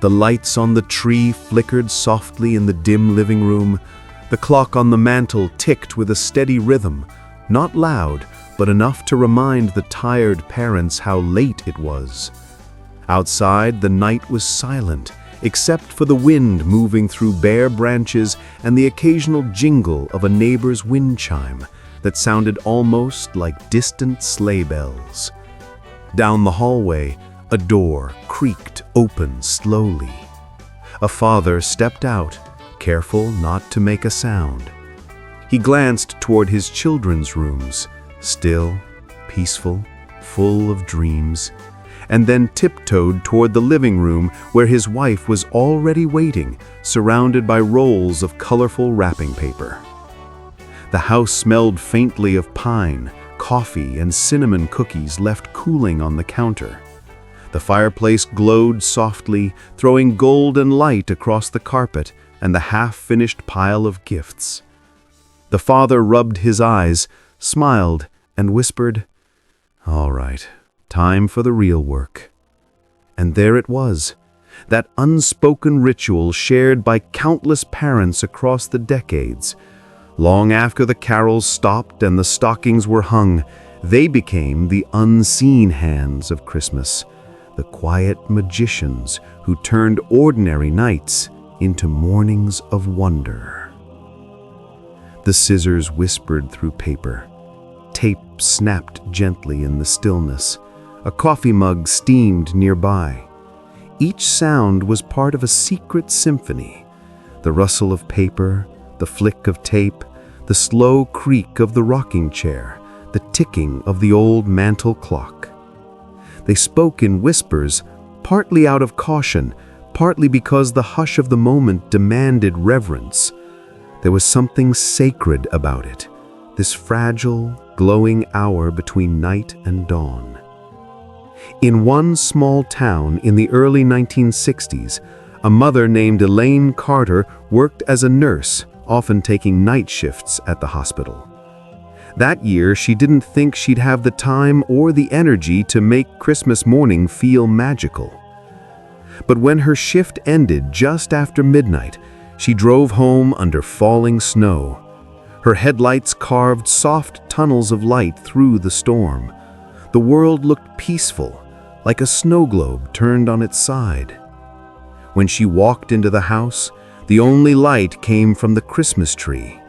The lights on the tree flickered softly in the dim living room. The clock on the mantel ticked with a steady rhythm, not loud, but enough to remind the tired parents how late it was. Outside, the night was silent, except for the wind moving through bare branches and the occasional jingle of a neighbor's wind chime that sounded almost like distant sleigh bells. Down the hallway, a door creaked open slowly. A father stepped out, careful not to make a sound. He glanced toward his children's rooms, still, peaceful, full of dreams, and then tiptoed toward the living room where his wife was already waiting, surrounded by rolls of colorful wrapping paper. The house smelled faintly of pine, coffee, and cinnamon cookies left cooling on the counter. The fireplace glowed softly, throwing golden light across the carpet and the half-finished pile of gifts. The father rubbed his eyes, smiled, and whispered, "All right, time for the real work." And there it was, that unspoken ritual shared by countless parents across the decades. Long after the carols stopped and the stockings were hung, they became the unseen hands of Christmas, the quiet magicians who turned ordinary nights into mornings of wonder. The scissors whispered through paper. Tape snapped gently in the stillness. A coffee mug steamed nearby. Each sound was part of a secret symphony. The rustle of paper, the flick of tape, the slow creak of the rocking chair, the ticking of the old mantel clock. They spoke in whispers, partly out of caution, partly because the hush of the moment demanded reverence. There was something sacred about it, this fragile, glowing hour between night and dawn. In one small town in the early 1960s, a mother named Elaine Carter worked as a nurse, often taking night shifts at the hospital. That year, she didn't think she'd have the time or the energy to make Christmas morning feel magical. But when her shift ended just after midnight, she drove home under falling snow. Her headlights carved soft tunnels of light through the storm. The world looked peaceful, like a snow globe turned on its side. When she walked into the house, the only light came from the Christmas tree,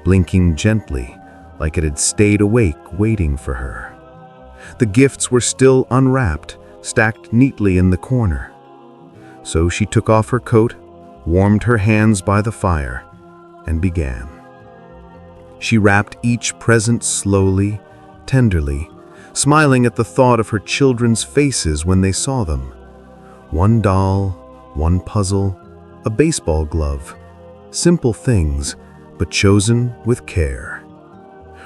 blinking gently, like it had stayed awake waiting for her. The gifts were still unwrapped, stacked neatly in the corner. So she took off her coat, warmed her hands by the fire, and began. She wrapped each present slowly, tenderly, smiling at the thought of her children's faces when they saw them. One doll, one puzzle, a baseball glove. Simple things, but chosen with care.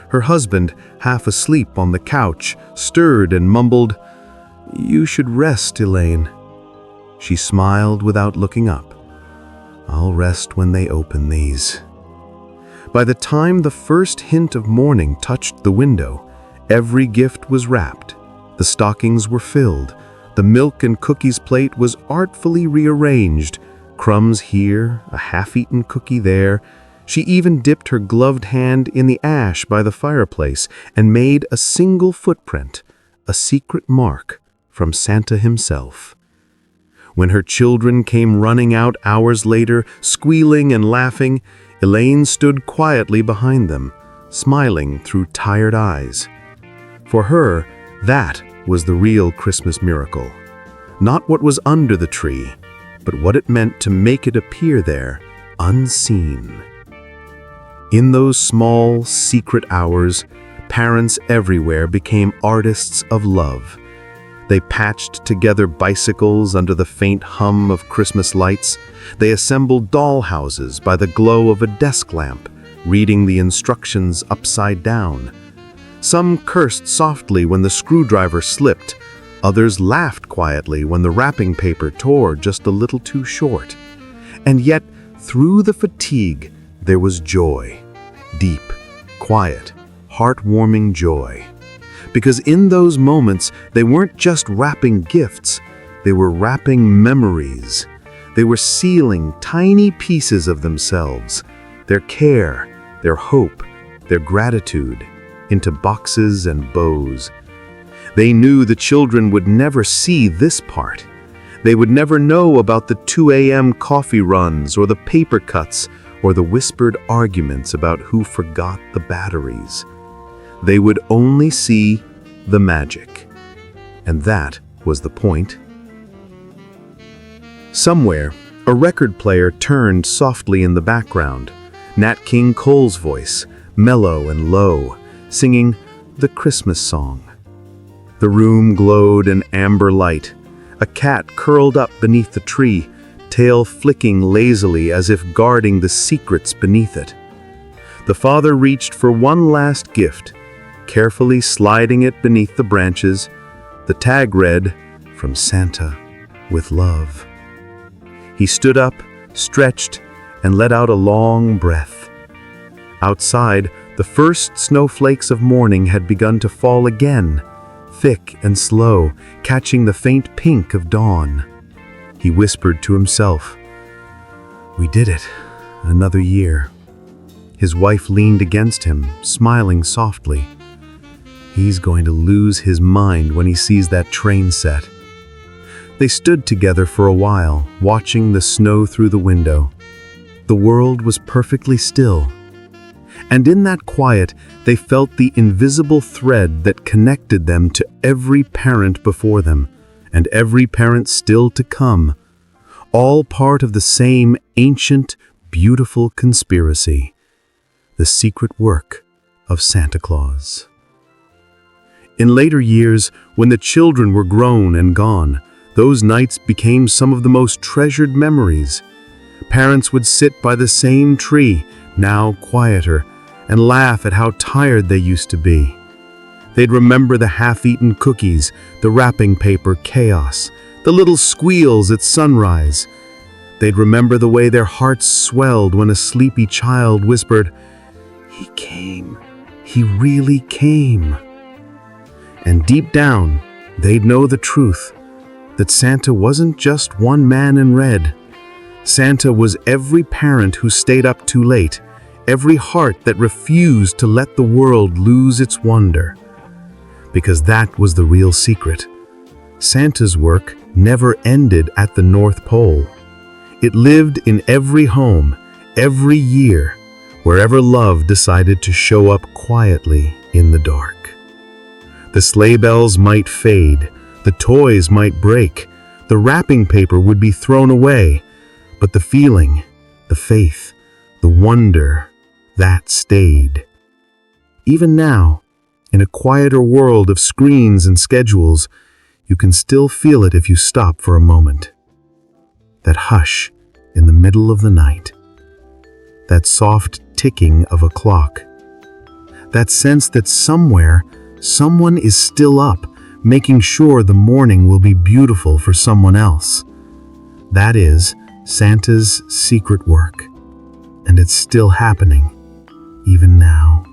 Her husband, half asleep on the couch, stirred and mumbled, "You should rest, Elaine." She smiled without looking up. "I'll rest when they open these." By the time the first hint of morning touched the window, every gift was wrapped. The stockings were filled. The milk and cookies plate was artfully rearranged. Crumbs here, a half-eaten cookie there. She even dipped her gloved hand in the ash by the fireplace and made a single footprint, a secret mark from Santa himself. When her children came running out hours later, squealing and laughing, Elaine stood quietly behind them, smiling through tired eyes. For her, that was the real Christmas miracle. Not what was under the tree, but what it meant to make it appear there, unseen. In those small, secret hours, parents everywhere became artists of love. They patched together bicycles under the faint hum of Christmas lights. They assembled dollhouses by the glow of a desk lamp, reading the instructions upside down. Some cursed softly when the screwdriver slipped. Others laughed quietly when the wrapping paper tore just a little too short. And yet, through the fatigue, there was joy. Deep, quiet, heartwarming joy. Because in those moments, they weren't just wrapping gifts, they were wrapping memories. They were sealing tiny pieces of themselves, their care, their hope, their gratitude, into boxes and bows. They knew the children would never see this part. They would never know about the 2 a.m. coffee runs or the paper cuts or the whispered arguments about who forgot the batteries. They would only see the magic. And that was the point. Somewhere, a record player turned softly in the background. Nat King Cole's voice, mellow and low, singing the Christmas song. The room glowed in amber light. A cat curled up beneath the tree, tail flicking lazily as if guarding the secrets beneath it. The father reached for one last gift, carefully sliding it beneath the branches. The tag read, "From Santa, with love." He stood up, stretched, and let out a long breath. Outside, the first snowflakes of morning had begun to fall again, thick and slow, catching the faint pink of dawn. He whispered to himself, "We did it, another year." His wife leaned against him, smiling softly. He's going to lose his mind when he sees that train set. They stood together for a while, watching the snow through the window. The world was perfectly still. And in that quiet, they felt the invisible thread that connected them to every parent before them, and every parent still to come, all part of the same ancient, beautiful conspiracy, the secret work of Santa Claus. In later years, when the children were grown and gone, those nights became some of the most treasured memories. Parents would sit by the same tree, now quieter, and laugh at how tired they used to be. They'd remember the half-eaten cookies, the wrapping paper chaos, the little squeals at sunrise. They'd remember the way their hearts swelled when a sleepy child whispered, "He came. He really came." And deep down, they'd know the truth, that Santa wasn't just one man in red. Santa was every parent who stayed up too late, every heart that refused to let the world lose its wonder. Because that was the real secret. Santa's work never ended at the North Pole. It lived in every home, every year, wherever love decided to show up quietly in the dark. The sleigh bells might fade, the toys might break, the wrapping paper would be thrown away, but the feeling, the faith, the wonder, that stayed. Even now, in a quieter world of screens and schedules, you can still feel it if you stop for a moment. That hush in the middle of the night. That soft ticking of a clock. That sense that somewhere, someone is still up, making sure the morning will be beautiful for someone else. That is Santa's secret work, and it's still happening, even now.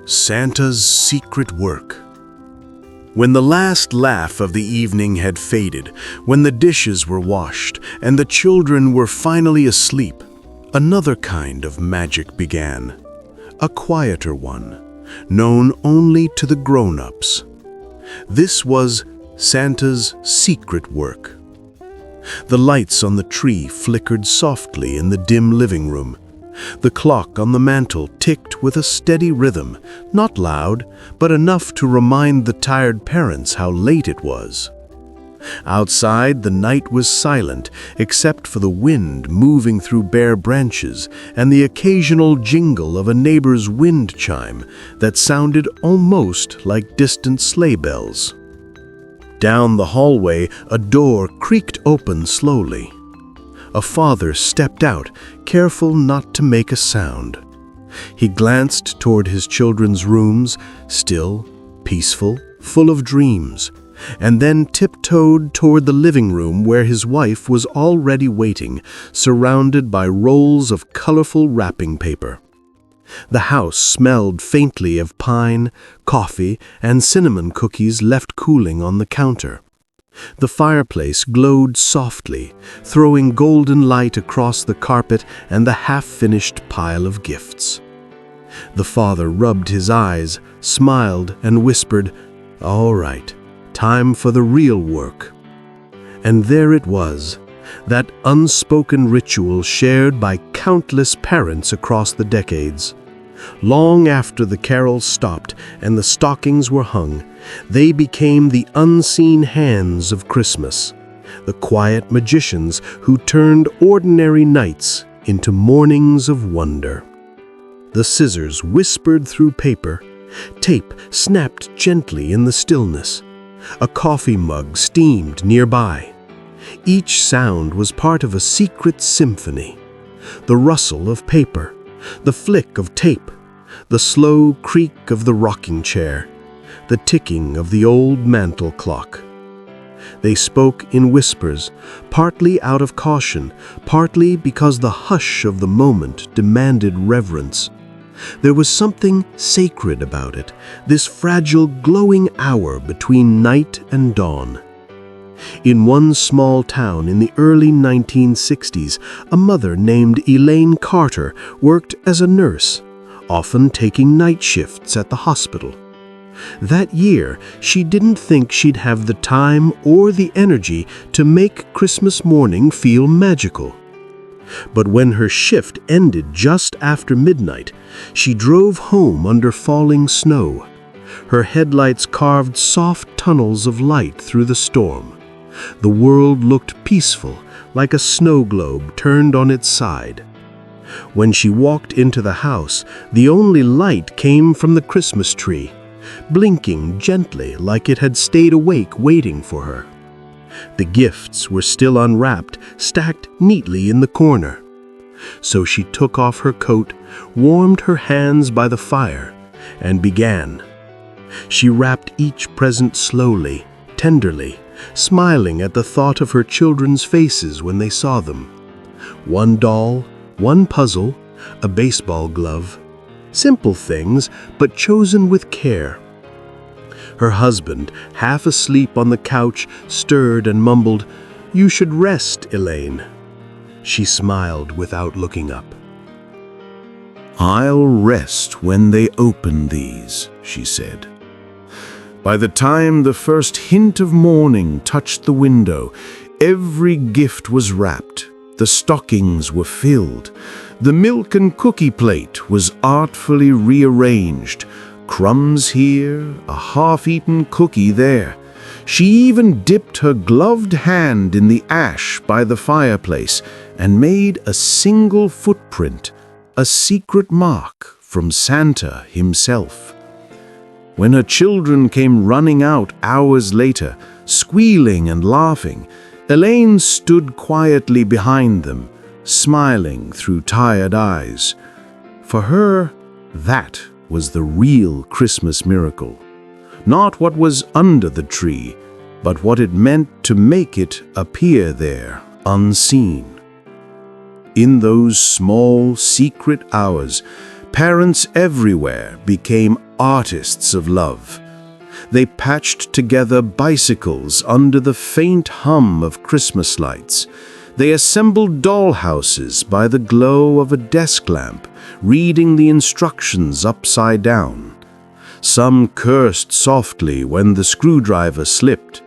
Santa's secret work. When the last laugh of the evening had faded, when the dishes were washed, and the children were finally asleep, another kind of magic began. A quieter one, known only to the grown-ups. This was Santa's secret work. The lights on the tree flickered softly in the dim living room. The clock on the mantel ticked with a steady rhythm, not loud, but enough to remind the tired parents how late it was. Outside, the night was silent, except for the wind moving through bare branches and the occasional jingle of a neighbor's wind chime that sounded almost like distant sleigh bells. Down the hallway, a door creaked open slowly. A father stepped out, careful not to make a sound. He glanced toward his children's rooms, still, peaceful, full of dreams, and then tiptoed toward the living room where his wife was already waiting, surrounded by rolls of colorful wrapping paper. The house smelled faintly of pine, coffee, and cinnamon cookies left cooling on the counter. The fireplace glowed softly, throwing golden light across the carpet and the half-finished pile of gifts. The father rubbed his eyes, smiled, and whispered, "All right, time for the real work." And there it was, that unspoken ritual shared by countless parents across the decades. Long after the carols stopped and the stockings were hung, they became the unseen hands of Christmas, the quiet magicians who turned ordinary nights into mornings of wonder. The scissors whispered through paper, tape snapped gently in the stillness, a coffee mug steamed nearby. Each sound was part of a secret symphony. The rustle of paper, the flick of tape, the slow creak of the rocking chair, the ticking of the old mantel clock. They spoke in whispers, partly out of caution, partly because the hush of the moment demanded reverence. There was something sacred about it, this fragile, glowing hour between night and dawn. In one small town in the early 1960s, a mother named Elaine Carter worked as a nurse, often taking night shifts at the hospital. That year, she didn't think she'd have the time or the energy to make Christmas morning feel magical. But when her shift ended just after midnight, she drove home under falling snow. Her headlights carved soft tunnels of light through the storm. The world looked peaceful, like a snow globe turned on its side. When she walked into the house, the only light came from the Christmas tree, blinking gently like it had stayed awake waiting for her. The gifts were still unwrapped, stacked neatly in the corner. So she took off her coat, warmed her hands by the fire, and began. She wrapped each present slowly, tenderly, smiling at the thought of her children's faces when they saw them. One doll, one puzzle, a baseball glove. Simple things, but chosen with care. Her husband, half asleep on the couch, stirred and mumbled, "You should rest, Elaine." She smiled without looking up. "I'll rest when they open these," she said. By the time the first hint of morning touched the window, every gift was wrapped, the stockings were filled, the milk and cookie plate was artfully rearranged, crumbs here, a half-eaten cookie there. She even dipped her gloved hand in the ash by the fireplace and made a single footprint, a secret mark from Santa himself. When her children came running out hours later, squealing and laughing, Elaine stood quietly behind them, smiling through tired eyes. For her, that was the real Christmas miracle. not what was under the tree, but what it meant to make it appear there, unseen. In those small, secret hours, parents everywhere became artists of love. They patched together bicycles under the faint hum of Christmas lights. They assembled dollhouses by the glow of a desk lamp, reading the instructions upside down. Some cursed softly when the screwdriver slipped.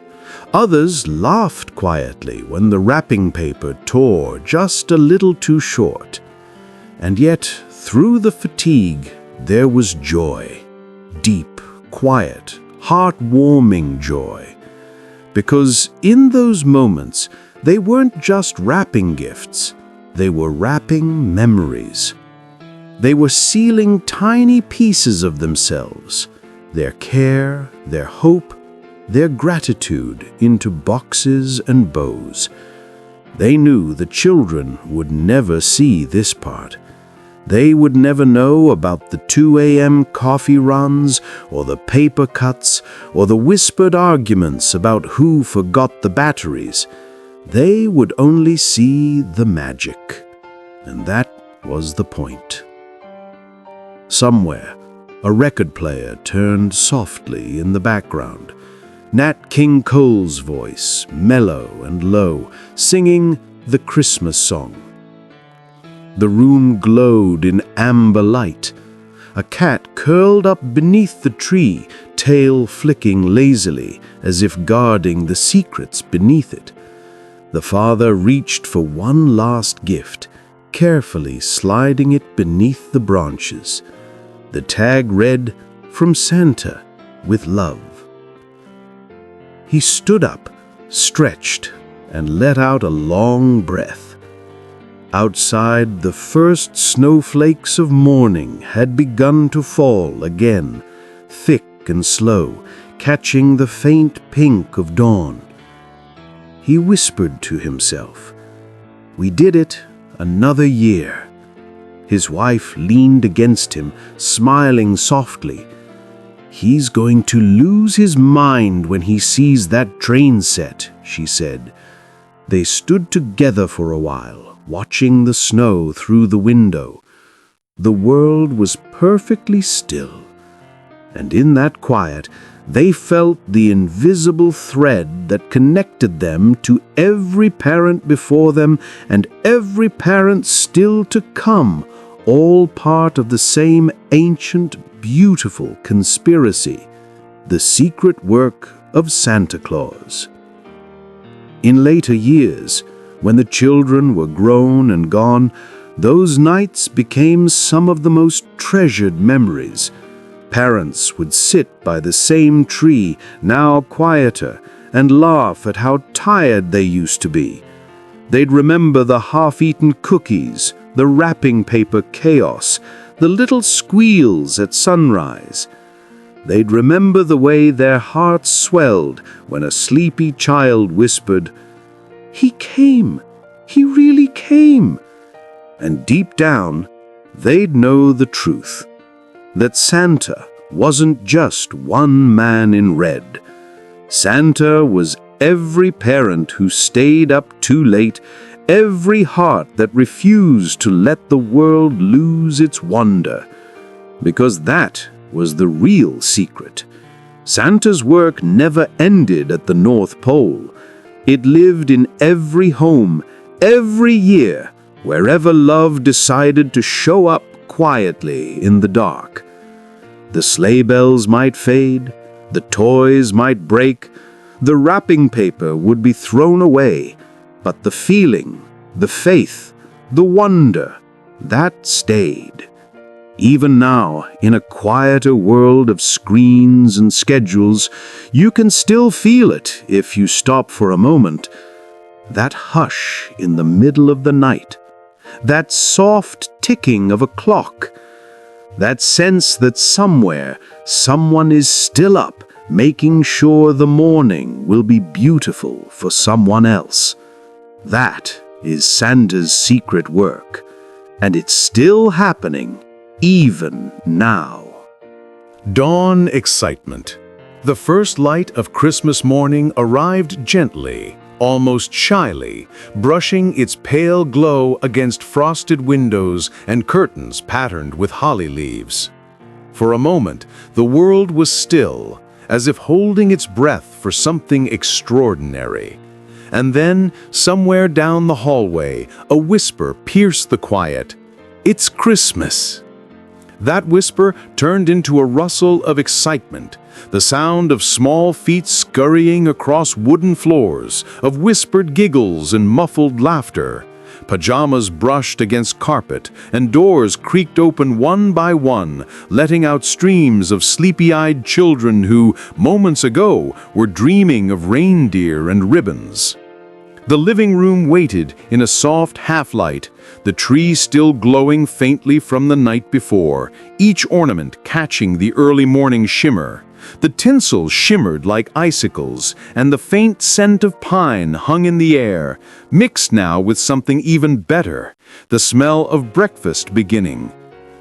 Others laughed quietly when the wrapping paper tore just a little too short. And yet, through the fatigue, there was joy. Deep, quiet, heartwarming joy. Because in those moments, they weren't just wrapping gifts, they were wrapping memories. They were sealing tiny pieces of themselves, their care, their hope, their gratitude into boxes and bows. They knew the children would never see this part. They would never know about the 2 a.m. coffee runs, or the paper cuts, or the whispered arguments about who forgot the batteries. They would only see the magic. And that was the point. Somewhere, a record player turned softly in the background. Nat King Cole's voice, mellow and low, singing the Christmas song. The room glowed in amber light. A cat curled up beneath the tree, tail flicking lazily, as if guarding the secrets beneath it. The father reached for one last gift, carefully sliding it beneath the branches. The tag read, "From Santa, with love." He stood up, stretched, and let out a long breath. Outside, the first snowflakes of morning had begun to fall again, thick and slow, catching the faint pink of dawn. He whispered to himself, "We did it, another year." His wife leaned against him, smiling softly. "He's going to lose his mind when he sees that train set," she said. They stood together for a while, watching the snow through the window. The world was perfectly still, and in that quiet, they felt the invisible thread that connected them to every parent before them and every parent still to come, all part of the same ancient, beautiful conspiracy, the secret work of Santa Claus. In later years, when the children were grown and gone, those nights became some of the most treasured memories. Parents would sit by the same tree, now quieter, and laugh at how tired they used to be. They'd remember the half-eaten cookies, the wrapping paper chaos, the little squeals at sunrise. They'd remember the way their hearts swelled when a sleepy child whispered, "He came! He really came!" And deep down, they'd know the truth, that Santa wasn't just one man in red. Santa was every parent who stayed up too late, every heart that refused to let the world lose its wonder. Because that was the real secret. Santa's work never ended at the North Pole. It lived in every home, every year, wherever love decided to show up quietly in the dark. The sleigh bells might fade, the toys might break, the wrapping paper would be thrown away, but the feeling, the faith, the wonder, that stayed. Even now, in a quieter world of screens and schedules, you can still feel it if you stop for a moment. That hush in the middle of the night, that soft ticking of a clock, that sense that somewhere someone is still up, making sure the morning will be beautiful for someone else. That is Santa's secret work, and it's still happening even now. Dawn excitement. The first light of Christmas morning arrived gently, almost shyly, brushing its pale glow against frosted windows and curtains patterned with holly leaves. For a moment, the world was still, as if holding its breath for something extraordinary. And then, somewhere down the hallway, a whisper pierced the quiet. "It's Christmas." That whisper turned into a rustle of excitement, the sound of small feet scurrying across wooden floors, of whispered giggles and muffled laughter. Pajamas brushed against carpet, and doors creaked open one by one, letting out streams of sleepy-eyed children who, moments ago, were dreaming of reindeer and ribbons. The living room waited in a soft half-light, the tree still glowing faintly from the night before, each ornament catching the early morning shimmer. The tinsel shimmered like icicles, and the faint scent of pine hung in the air, mixed now with something even better, the smell of breakfast beginning.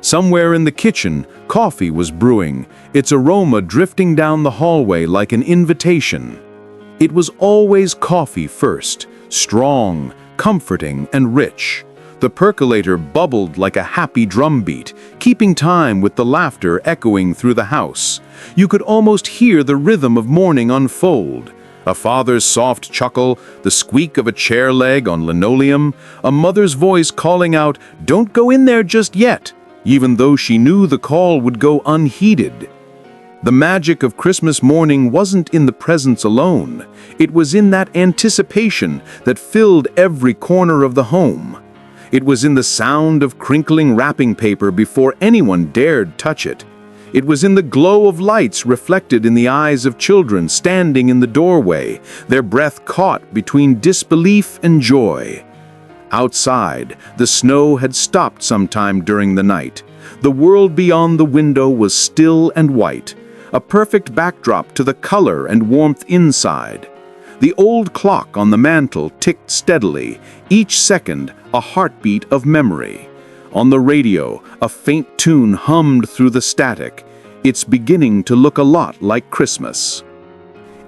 Somewhere in the kitchen, coffee was brewing, its aroma drifting down the hallway like an invitation. It was always coffee first, strong, comforting, and rich. The percolator bubbled like a happy drumbeat, keeping time with the laughter echoing through the house. You could almost hear the rhythm of morning unfold. A father's soft chuckle, the squeak of a chair leg on linoleum, a mother's voice calling out, "Don't go in there just yet," even though she knew the call would go unheeded. The magic of Christmas morning wasn't in the presents alone. It was in that anticipation that filled every corner of the home. It was in the sound of crinkling wrapping paper before anyone dared touch it. It was in the glow of lights reflected in the eyes of children standing in the doorway, their breath caught between disbelief and joy. Outside, the snow had stopped sometime during the night. The world beyond the window was still and white, a perfect backdrop to the color and warmth inside. The old clock on the mantel ticked steadily, each second a heartbeat of memory. On the radio, a faint tune hummed through the static. It's beginning to look a lot like Christmas.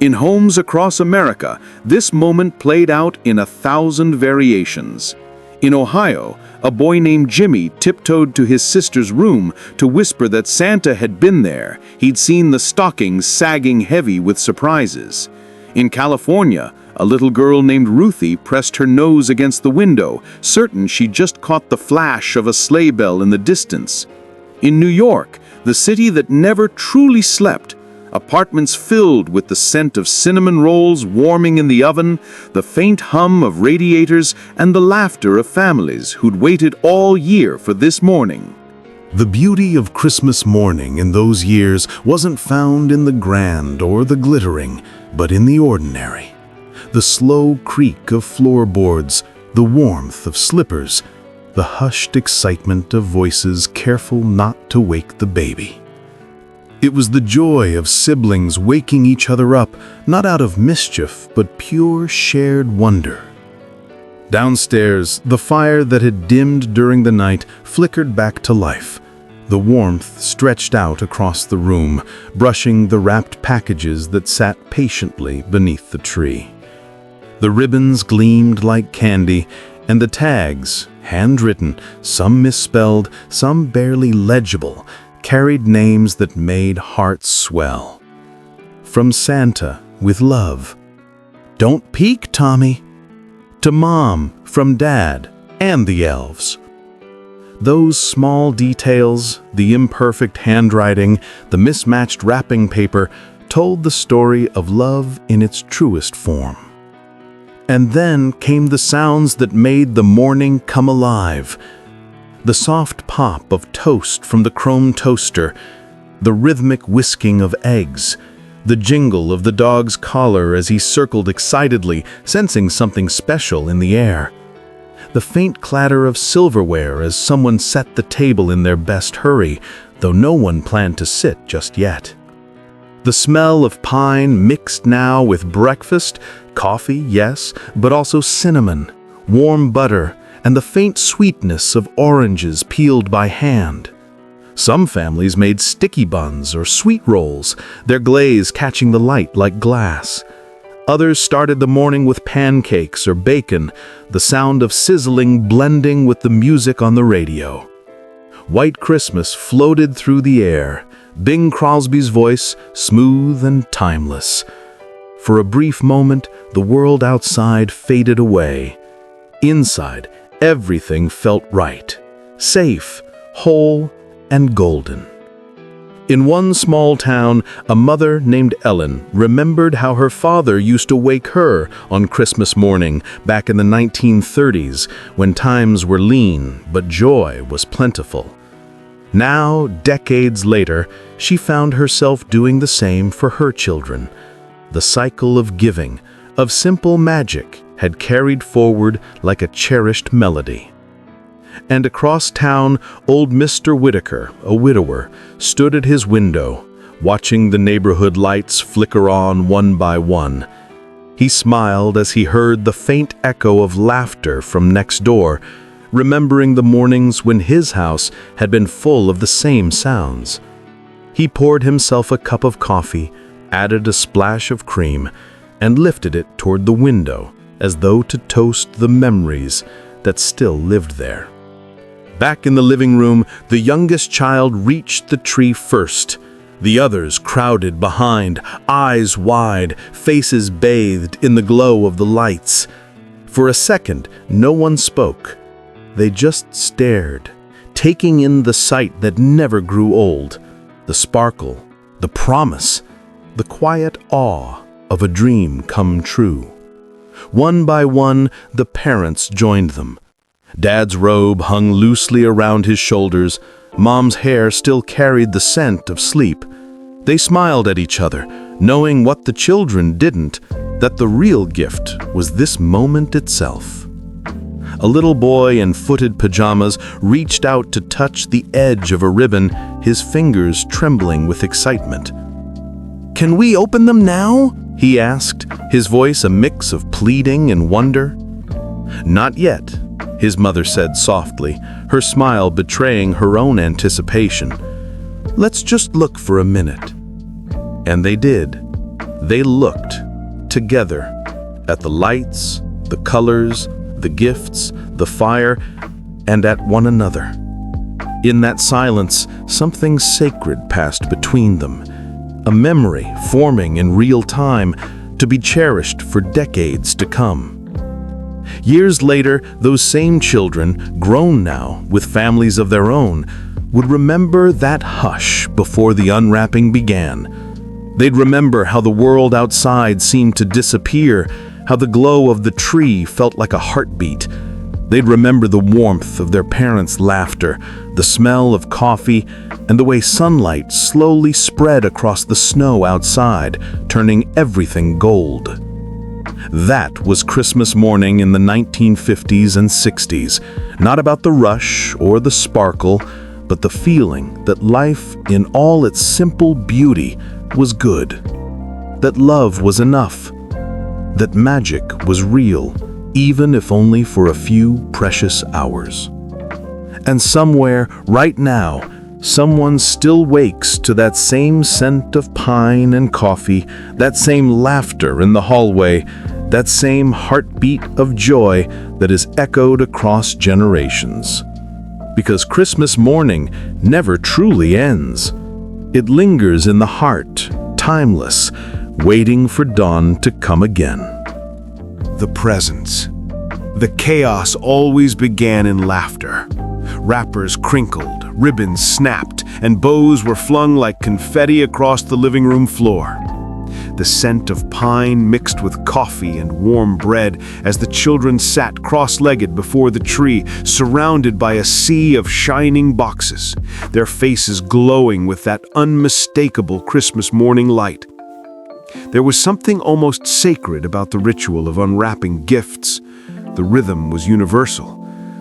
In homes across America, this moment played out in 1,000 variations. In Ohio, a boy named Jimmy tiptoed to his sister's room to whisper that Santa had been there. He'd seen the stockings sagging heavy with surprises. In California, a little girl named Ruthie pressed her nose against the window, certain she'd just caught the flash of a sleigh bell in the distance. In New York, the city that never truly slept, apartments filled with the scent of cinnamon rolls warming in the oven, the faint hum of radiators, and the laughter of families who'd waited all year for this morning. The beauty of Christmas morning in those years wasn't found in the grand or the glittering, but in the ordinary. The slow creak of floorboards, the warmth of slippers, the hushed excitement of voices careful not to wake the baby. It was the joy of siblings waking each other up, not out of mischief, but pure shared wonder. Downstairs, the fire that had dimmed during the night flickered back to life. The warmth stretched out across the room, brushing the wrapped packages that sat patiently beneath the tree. The ribbons gleamed like candy, and the tags, handwritten, some misspelled, some barely legible, carried names that made hearts swell. From Santa, with love. "Don't peek, Tommy." To Mom, from Dad, and the elves. Those small details, the imperfect handwriting, the mismatched wrapping paper, told the story of love in its truest form. And then came the sounds that made the morning come alive. The soft pop of toast from the chrome toaster, the rhythmic whisking of eggs, the jingle of the dog's collar as he circled excitedly, sensing something special in the air. The faint clatter of silverware as someone set the table in their best hurry, though no one planned to sit just yet. The smell of pine mixed now with breakfast, coffee, yes, but also cinnamon, warm butter, and the faint sweetness of oranges peeled by hand. Some families made sticky buns or sweet rolls, their glaze catching the light like glass. Others started the morning with pancakes or bacon, the sound of sizzling blending with the music on the radio. White Christmas floated through the air, Bing Crosby's voice smooth and timeless. For a brief moment, the world outside faded away. Inside, everything felt right, safe, whole, and golden. In one small town, a mother named Ellen remembered how her father used to wake her on Christmas morning back in the 1930s, when times were lean but joy was plentiful. Now, decades later, she found herself doing the same for her children. The cycle of giving, of simple magic, had carried forward like a cherished melody. And across town, old Mr. Whitaker, a widower, stood at his window, watching the neighborhood lights flicker on one by one. He smiled as he heard the faint echo of laughter from next door, remembering the mornings when his house had been full of the same sounds. He poured himself a cup of coffee, added a splash of cream, and lifted it toward the window, as though to toast the memories that still lived there. Back in the living room, the youngest child reached the tree first. The others crowded behind, eyes wide, faces bathed in the glow of the lights. For a second, no one spoke. They just stared, taking in the sight that never grew old, the sparkle, the promise, the quiet awe of a dream come true. One by one, the parents joined them. Dad's robe hung loosely around his shoulders. Mom's hair still carried the scent of sleep. They smiled at each other, knowing what the children didn't, that the real gift was this moment itself. A little boy in footed pajamas reached out to touch the edge of a ribbon, his fingers trembling with excitement. "Can we open them now?" he asked, his voice a mix of pleading and wonder. "Not yet," his mother said softly, her smile betraying her own anticipation. "Let's just look for a minute." And they did. They looked, together, at the lights, the colors, the gifts, the fire, and at one another. In that silence, something sacred passed between them, a memory forming in real time, to be cherished for decades to come. Years later, those same children, grown now, with families of their own, would remember that hush before the unwrapping began. They'd remember how the world outside seemed to disappear, how the glow of the tree felt like a heartbeat. They'd remember the warmth of their parents' laughter, the smell of coffee, and the way sunlight slowly spread across the snow outside, turning everything gold. That was Christmas morning in the 1950s and 60s, not about the rush or the sparkle, but the feeling that life in all its simple beauty was good, that love was enough, that magic was real, even if only for a few precious hours. And somewhere, right now, someone still wakes to that same scent of pine and coffee, that same laughter in the hallway, that same heartbeat of joy that is echoed across generations. Because Christmas morning never truly ends. It lingers in the heart, timeless, waiting for dawn to come again. The presents. The chaos always began in laughter. Wrappers crinkled, ribbons snapped, and bows were flung like confetti across the living room floor. The scent of pine mixed with coffee and warm bread as the children sat cross-legged before the tree, surrounded by a sea of shining boxes, their faces glowing with that unmistakable Christmas morning light. There was something almost sacred about the ritual of unwrapping gifts. The rhythm was universal.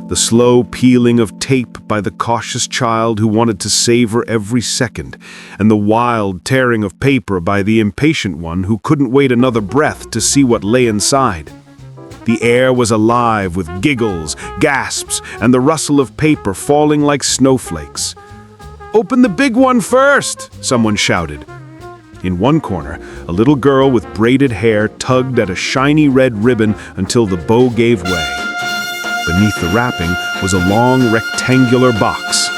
The slow peeling of tape by the cautious child who wanted to savor every second, and the wild tearing of paper by the impatient one who couldn't wait another breath to see what lay inside. The air was alive with giggles, gasps, and the rustle of paper falling like snowflakes. "Open the big one first!" someone shouted. In one corner, a little girl with braided hair tugged at a shiny red ribbon until the bow gave way. Beneath the wrapping was a long rectangular box.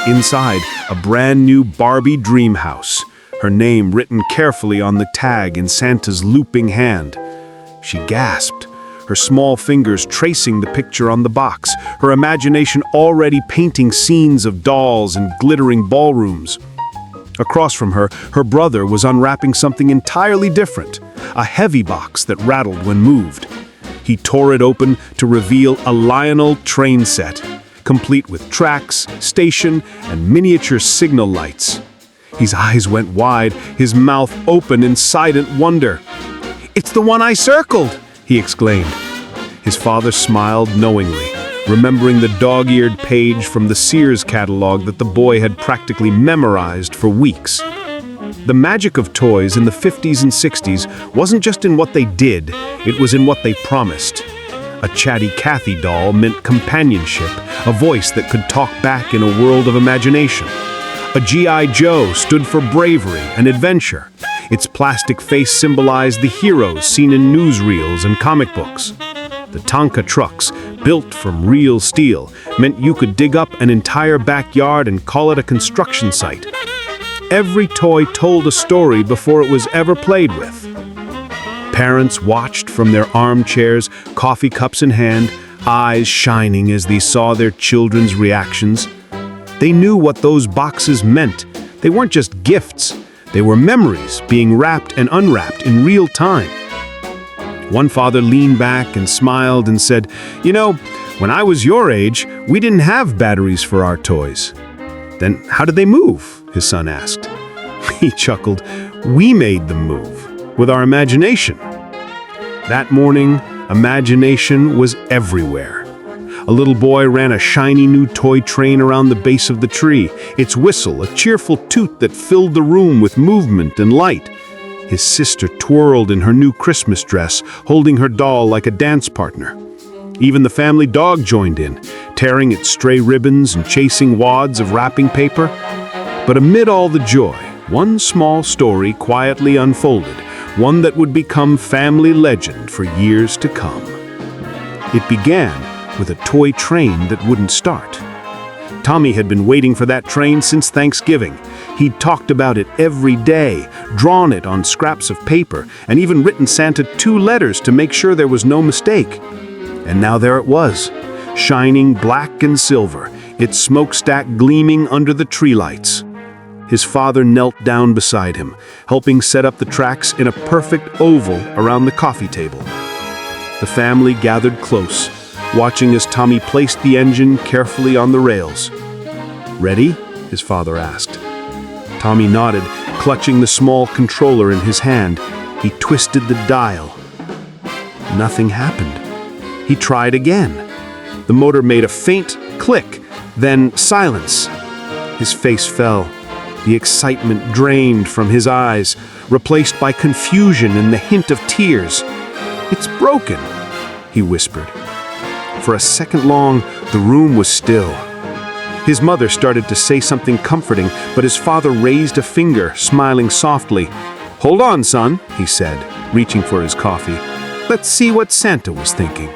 Inside, a brand new Barbie dream house, her name written carefully on the tag in Santa's looping hand. She gasped, her small fingers tracing the picture on the box, her imagination already painting scenes of dolls and glittering ballrooms. Across from her, her brother was unwrapping something entirely different, a heavy box that rattled when moved. He tore it open to reveal a Lionel train set, complete with tracks, station, and miniature signal lights. His eyes went wide, his mouth open in silent wonder. "It's the one I circled!" he exclaimed. His father smiled knowingly, remembering the dog-eared page from the Sears catalog that the boy had practically memorized for weeks. The magic of toys in the 50s and 60s wasn't just in what they did, it was in what they promised. A chatty Cathy doll meant companionship, a voice that could talk back in a world of imagination. A G.I. Joe stood for bravery and adventure. Its plastic face symbolized the heroes seen in newsreels and comic books. The Tonka trucks, built from real steel, meant you could dig up an entire backyard and call it a construction site. Every toy told a story before it was ever played with. Parents watched from their armchairs, coffee cups in hand, eyes shining as they saw their children's reactions. They knew what those boxes meant. They weren't just gifts. They were memories being wrapped and unwrapped in real time. One father leaned back and smiled and said, "You know, when I was your age, we didn't have batteries for our toys." "Then how did they move?" his son asked. He chuckled. "We made them move, with our imagination." That morning, imagination was everywhere. A little boy ran a shiny new toy train around the base of the tree, its whistle a cheerful toot that filled the room with movement and light. His sister twirled in her new Christmas dress, holding her doll like a dance partner. Even the family dog joined in, tearing at stray ribbons and chasing wads of wrapping paper. But amid all the joy, one small story quietly unfolded, one that would become family legend for years to come. It began with a toy train that wouldn't start. Tommy had been waiting for that train since Thanksgiving. He'd talked about it every day, drawn it on scraps of paper, and even written Santa 2 letters to make sure there was no mistake. And now there it was, shining black and silver, its smokestack gleaming under the tree lights. His father knelt down beside him, helping set up the tracks in a perfect oval around the coffee table. The family gathered close, watching as Tommy placed the engine carefully on the rails. "Ready?" his father asked. Tommy nodded, clutching the small controller in his hand. He twisted the dial. Nothing happened. He tried again. The motor made a faint click, then silence. His face fell. The excitement drained from his eyes, replaced by confusion and the hint of tears. "It's broken," he whispered. For a second long, the room was still. His mother started to say something comforting, but his father raised a finger, smiling softly. "Hold on, son," he said, reaching for his coffee. "Let's see what Santa was thinking."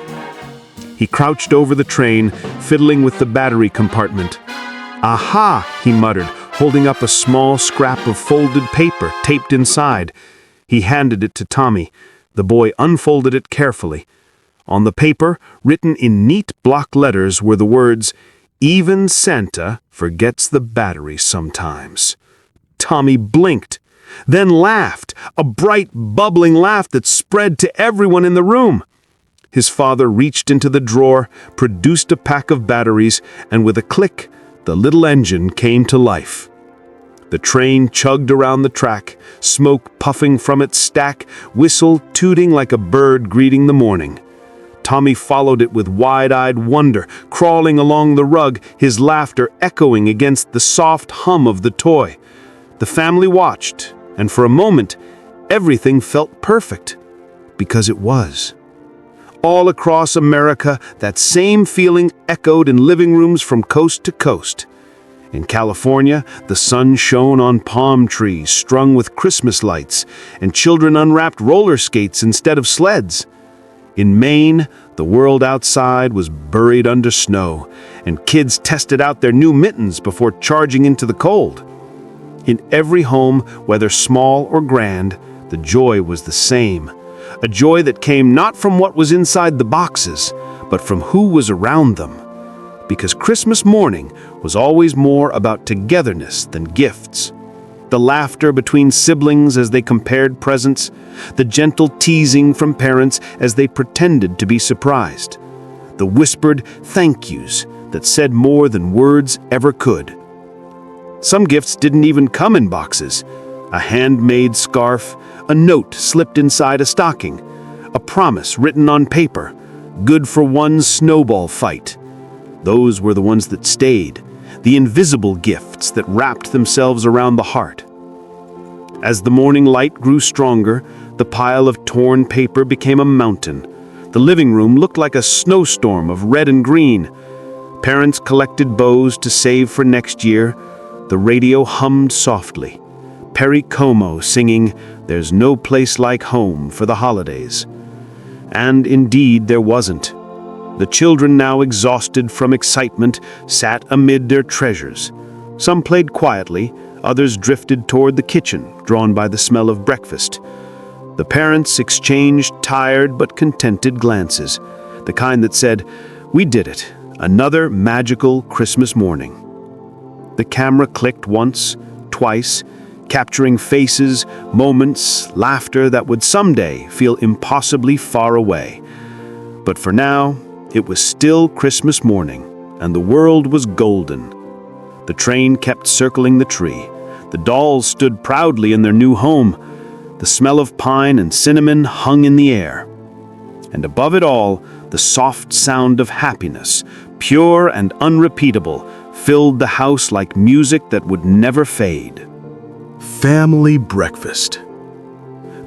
He crouched over the train, fiddling with the battery compartment. "Aha," he muttered, holding up a small scrap of folded paper taped inside. He handed it to Tommy. The boy unfolded it carefully. On the paper, written in neat block letters, were the words, "Even Santa forgets the battery sometimes." Tommy blinked, then laughed, a bright, bubbling laugh that spread to everyone in the room. His father reached into the drawer, produced a pack of batteries, and with a click, the little engine came to life. The train chugged around the track, smoke puffing from its stack, whistle tooting like a bird greeting the morning. Tommy followed it with wide-eyed wonder, crawling along the rug, his laughter echoing against the soft hum of the toy. The family watched, and for a moment, everything felt perfect, because it was. All across America, that same feeling echoed in living rooms from coast to coast. In California, the sun shone on palm trees strung with Christmas lights, and children unwrapped roller skates instead of sleds. In Maine, the world outside was buried under snow, and kids tested out their new mittens before charging into the cold. In every home, whether small or grand, the joy was the same. A joy that came not from what was inside the boxes, but from who was around them. Because Christmas morning was always more about togetherness than gifts. The laughter between siblings as they compared presents, the gentle teasing from parents as they pretended to be surprised, the whispered thank yous that said more than words ever could. Some gifts didn't even come in boxes. A handmade scarf, a note slipped inside a stocking, a promise written on paper, good for one snowball fight. Those were the ones that stayed, the invisible gifts that wrapped themselves around the heart. As the morning light grew stronger, the pile of torn paper became a mountain. The living room looked like a snowstorm of red and green. Parents collected bows to save for next year. The radio hummed softly. Perry Como singing, "There's no place like home for the holidays." And indeed there wasn't. The children, now exhausted from excitement, sat amid their treasures. Some played quietly, others drifted toward the kitchen, drawn by the smell of breakfast. The parents exchanged tired but contented glances, the kind that said, "We did it, another magical Christmas morning." The camera clicked once, twice, capturing faces, moments, laughter that would someday feel impossibly far away. But for now, it was still Christmas morning, and the world was golden. The train kept circling the tree. The dolls stood proudly in their new home. The smell of pine and cinnamon hung in the air. And above it all, the soft sound of happiness, pure and unrepeatable, filled the house like music that would never fade. Family breakfast.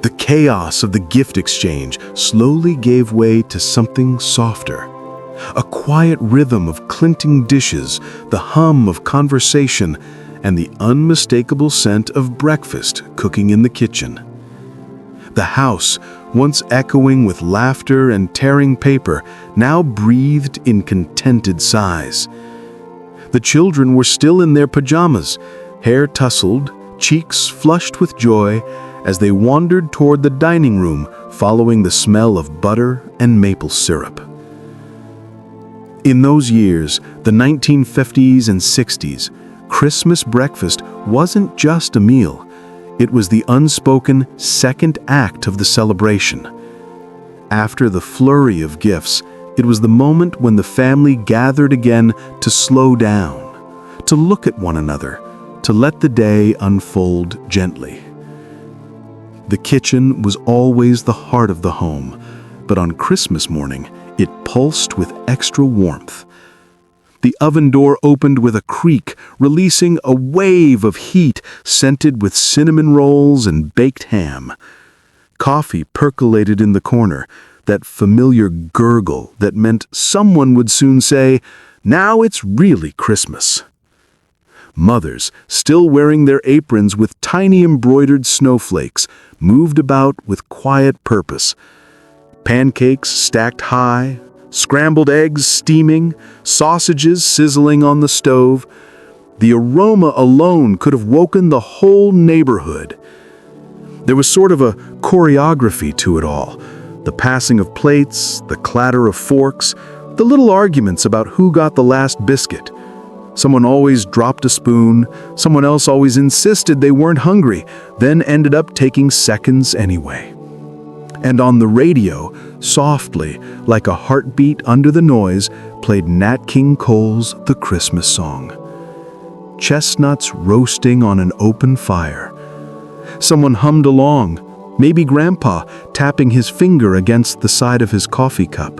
The chaos of the gift exchange slowly gave way to something softer. A quiet rhythm of clinking dishes, the hum of conversation, and the unmistakable scent of breakfast cooking in the kitchen. The house, once echoing with laughter and tearing paper, now breathed in contented sighs. The children were still in their pajamas, hair tousled, cheeks flushed with joy, as they wandered toward the dining room, following the smell of butter and maple syrup. In those years, the 1950s and 60s, Christmas breakfast wasn't just a meal. It was the unspoken second act of the celebration. After the flurry of gifts, it was the moment when the family gathered again to slow down, to look at one another, to let the day unfold gently. The kitchen was always the heart of the home, but on Christmas morning, it pulsed with extra warmth. The oven door opened with a creak, releasing a wave of heat scented with cinnamon rolls and baked ham. Coffee percolated in the corner, that familiar gurgle that meant someone would soon say, "Now it's really Christmas." Mothers, still wearing their aprons with tiny embroidered snowflakes, moved about with quiet purpose. Pancakes stacked high, scrambled eggs steaming, sausages sizzling on the stove. The aroma alone could have woken the whole neighborhood. There was sort of a choreography to it all. The passing of plates, the clatter of forks, the little arguments about who got the last biscuit. Someone always dropped a spoon, someone else always insisted they weren't hungry, then ended up taking seconds anyway. And on the radio, softly, like a heartbeat under the noise, played Nat King Cole's The Christmas Song. Chestnuts roasting on an open fire. Someone hummed along, maybe Grandpa tapping his finger against the side of his coffee cup.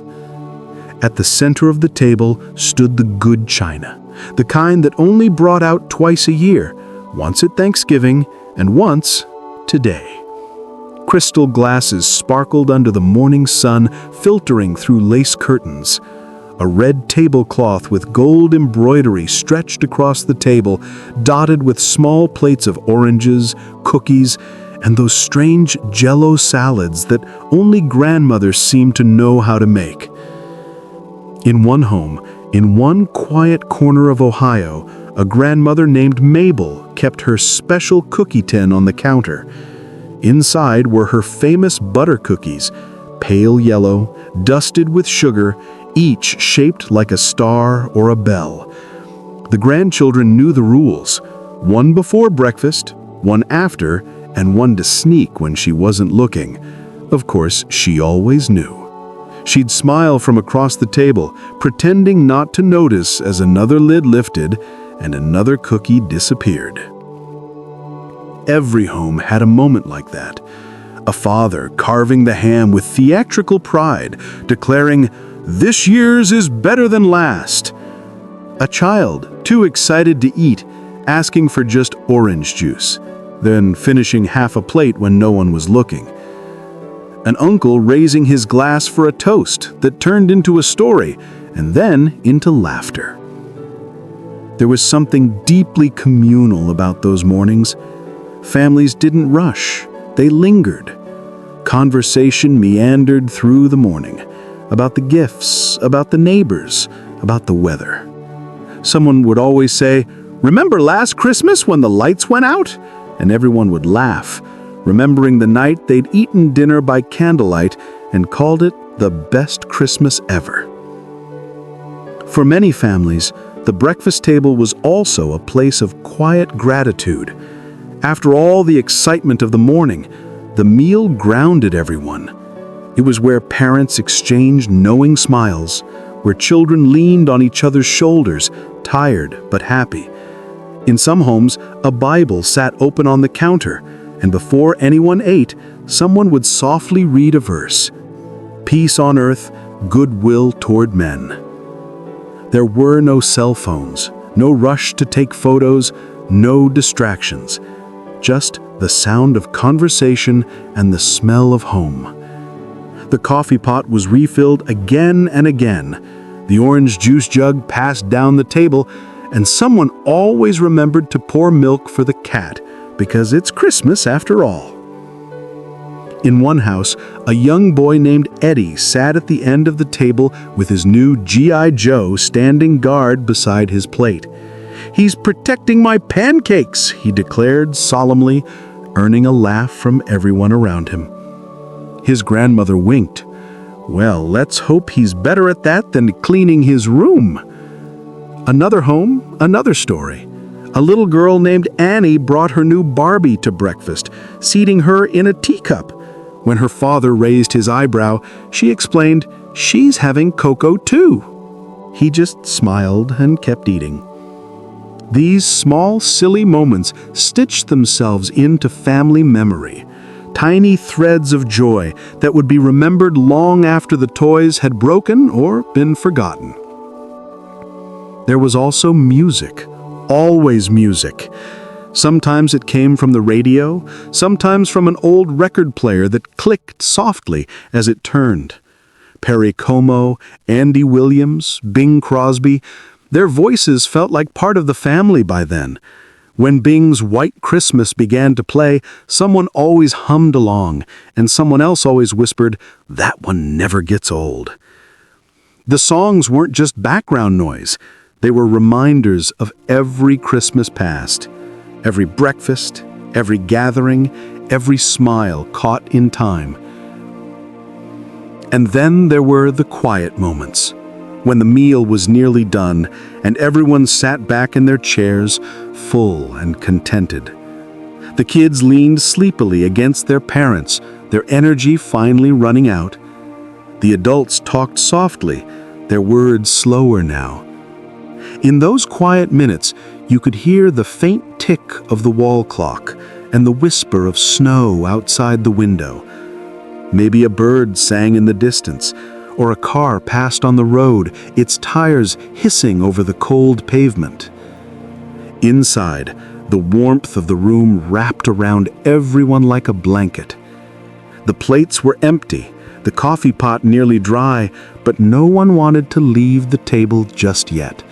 At the center of the table stood the good china, the kind that only brought out twice a year, once at Thanksgiving and once today. Crystal glasses sparkled under the morning sun, filtering through lace curtains. A red tablecloth with gold embroidery stretched across the table, dotted with small plates of oranges, cookies, and those strange Jell-O salads that only grandmothers seemed to know how to make. In one home, in one quiet corner of Ohio, a grandmother named Mabel kept her special cookie tin on the counter. Inside were her famous butter cookies, pale yellow, dusted with sugar, each shaped like a star or a bell. The grandchildren knew the rules: one before breakfast, one after, and one to sneak when she wasn't looking. Of course, she always knew. She'd smile from across the table, pretending not to notice as another lid lifted and another cookie disappeared. Every home had a moment like that. A father carving the ham with theatrical pride, declaring, "This year's is better than last." A child, too excited to eat, asking for just orange juice, then finishing half a plate when no one was looking. An uncle raising his glass for a toast that turned into a story and then into laughter. There was something deeply communal about those mornings. Families didn't rush, they lingered. Conversation meandered through the morning, about the gifts, about the neighbors, about the weather. Someone would always say, "Remember last Christmas when the lights went out?" And everyone would laugh, remembering the night they'd eaten dinner by candlelight and called it the best Christmas ever. For many families, the breakfast table was also a place of quiet gratitude. After all the excitement of the morning, the meal grounded everyone. It was where parents exchanged knowing smiles, where children leaned on each other's shoulders, tired but happy. In some homes, a Bible sat open on the counter, and before anyone ate, someone would softly read a verse: "Peace on earth, goodwill toward men." There were no cell phones, no rush to take photos, no distractions. Just the sound of conversation and the smell of home. The coffee pot was refilled again and again, the orange juice jug passed down the table, and someone always remembered to pour milk for the cat, because it's Christmas after all. In one house, a young boy named Eddie sat at the end of the table with his new G.I. Joe standing guard beside his plate. "He's protecting my pancakes," he declared solemnly, earning a laugh from everyone around him. His grandmother winked. "Well, let's hope he's better at that than cleaning his room." Another home, another story. A little girl named Annie brought her new Barbie to breakfast, seating her in a teacup. When her father raised his eyebrow, she explained, "She's having cocoa too." He just smiled and kept eating. These small, silly moments stitched themselves into family memory, tiny threads of joy that would be remembered long after the toys had broken or been forgotten. There was also music, always music. Sometimes it came from the radio, sometimes from an old record player that clicked softly as it turned. Perry Como, Andy Williams, Bing Crosby, their voices felt like part of the family by then. When Bing's White Christmas began to play, someone always hummed along, and someone else always whispered, "That one never gets old." The songs weren't just background noise. They were reminders of every Christmas past, every breakfast, every gathering, every smile caught in time. And then there were the quiet moments, when the meal was nearly done and everyone sat back in their chairs, full and contented. The kids leaned sleepily against their parents, their energy finally running out. The adults talked softly, their words slower now. In those quiet minutes, you could hear the faint tick of the wall clock and the whisper of snow outside the window. Maybe a bird sang in the distance, or a car passed on the road, its tires hissing over the cold pavement. Inside, the warmth of the room wrapped around everyone like a blanket. The plates were empty, the coffee pot nearly dry, but no one wanted to leave the table just yet.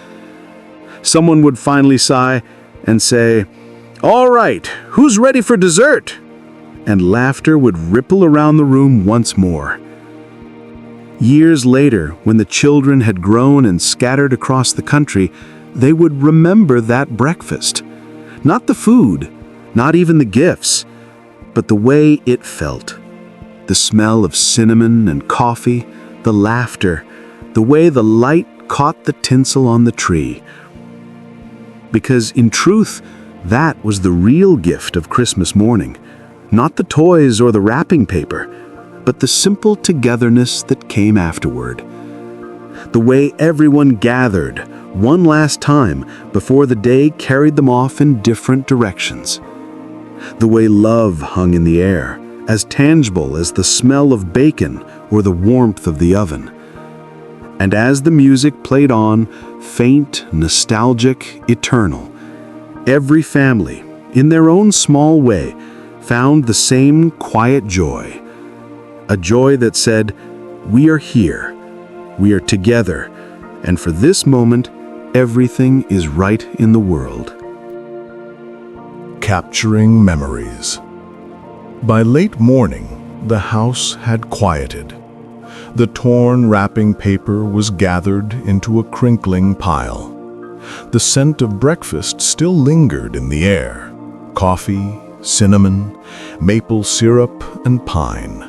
Someone would finally sigh and say, "All right, who's ready for dessert?" And laughter would ripple around the room once more. Years later, when the children had grown and scattered across the country, they would remember that breakfast. Not the food, not even the gifts, but the way it felt. The smell of cinnamon and coffee, the laughter, the way the light caught the tinsel on the tree. Because in truth, that was the real gift of Christmas morning. Not the toys or the wrapping paper, but the simple togetherness that came afterward. The way everyone gathered one last time before the day carried them off in different directions. The way love hung in the air, as tangible as the smell of bacon or the warmth of the oven. And as the music played on, faint, nostalgic, eternal, every family, in their own small way, found the same quiet joy. A joy that said, "We are here, we are together, and for this moment, everything is right in the world." Capturing memories. By late morning, the house had quieted. The torn wrapping paper was gathered into a crinkling pile. The scent of breakfast still lingered in the air: coffee, cinnamon, maple syrup, and pine.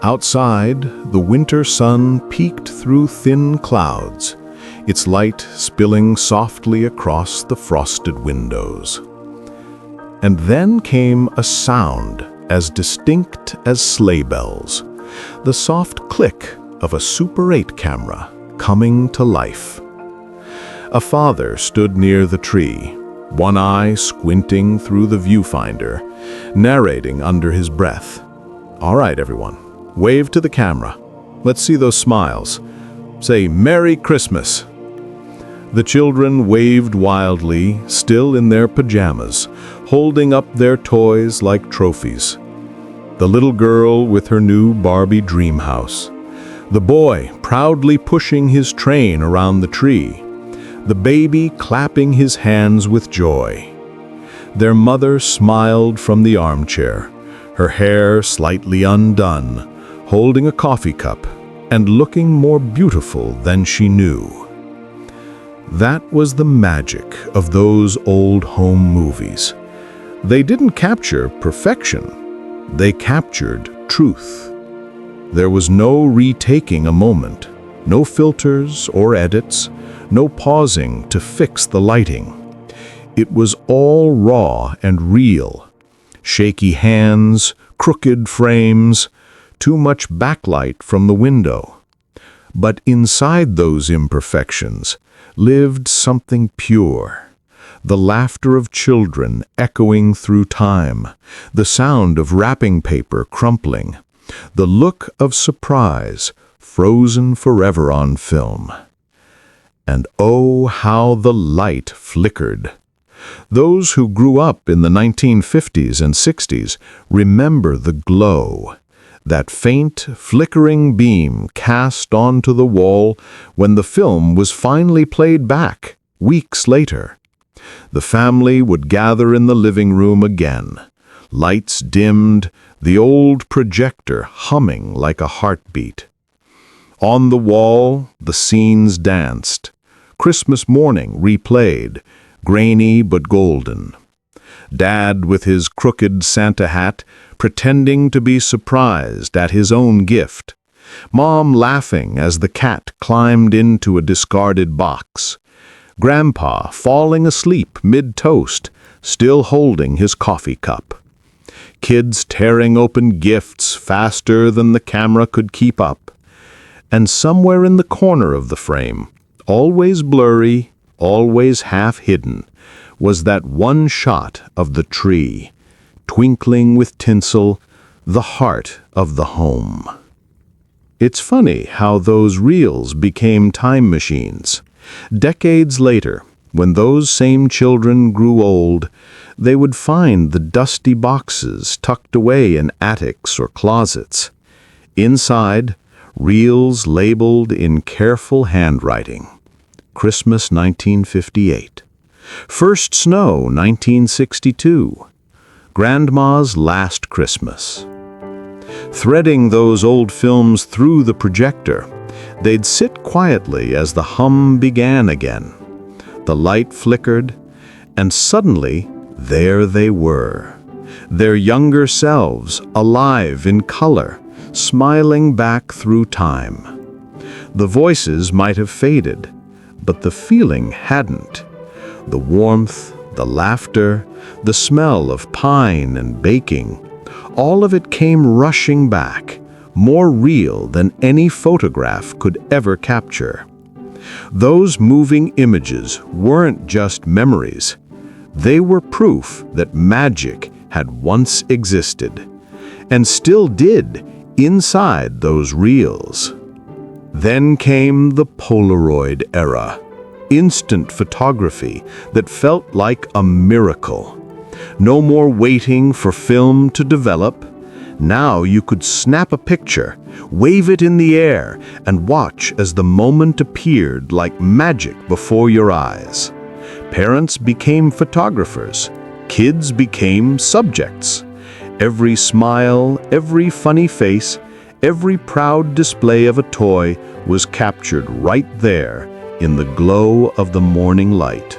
Outside, the winter sun peeked through thin clouds, its light spilling softly across the frosted windows. And then came a sound as distinct as sleigh bells, the soft click of a Super 8 camera coming to life. A father stood near the tree, one eye squinting through the viewfinder, narrating under his breath. "All right, everyone, wave to the camera. Let's see those smiles. Say, 'Merry Christmas.'" The children waved wildly, still in their pajamas, holding up their toys like trophies. The little girl with her new Barbie dream house. The boy proudly pushing his train around the tree. The baby clapping his hands with joy. Their mother smiled from the armchair, her hair slightly undone, holding a coffee cup and looking more beautiful than she knew. That was the magic of those old home movies. They didn't capture perfection. They captured truth. There was no retaking a moment, no filters or edits, no pausing to fix the lighting. It was all raw and real. Shaky hands, crooked frames, too much backlight from the window. But inside those imperfections lived something pure. The laughter of children echoing through time, the sound of wrapping paper crumpling, the look of surprise frozen forever on film. And oh, how the light flickered. Those who grew up in the 1950s and 60s remember the glow, that faint, flickering beam cast onto the wall when the film was finally played back, weeks later. The family would gather in the living room again, lights dimmed, the old projector humming like a heartbeat. On the wall, the scenes danced. Christmas morning replayed, grainy but golden. Dad with his crooked Santa hat, pretending to be surprised at his own gift. Mom laughing as the cat climbed into a discarded box. Grandpa falling asleep mid-toast, still holding his coffee cup. Kids tearing open gifts faster than the camera could keep up. And somewhere in the corner of the frame, always blurry, always half-hidden, was that one shot of the tree, twinkling with tinsel, the heart of the home. It's funny how those reels became time machines. Decades later, when those same children grew old, they would find the dusty boxes tucked away in attics or closets. Inside, reels labeled in careful handwriting. Christmas 1958. First snow 1962. Grandma's last Christmas. Threading those old films through the projector, they'd sit quietly as the hum began again. The light flickered, and suddenly there they were. Their younger selves, alive in color, smiling back through time. The voices might have faded, but the feeling hadn't. The warmth, the laughter, the smell of pine and baking, all of it came rushing back, more real than any photograph could ever capture. Those moving images weren't just memories. They were proof that magic had once existed, and still did, inside those reels. Then came the Polaroid era. Instant photography that felt like a miracle. No more waiting for film to develop. Now you could snap a picture, wave it in the air, and watch as the moment appeared like magic before your eyes. Parents became photographers. Kids became subjects. Every smile, every funny face, every proud display of a toy was captured right there in the glow of the morning light.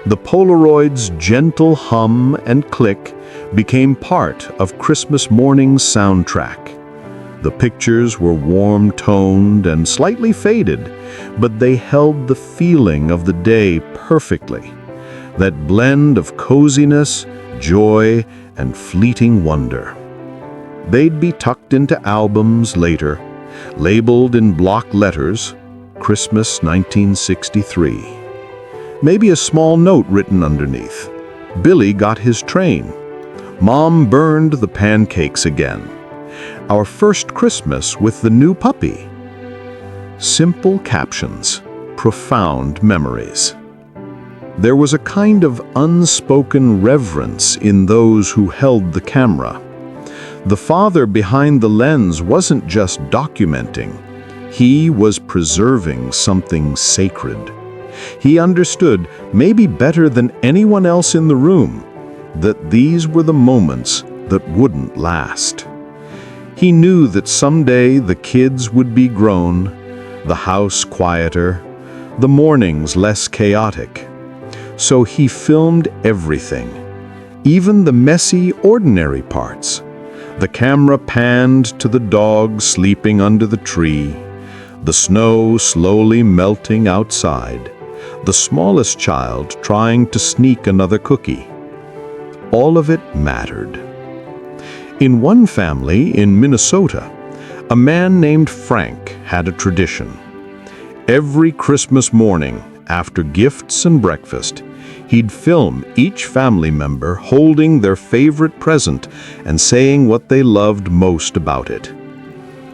The Polaroid's gentle hum and click became part of Christmas morning's soundtrack. The pictures were warm-toned and slightly faded, but they held the feeling of the day perfectly. That blend of coziness, joy, and fleeting wonder. They'd be tucked into albums later, labeled in block letters, Christmas 1963. Maybe a small note written underneath. Billy got his train. Mom burned the pancakes again. Our first Christmas with the new puppy. Simple captions, profound memories. There was a kind of unspoken reverence in those who held the camera. The father behind the lens wasn't just documenting. He was preserving something sacred. He understood, maybe better than anyone else in the room, that these were the moments that wouldn't last. He knew that someday the kids would be grown, the house quieter, the mornings less chaotic. So he filmed everything, even the messy, ordinary parts. The camera panned to the dog sleeping under the tree, the snow slowly melting outside, the smallest child trying to sneak another cookie. All of it mattered. In one family in Minnesota, a man named Frank had a tradition. Every Christmas morning, after gifts and breakfast, he'd film each family member holding their favorite present and saying what they loved most about it.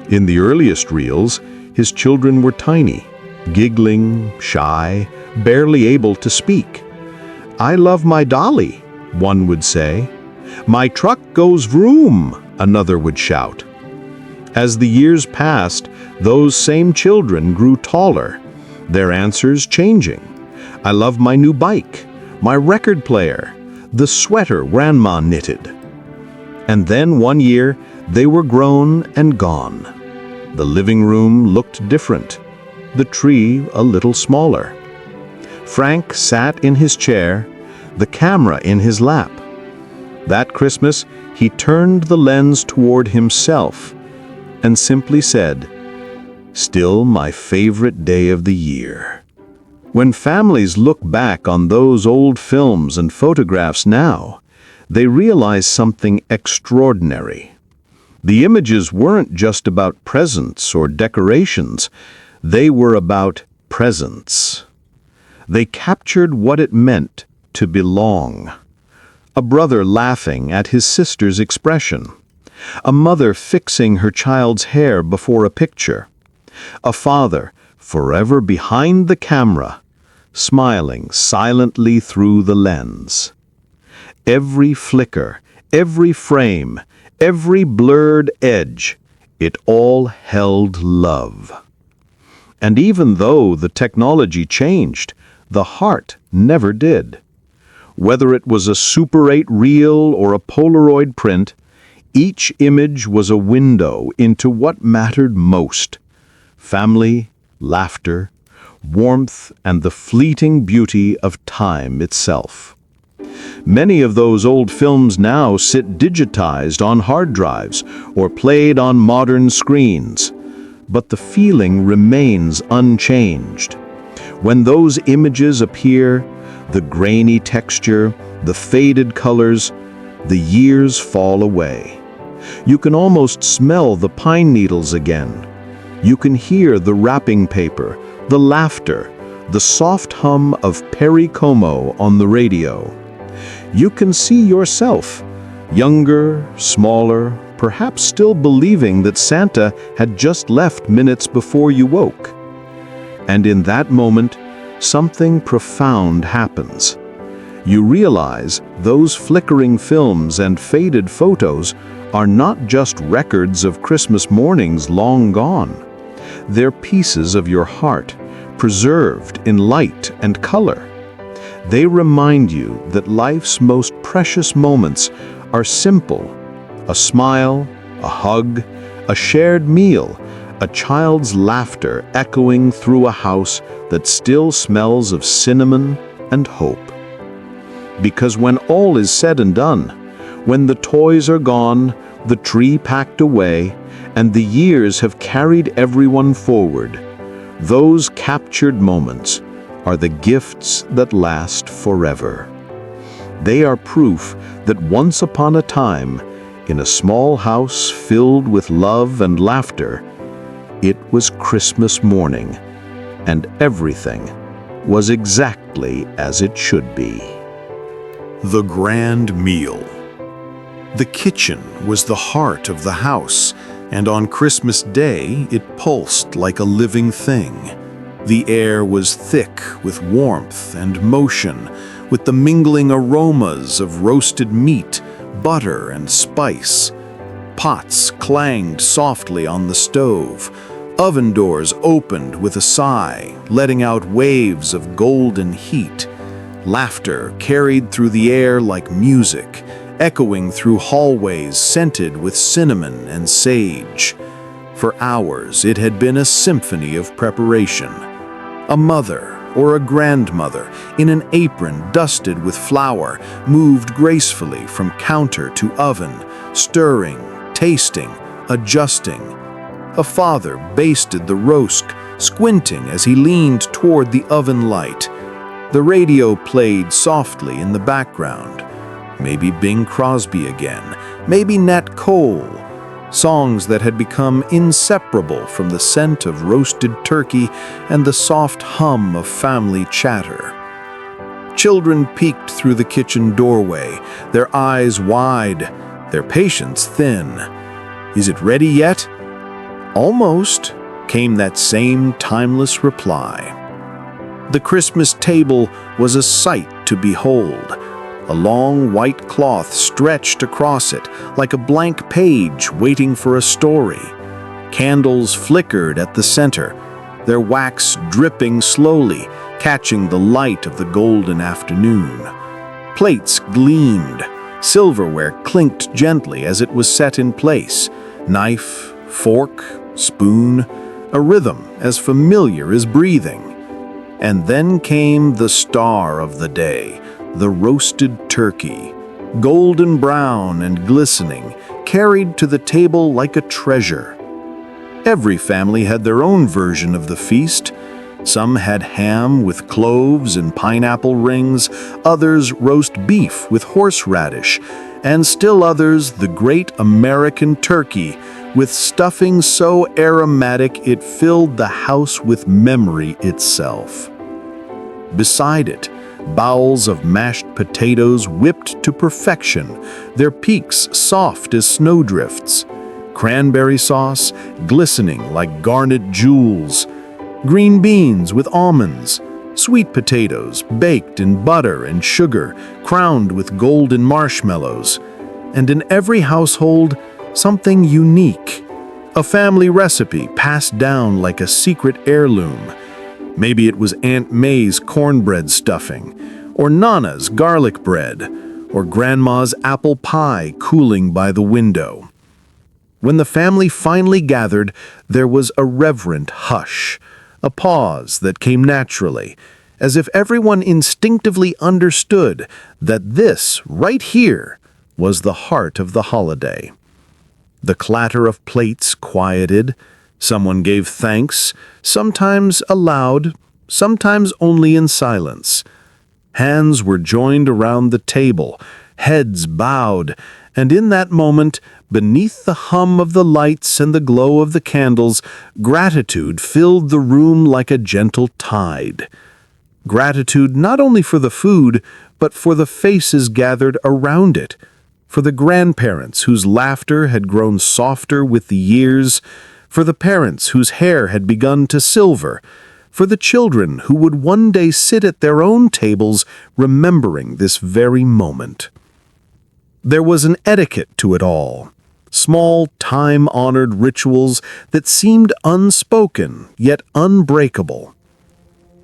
In the earliest reels, his children were tiny, giggling, shy, barely able to speak. "I love my dolly," one would say. "My truck goes vroom," another would shout. As the years passed, those same children grew taller, their answers changing. "I love my new bike, my record player, the sweater Grandma knitted." And then one year, they were grown and gone. The living room looked different, the tree a little smaller. Frank sat in his chair, the camera in his lap. That Christmas, he turned the lens toward himself and simply said, "Still my favorite day of the year." When families look back on those old films and photographs now, they realize something extraordinary. The images weren't just about presents or decorations, they were about presence. They captured what it meant to belong. A brother laughing at his sister's expression. A mother fixing her child's hair before a picture. A father forever behind the camera, smiling silently through the lens. Every flicker, every frame, every blurred edge, It all held love. And even though the technology changed, the heart never did. Whether it was a Super 8 reel or a Polaroid print, each image was a window into what mattered most: family, laughter, warmth, and the fleeting beauty of time itself. Many of those old films now sit digitized on hard drives or played on modern screens, but the feeling remains unchanged. When those images appear, the grainy texture, the faded colors, the years fall away. You can almost smell the pine needles again. You can hear the wrapping paper, the laughter, the soft hum of Perry Como on the radio. You can see yourself, younger, smaller, perhaps still believing that Santa had just left minutes before you woke. And in that moment, something profound happens. You realize those flickering films and faded photos are not just records of Christmas mornings long gone. They're pieces of your heart, preserved in light and color. They remind you that life's most precious moments are simple: a smile, a hug, a shared meal, a child's laughter echoing through a house that still smells of cinnamon and hope. Because when all is said and done, when the toys are gone, the tree packed away, and the years have carried everyone forward, those captured moments are the gifts that last forever. They are proof that once upon a time, in a small house filled with love and laughter, it was Christmas morning, and everything was exactly as it should be. The grand meal. The kitchen was the heart of the house, and on Christmas Day it pulsed like a living thing. The air was thick with warmth and motion, with the mingling aromas of roasted meat, butter, and spice. Pots clanged softly on the stove. Oven doors opened with a sigh, letting out waves of golden heat. Laughter carried through the air like music, echoing through hallways scented with cinnamon and sage. For hours it had been a symphony of preparation. A mother or a grandmother in an apron dusted with flour moved gracefully from counter to oven, stirring, tasting, adjusting. A father basted the roast, squinting as he leaned toward the oven light. The radio played softly in the background. Maybe Bing Crosby again, maybe Nat Cole. Songs that had become inseparable from the scent of roasted turkey and the soft hum of family chatter. Children peeked through the kitchen doorway, their eyes wide, their patience thin. "Is it ready yet?" "Almost," came that same timeless reply. The Christmas table was a sight to behold. A long white cloth stretched across it like a blank page waiting for a story. Candles flickered at the center, their wax dripping slowly, catching the light of the golden afternoon. Plates gleamed, silverware clinked gently as it was set in place. Knife, fork, spoon, a rhythm as familiar as breathing. And then came the star of the day, the roasted turkey, golden brown and glistening, carried to the table like a treasure. Every family had their own version of the feast. Some had ham with cloves and pineapple rings, others roast beef with horseradish, and still others the great American turkey with stuffing so aromatic it filled the house with memory itself. Beside it, bowls of mashed potatoes whipped to perfection, their peaks soft as snowdrifts, cranberry sauce glistening like garnet jewels, green beans with almonds, sweet potatoes baked in butter and sugar, crowned with golden marshmallows, and in every household, something unique, A family recipe passed down like a secret heirloom. Maybe it was Aunt May's cornbread stuffing, or Nana's garlic bread, or Grandma's apple pie cooling by the window. When the family finally gathered, there was a reverent hush, a pause that came naturally, as if everyone instinctively understood that this, right here, was the heart of the holiday. The clatter of plates quieted. Someone gave thanks, sometimes aloud, sometimes only in silence. Hands were joined around the table, heads bowed, and in that moment, beneath the hum of the lights and the glow of the candles, gratitude filled the room like a gentle tide. Gratitude not only for the food, but for the faces gathered around it, for the grandparents whose laughter had grown softer with the years, for the parents whose hair had begun to silver, for the children who would one day sit at their own tables remembering this very moment. There was an etiquette to it all, small, time-honored rituals that seemed unspoken yet unbreakable.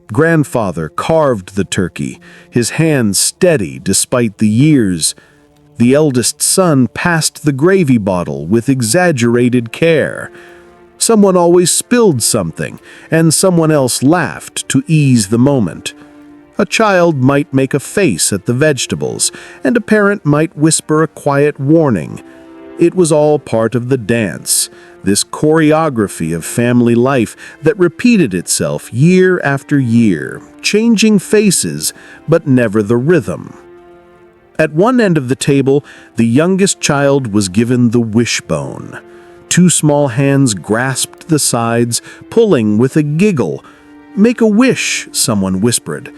Grandfather carved the turkey, his hands steady despite the years. The eldest son passed the gravy bottle with exaggerated care. Someone always spilled something, and someone else laughed to ease the moment. A child might make a face at the vegetables, and a parent might whisper a quiet warning. It was all part of the dance, this choreography of family life that repeated itself year after year, changing faces, but never the rhythm. At one end of the table, the youngest child was given the wishbone. Two small hands grasped the sides, pulling with a giggle. "Make a wish," someone whispered.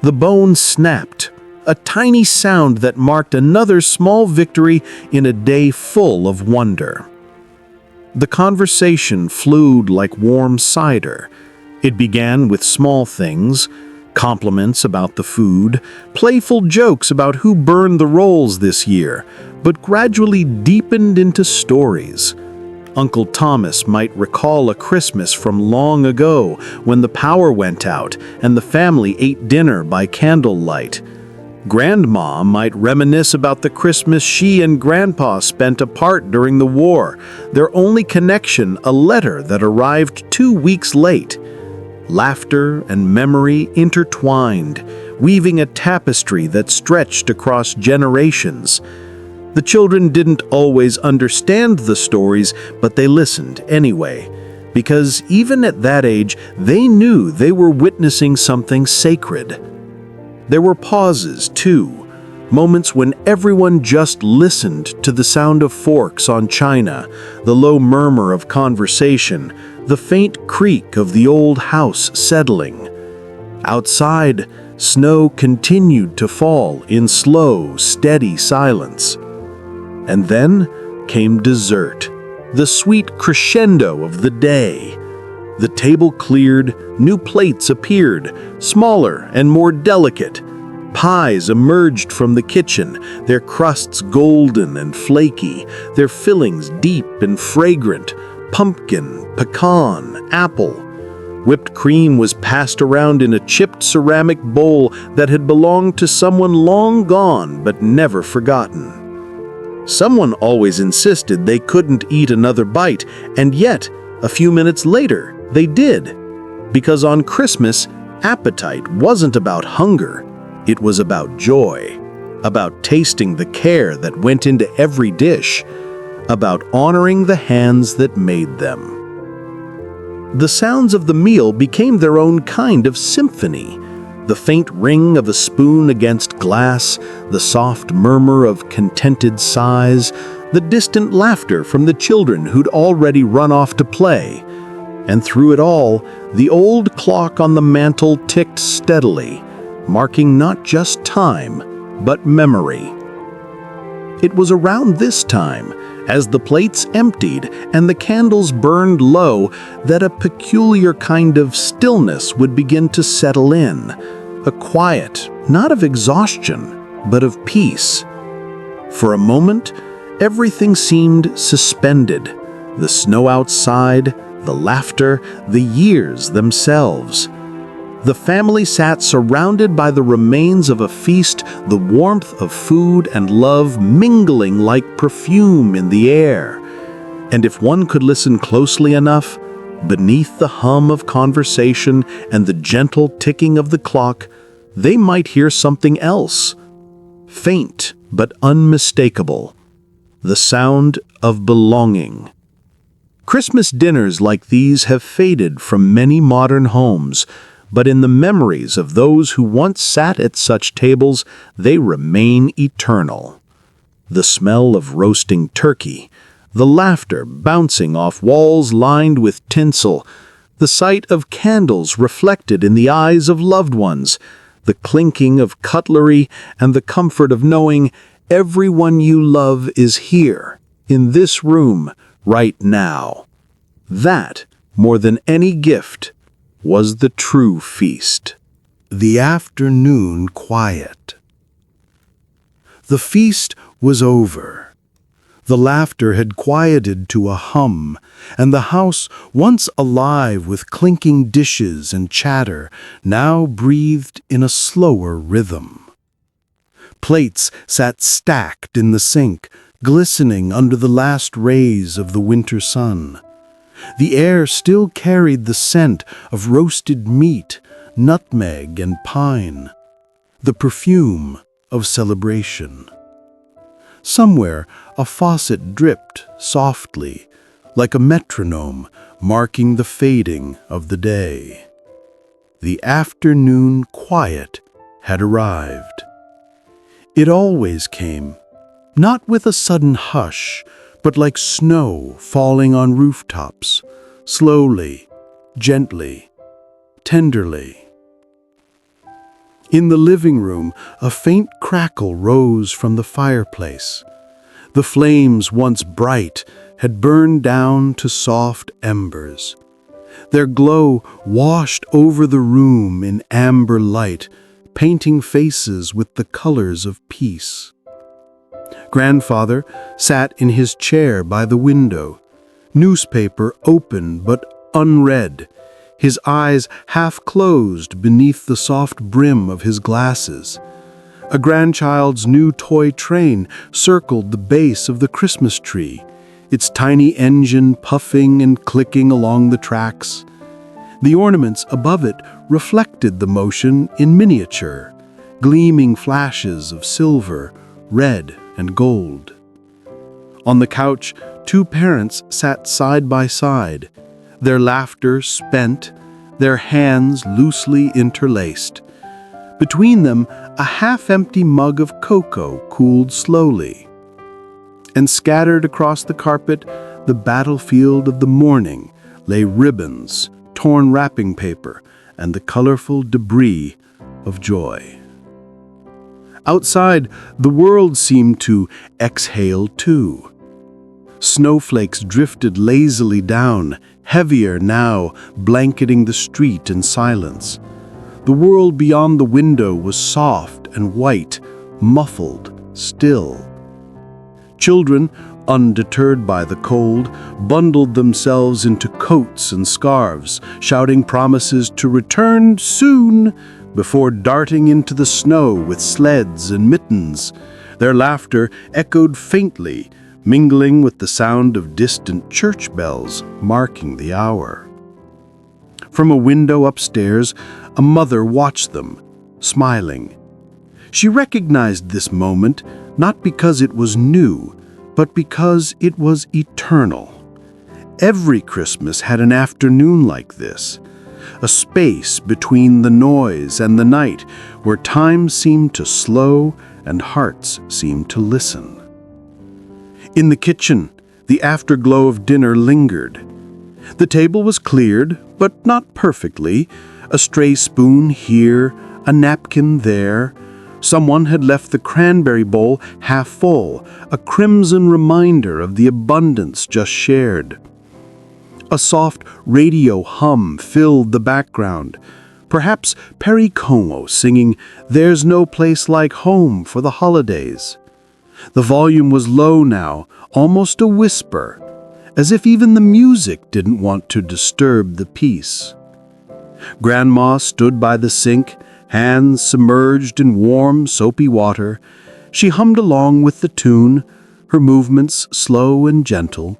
The bone snapped, a tiny sound that marked another small victory in a day full of wonder. The conversation flowed like warm cider. It began with small things, compliments about the food, playful jokes about who burned the rolls this year, but gradually deepened into stories. Uncle Thomas might recall a Christmas from long ago when the power went out and the family ate dinner by candlelight. Grandma might reminisce about the Christmas she and Grandpa spent apart during the war, their only connection a letter that arrived 2 weeks late. Laughter and memory intertwined, weaving a tapestry that stretched across generations. The children didn't always understand the stories, but they listened anyway, because even at that age, they knew they were witnessing something sacred. There were pauses, too, moments when everyone just listened to the sound of forks on china, the low murmur of conversation, the faint creak of the old house settling. Outside, snow continued to fall in slow, steady silence. And then came dessert, the sweet crescendo of the day. The table cleared, new plates appeared, smaller and more delicate. Pies emerged from the kitchen, their crusts golden and flaky, their fillings deep and fragrant, pumpkin, pecan, apple. Whipped cream was passed around in a chipped ceramic bowl that had belonged to someone long gone but never forgotten. Someone always insisted they couldn't eat another bite, and yet, a few minutes later, they did. Because on Christmas, appetite wasn't about hunger, it was about joy, about tasting the care that went into every dish, about honoring the hands that made them. The sounds of the meal became their own kind of symphony. The faint ring of a spoon against glass, the soft murmur of contented sighs, the distant laughter from the children who'd already run off to play. And through it all, the old clock on the mantel ticked steadily, marking not just time, but memory. It was around this time, as the plates emptied and the candles burned low, that a peculiar kind of stillness would begin to settle in. A quiet, not of exhaustion, but of peace. For a moment, everything seemed suspended. The snow outside, the laughter, the years themselves. The family sat surrounded by the remains of a feast, the warmth of food and love mingling like perfume in the air. And if one could listen closely enough, beneath the hum of conversation and the gentle ticking of the clock, they might hear something else, faint but unmistakable, the sound of belonging. Christmas dinners like these have faded from many modern homes, but in the memories of those who once sat at such tables, they remain eternal. The smell of roasting turkey, the laughter bouncing off walls lined with tinsel, the sight of candles reflected in the eyes of loved ones, the clinking of cutlery, and the comfort of knowing everyone you love is here, in this room, right now. That, more than any gift, was the true feast. The afternoon quiet. The feast was over. The laughter had quieted to a hum, and the house, once alive with clinking dishes and chatter, now breathed in a slower rhythm. Plates sat stacked in the sink, glistening under the last rays of the winter sun. The air still carried the scent of roasted meat, nutmeg, and pine, the perfume of celebration. Somewhere, a faucet dripped softly, like a metronome marking the fading of the day. The afternoon quiet had arrived. It always came, not with a sudden hush, but like snow falling on rooftops, slowly, gently, tenderly. In the living room, a faint crackle rose from the fireplace. The flames, once bright, had burned down to soft embers. Their glow washed over the room in amber light, painting faces with the colors of peace. Grandfather sat in his chair by the window, newspaper open but unread, his eyes half closed beneath the soft brim of his glasses. A grandchild's new toy train circled the base of the Christmas tree, its tiny engine puffing and clicking along the tracks. The ornaments above it reflected the motion in miniature, gleaming flashes of silver, red, and gold. On the couch, two parents sat side by side, their laughter spent, their hands loosely interlaced. Between them, a half-empty mug of cocoa cooled slowly. And scattered across the carpet, the battlefield of the morning, lay ribbons, torn wrapping paper, and the colorful debris of joy. Outside, the world seemed to exhale too. Snowflakes drifted lazily down, heavier now, blanketing the street in silence. The world beyond the window was soft and white, muffled, still. Children, undeterred by the cold, bundled themselves into coats and scarves, shouting promises to return soon before darting into the snow with sleds and mittens. Their laughter echoed faintly, mingling with the sound of distant church bells marking the hour. From a window upstairs, a mother watched them, smiling. She recognized this moment not because it was new, but because it was eternal. Every Christmas had an afternoon like this, a space between the noise and the night where time seemed to slow and hearts seemed to listen. In the kitchen, the afterglow of dinner lingered. The table was cleared, but not perfectly, a stray spoon here, a napkin there. Someone had left the cranberry bowl half full, a crimson reminder of the abundance just shared. A soft radio hum filled the background, perhaps Perry Como singing "There's No Place Like Home" for the holidays. The volume was low now, almost a whisper, as if even the music didn't want to disturb the peace. Grandma stood by the sink, hands submerged in warm, soapy water. She hummed along with the tune, her movements slow and gentle.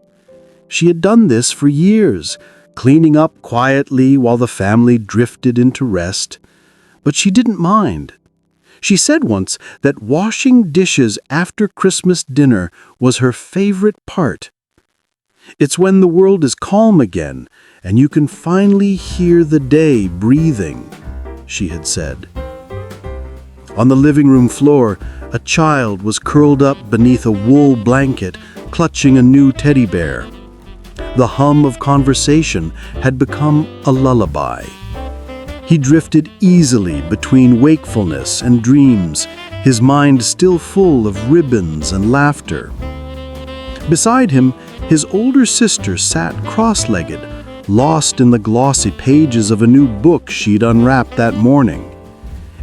She had done this for years, cleaning up quietly while the family drifted into rest. But she didn't mind. She said once that washing dishes after Christmas dinner was her favorite part. It's when the world is calm again and you can finally hear the day breathing, she had said. On the living room floor, a child was curled up beneath a wool blanket, clutching a new teddy bear. The hum of conversation had become a lullaby. He drifted easily between wakefulness and dreams, his mind still full of ribbons and laughter. Beside him, his older sister sat cross-legged, lost in the glossy pages of a new book she'd unwrapped that morning.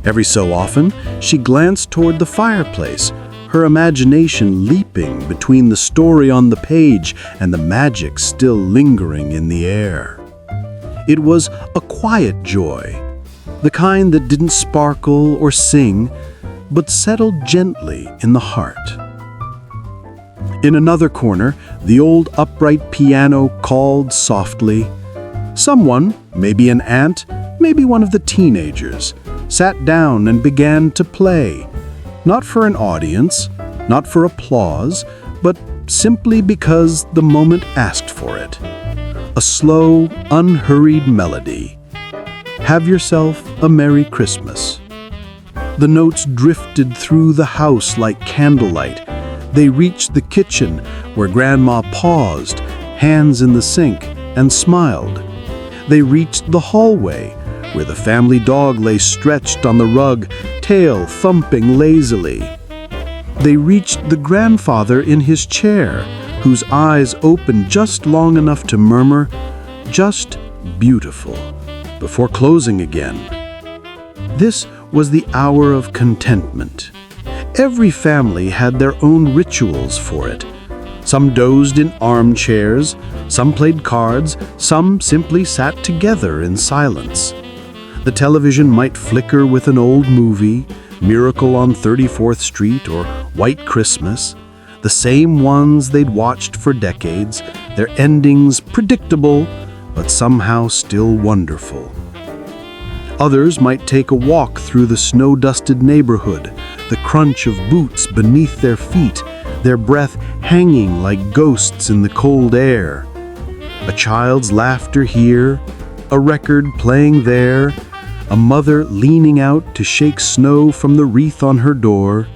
Every so often, she glanced toward the fireplace, her imagination leaping between the story on the page and the magic still lingering in the air. It was a quiet joy, the kind that didn't sparkle or sing, but settled gently in the heart. In another corner, the old upright piano called softly. Someone, maybe an aunt, maybe one of the teenagers, sat down and began to play, not for an audience, not for applause, but simply because the moment asked for it. A slow, unhurried melody. Have yourself a Merry Christmas. The notes drifted through the house like candlelight. They reached the kitchen, where Grandma paused, hands in the sink, and smiled. They reached the hallway, where the family dog lay stretched on the rug, tail thumping lazily. They reached the grandfather in his chair, whose eyes opened just long enough to murmur, "Just beautiful," before closing again. This was the hour of contentment. Every family had their own rituals for it. Some dozed in armchairs, some played cards, some simply sat together in silence. The television might flicker with an old movie, Miracle on 34th Street or White Christmas, the same ones they'd watched for decades, their endings predictable, but somehow still wonderful. Others might take a walk through the snow-dusted neighborhood, the crunch of boots beneath their feet, their breath hanging like ghosts in the cold air. A child's laughter here, a record playing there, a mother leaning out to shake snow from the wreath on her door.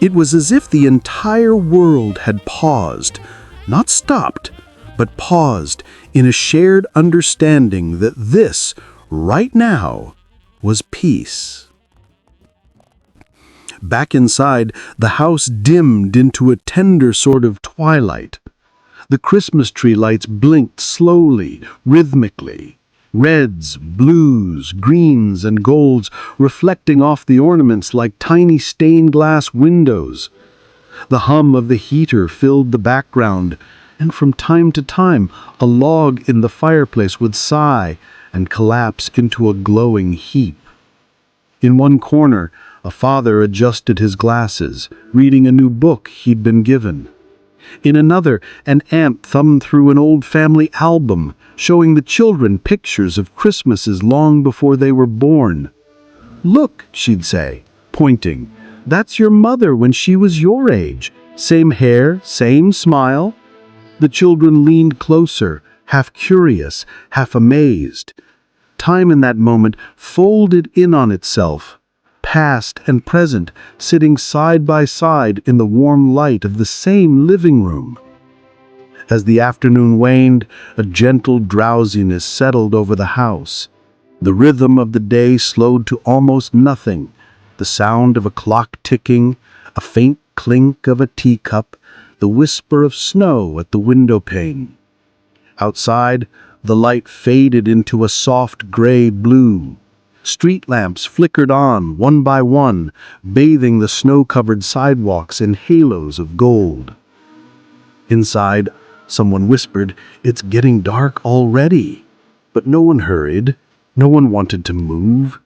It was as if the entire world had paused, not stopped, but paused in a shared understanding that this, right now, was peace. Back inside, the house dimmed into a tender sort of twilight. The Christmas tree lights blinked slowly, rhythmically. Reds, blues, greens, and golds reflecting off the ornaments like tiny stained glass windows. The hum of the heater filled the background, and from time to time a log in the fireplace would sigh and collapse into a glowing heap. In one corner, a father adjusted his glasses, reading a new book he'd been given. In another, an aunt thumbed through an old family album, showing the children pictures of Christmases long before they were born. "Look," she'd say, pointing, "that's your mother when she was your age. Same hair, same smile." The children leaned closer, half curious, half amazed. Time in that moment folded in on itself, past and present, sitting side by side in the warm light of the same living room. As the afternoon waned, a gentle drowsiness settled over the house. The rhythm of the day slowed to almost nothing, the sound of a clock ticking, a faint clink of a teacup, the whisper of snow at the window pane. Outside, the light faded into a soft gray blue. Street lamps flickered on, one by one, bathing the snow-covered sidewalks in halos of gold. Inside, Someone whispered, "It's getting dark already." But no one hurried. No one wanted to move.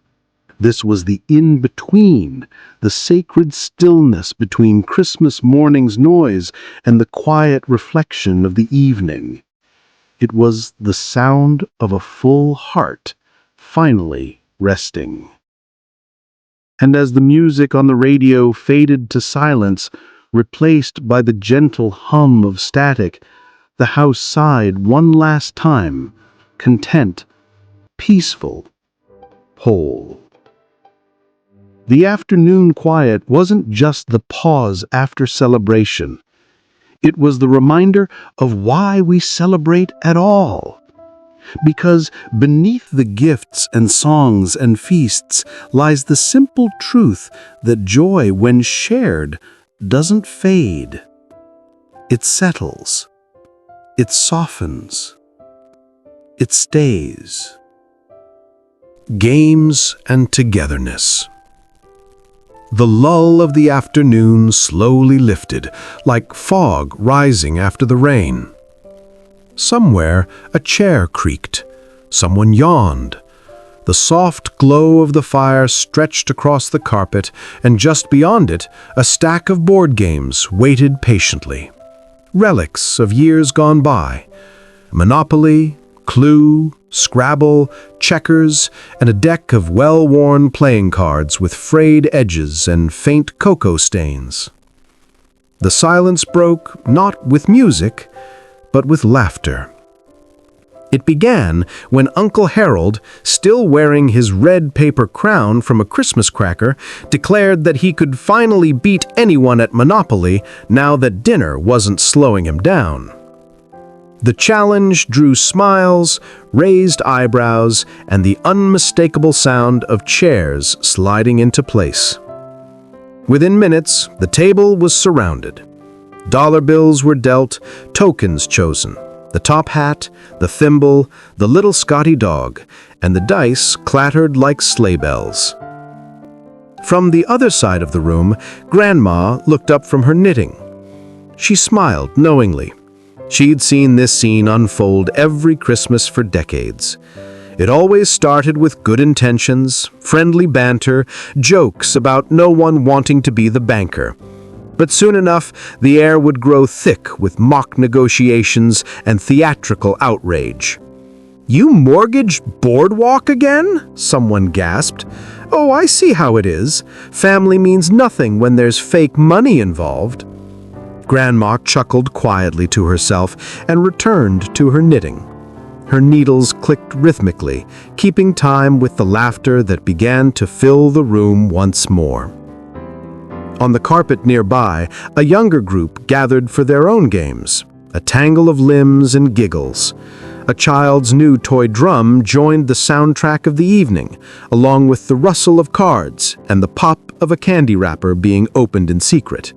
This was the in-between, the sacred stillness between Christmas morning's noise and the quiet reflection of the evening. It was the sound of a full heart, finally resting. And as the music on the radio faded to silence, replaced by the gentle hum of static, the house sighed one last time, content, peaceful, whole. The afternoon quiet wasn't just the pause after celebration. It was the reminder of why we celebrate at all. Because beneath the gifts and songs and feasts lies the simple truth that joy, when shared, doesn't fade. It settles. It softens. It stays. Games and togetherness. The lull of the afternoon slowly lifted, like fog rising after the rain. Somewhere, a chair creaked. Someone yawned. The soft glow of the fire stretched across the carpet, and just beyond it, a stack of board games waited patiently. Relics of years gone by. Monopoly, Clue, Scrabble, checkers, and a deck of well-worn playing cards with frayed edges and faint cocoa stains. The silence broke not with music, but with laughter. It began when Uncle Harold, still wearing his red paper crown from a Christmas cracker, declared that he could finally beat anyone at Monopoly now that dinner wasn't slowing him down. The challenge drew smiles, raised eyebrows, and the unmistakable sound of chairs sliding into place. Within minutes, the table was surrounded. Dollar bills were dealt, tokens chosen. The top hat, the thimble, the little Scotty dog, and the dice clattered like sleigh bells. From the other side of the room, Grandma looked up from her knitting. She smiled knowingly. She'd seen this scene unfold every Christmas for decades. It always started with good intentions, friendly banter, jokes about no one wanting to be the banker. But soon enough, the air would grow thick with mock negotiations and theatrical outrage. "You mortgaged Boardwalk again?" someone gasped. "Oh, I see how it is. Family means nothing when there's fake money involved." Grandma chuckled quietly to herself and returned to her knitting. Her needles clicked rhythmically, keeping time with the laughter that began to fill the room once more. On the carpet nearby, a younger group gathered for their own games, a tangle of limbs and giggles. A child's new toy drum joined the soundtrack of the evening, along with the rustle of cards and the pop of a candy wrapper being opened in secret.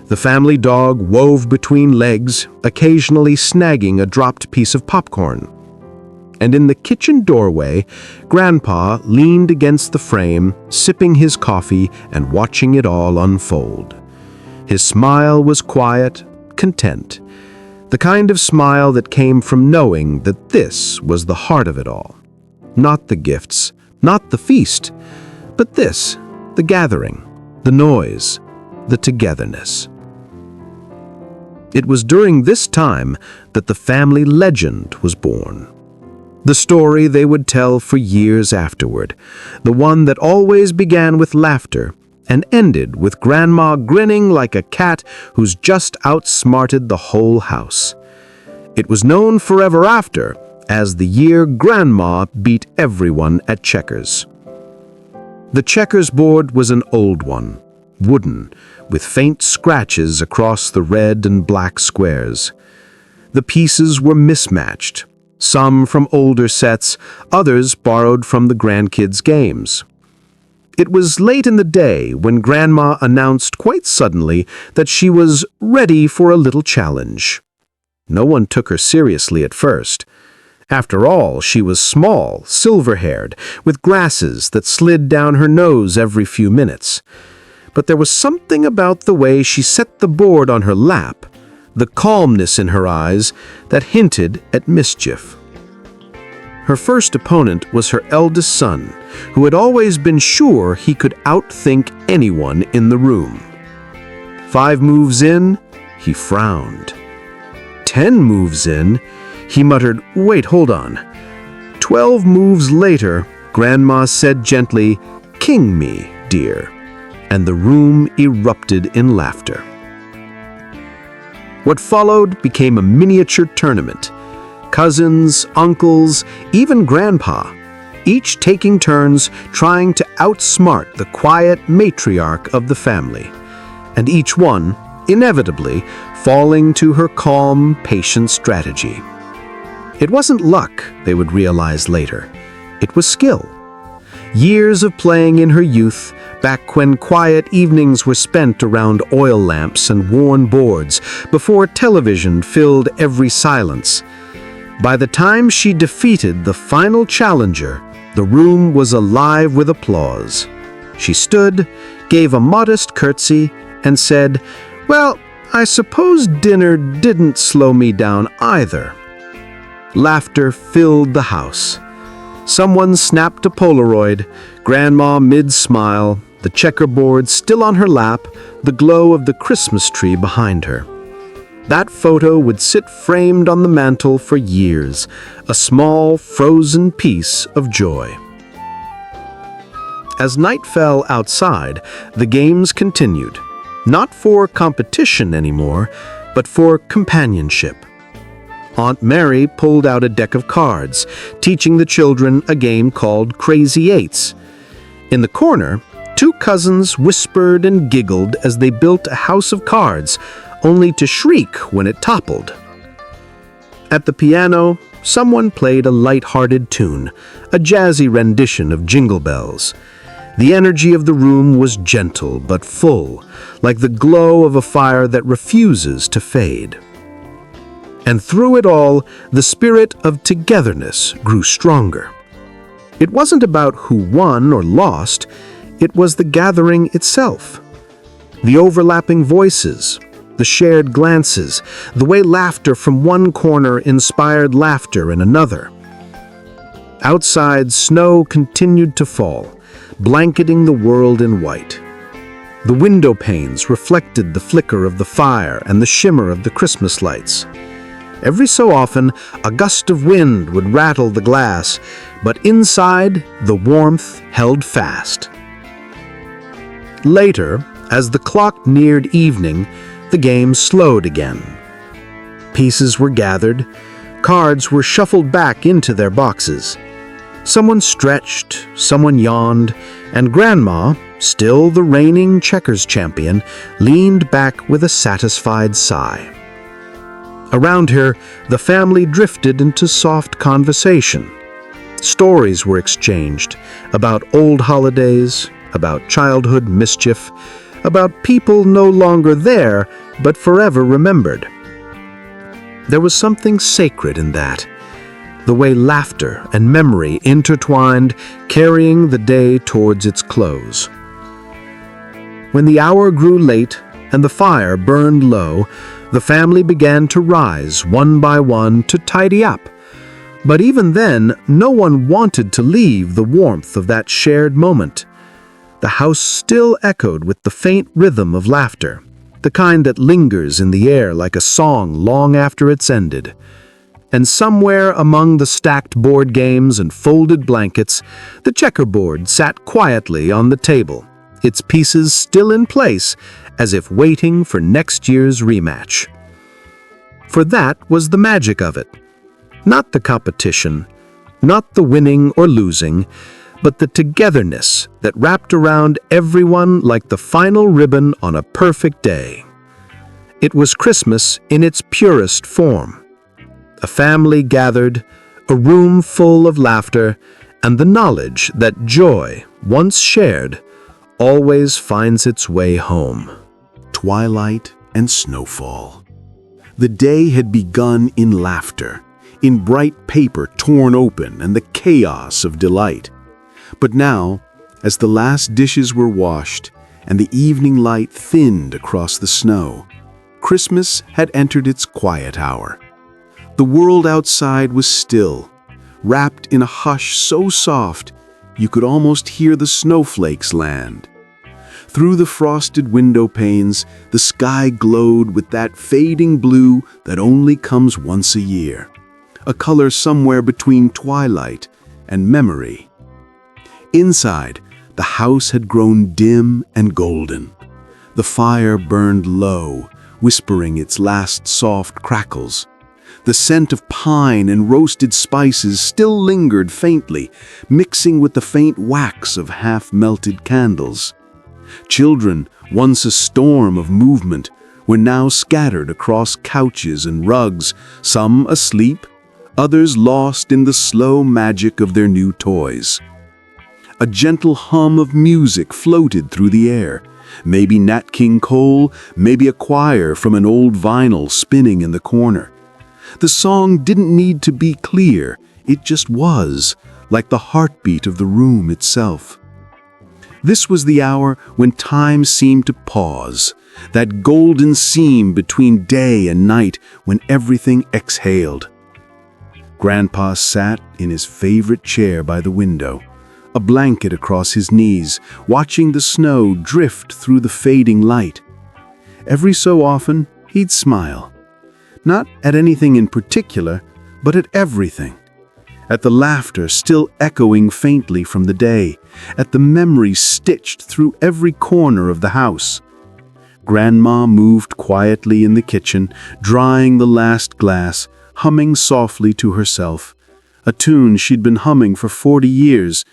The family dog wove between legs, occasionally snagging a dropped piece of popcorn. And in the kitchen doorway, Grandpa leaned against the frame, sipping his coffee and watching it all unfold. His smile was quiet, content, the kind of smile that came from knowing that this was the heart of it all. Not the gifts, not the feast, but this, the gathering, the noise, the togetherness. It was during this time that the family legend was born. The story they would tell for years afterward, the one that always began with laughter and ended with Grandma grinning like a cat who's just outsmarted the whole house. It was known forever after as the year Grandma beat everyone at checkers. The checkers board was an old one, wooden, with faint scratches across the red and black squares. The pieces were mismatched, some from older sets, others borrowed from the grandkids' games. It was late in the day when Grandma announced quite suddenly that she was ready for a little challenge. No one took her seriously at first. After all, she was small, silver-haired, with glasses that slid down her nose every few minutes. But there was something about the way she set the board on her lap, the calmness in her eyes that hinted at mischief. Her first opponent was her eldest son, who had always been sure he could outthink anyone in the room. 5 moves in, he frowned. 10 moves in, he muttered, "Wait, hold on." 12 moves later, Grandma said gently, "King me, dear," and the room erupted in laughter. What followed became a miniature tournament. Cousins, uncles, even Grandpa, each taking turns trying to outsmart the quiet matriarch of the family, and each one, inevitably, falling to her calm, patient strategy. It wasn't luck, they would realize later. It was skill. Years of playing in her youth, back when quiet evenings were spent around oil lamps and worn boards, before television filled every silence. By the time she defeated the final challenger, the room was alive with applause. She stood, gave a modest curtsy, and said, "Well, I suppose dinner didn't slow me down either." Laughter filled the house. Someone snapped a Polaroid, Grandma mid-smile, the checkerboard still on her lap, the glow of the Christmas tree behind her. That photo would sit framed on the mantel for years, a small, frozen piece of joy. As night fell outside, the games continued, not for competition anymore, but for companionship. Aunt Mary pulled out a deck of cards, teaching the children a game called Crazy Eights. In the corner, 2 cousins whispered and giggled as they built a house of cards, only to shriek when it toppled. At the piano, someone played a light-hearted tune, a jazzy rendition of Jingle Bells. The energy of the room was gentle but full, like the glow of a fire that refuses to fade. And through it all, the spirit of togetherness grew stronger. It wasn't about who won or lost, it was the gathering itself. The overlapping voices, the shared glances, the way laughter from one corner inspired laughter in another. Outside, snow continued to fall, blanketing the world in white. The window panes reflected the flicker of the fire and the shimmer of the Christmas lights. Every so often, a gust of wind would rattle the glass, but inside, the warmth held fast. Later, as the clock neared evening, the game slowed again. Pieces were gathered, cards were shuffled back into their boxes. Someone stretched, someone yawned, and Grandma, still the reigning checkers champion, leaned back with a satisfied sigh. Around her, the family drifted into soft conversation. Stories were exchanged about old holidays, about childhood mischief, about people no longer there, but forever remembered. There was something sacred in that, the way laughter and memory intertwined, carrying the day towards its close. When the hour grew late and the fire burned low, the family began to rise one by one to tidy up. But even then, no one wanted to leave the warmth of that shared moment. The house still echoed with the faint rhythm of laughter, the kind that lingers in the air like a song long after it's ended. And somewhere among the stacked board games and folded blankets, the checkerboard sat quietly on the table, its pieces still in place, as if waiting for next year's rematch. For that was the magic of it. Not the competition, not the winning or losing, but the togetherness that wrapped around everyone like the final ribbon on a perfect day. It was Christmas in its purest form. A family gathered, a room full of laughter, and the knowledge that joy, once shared, always finds its way home. Twilight and snowfall. The day had begun in laughter, in bright paper torn open and the chaos of delight. But now, as the last dishes were washed and the evening light thinned across the snow, Christmas had entered its quiet hour. The world outside was still, wrapped in a hush so soft you could almost hear the snowflakes land. Through the frosted window panes, the sky glowed with that fading blue that only comes once a year, a color somewhere between twilight and memory. Inside, the house had grown dim and golden. The fire burned low, whispering its last soft crackles. The scent of pine and roasted spices still lingered faintly, mixing with the faint wax of half-melted candles. Children, once a storm of movement, were now scattered across couches and rugs, some asleep, others lost in the slow magic of their new toys. A gentle hum of music floated through the air, maybe Nat King Cole, maybe a choir from an old vinyl spinning in the corner. The song didn't need to be clear, it just was, like the heartbeat of the room itself. This was the hour when time seemed to pause, that golden seam between day and night when everything exhaled. Grandpa sat in his favorite chair by the window, a blanket across his knees, watching the snow drift through the fading light. Every so often, he'd smile. Not at anything in particular, but at everything. At the laughter still echoing faintly from the day, at the memories stitched through every corner of the house. Grandma moved quietly in the kitchen, drying the last glass, humming softly to herself, a tune she'd been humming for 40 years.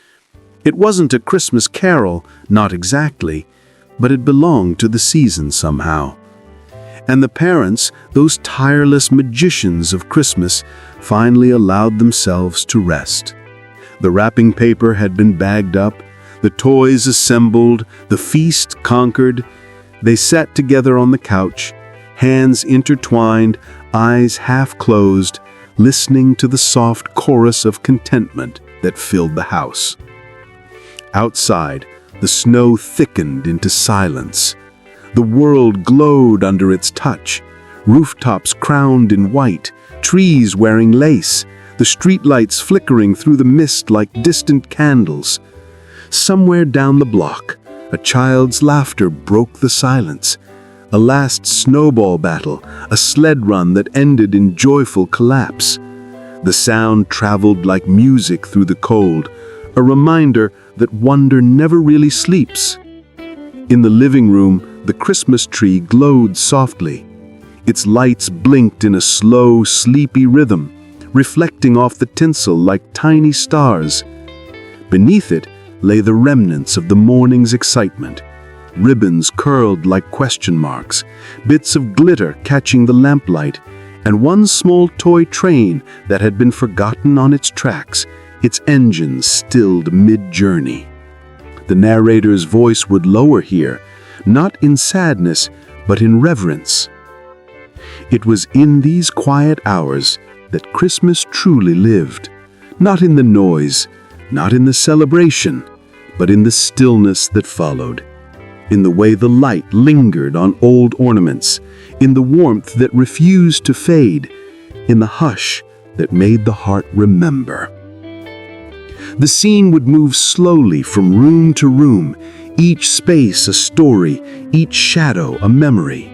It wasn't a Christmas carol, not exactly, but it belonged to the season somehow. And the parents, those tireless magicians of Christmas, finally allowed themselves to rest. The wrapping paper had been bagged up, the toys assembled, the feast conquered. They sat together on the couch, hands intertwined, eyes half closed, listening to the soft chorus of contentment that filled the house. Outside, the snow thickened into silence. The world glowed under its touch, rooftops crowned in white, trees wearing lace, the streetlights flickering through the mist like distant candles. Somewhere down the block, a child's laughter broke the silence. A last snowball battle, a sled run that ended in joyful collapse. The sound traveled like music through the cold, a reminder that wonder never really sleeps. In the living room, the Christmas tree glowed softly. Its lights blinked in a slow, sleepy rhythm, reflecting off the tinsel like tiny stars. Beneath it lay the remnants of the morning's excitement. Ribbons curled like question marks, bits of glitter catching the lamplight, and one small toy train that had been forgotten on its tracks, its engines stilled mid-journey. The narrator's voice would lower here, not in sadness, but in reverence. It was in these quiet hours that Christmas truly lived, not in the noise, not in the celebration, but in the stillness that followed, in the way the light lingered on old ornaments, in the warmth that refused to fade, in the hush that made the heart remember. The scene would move slowly from room to room, each space a story, each shadow a memory.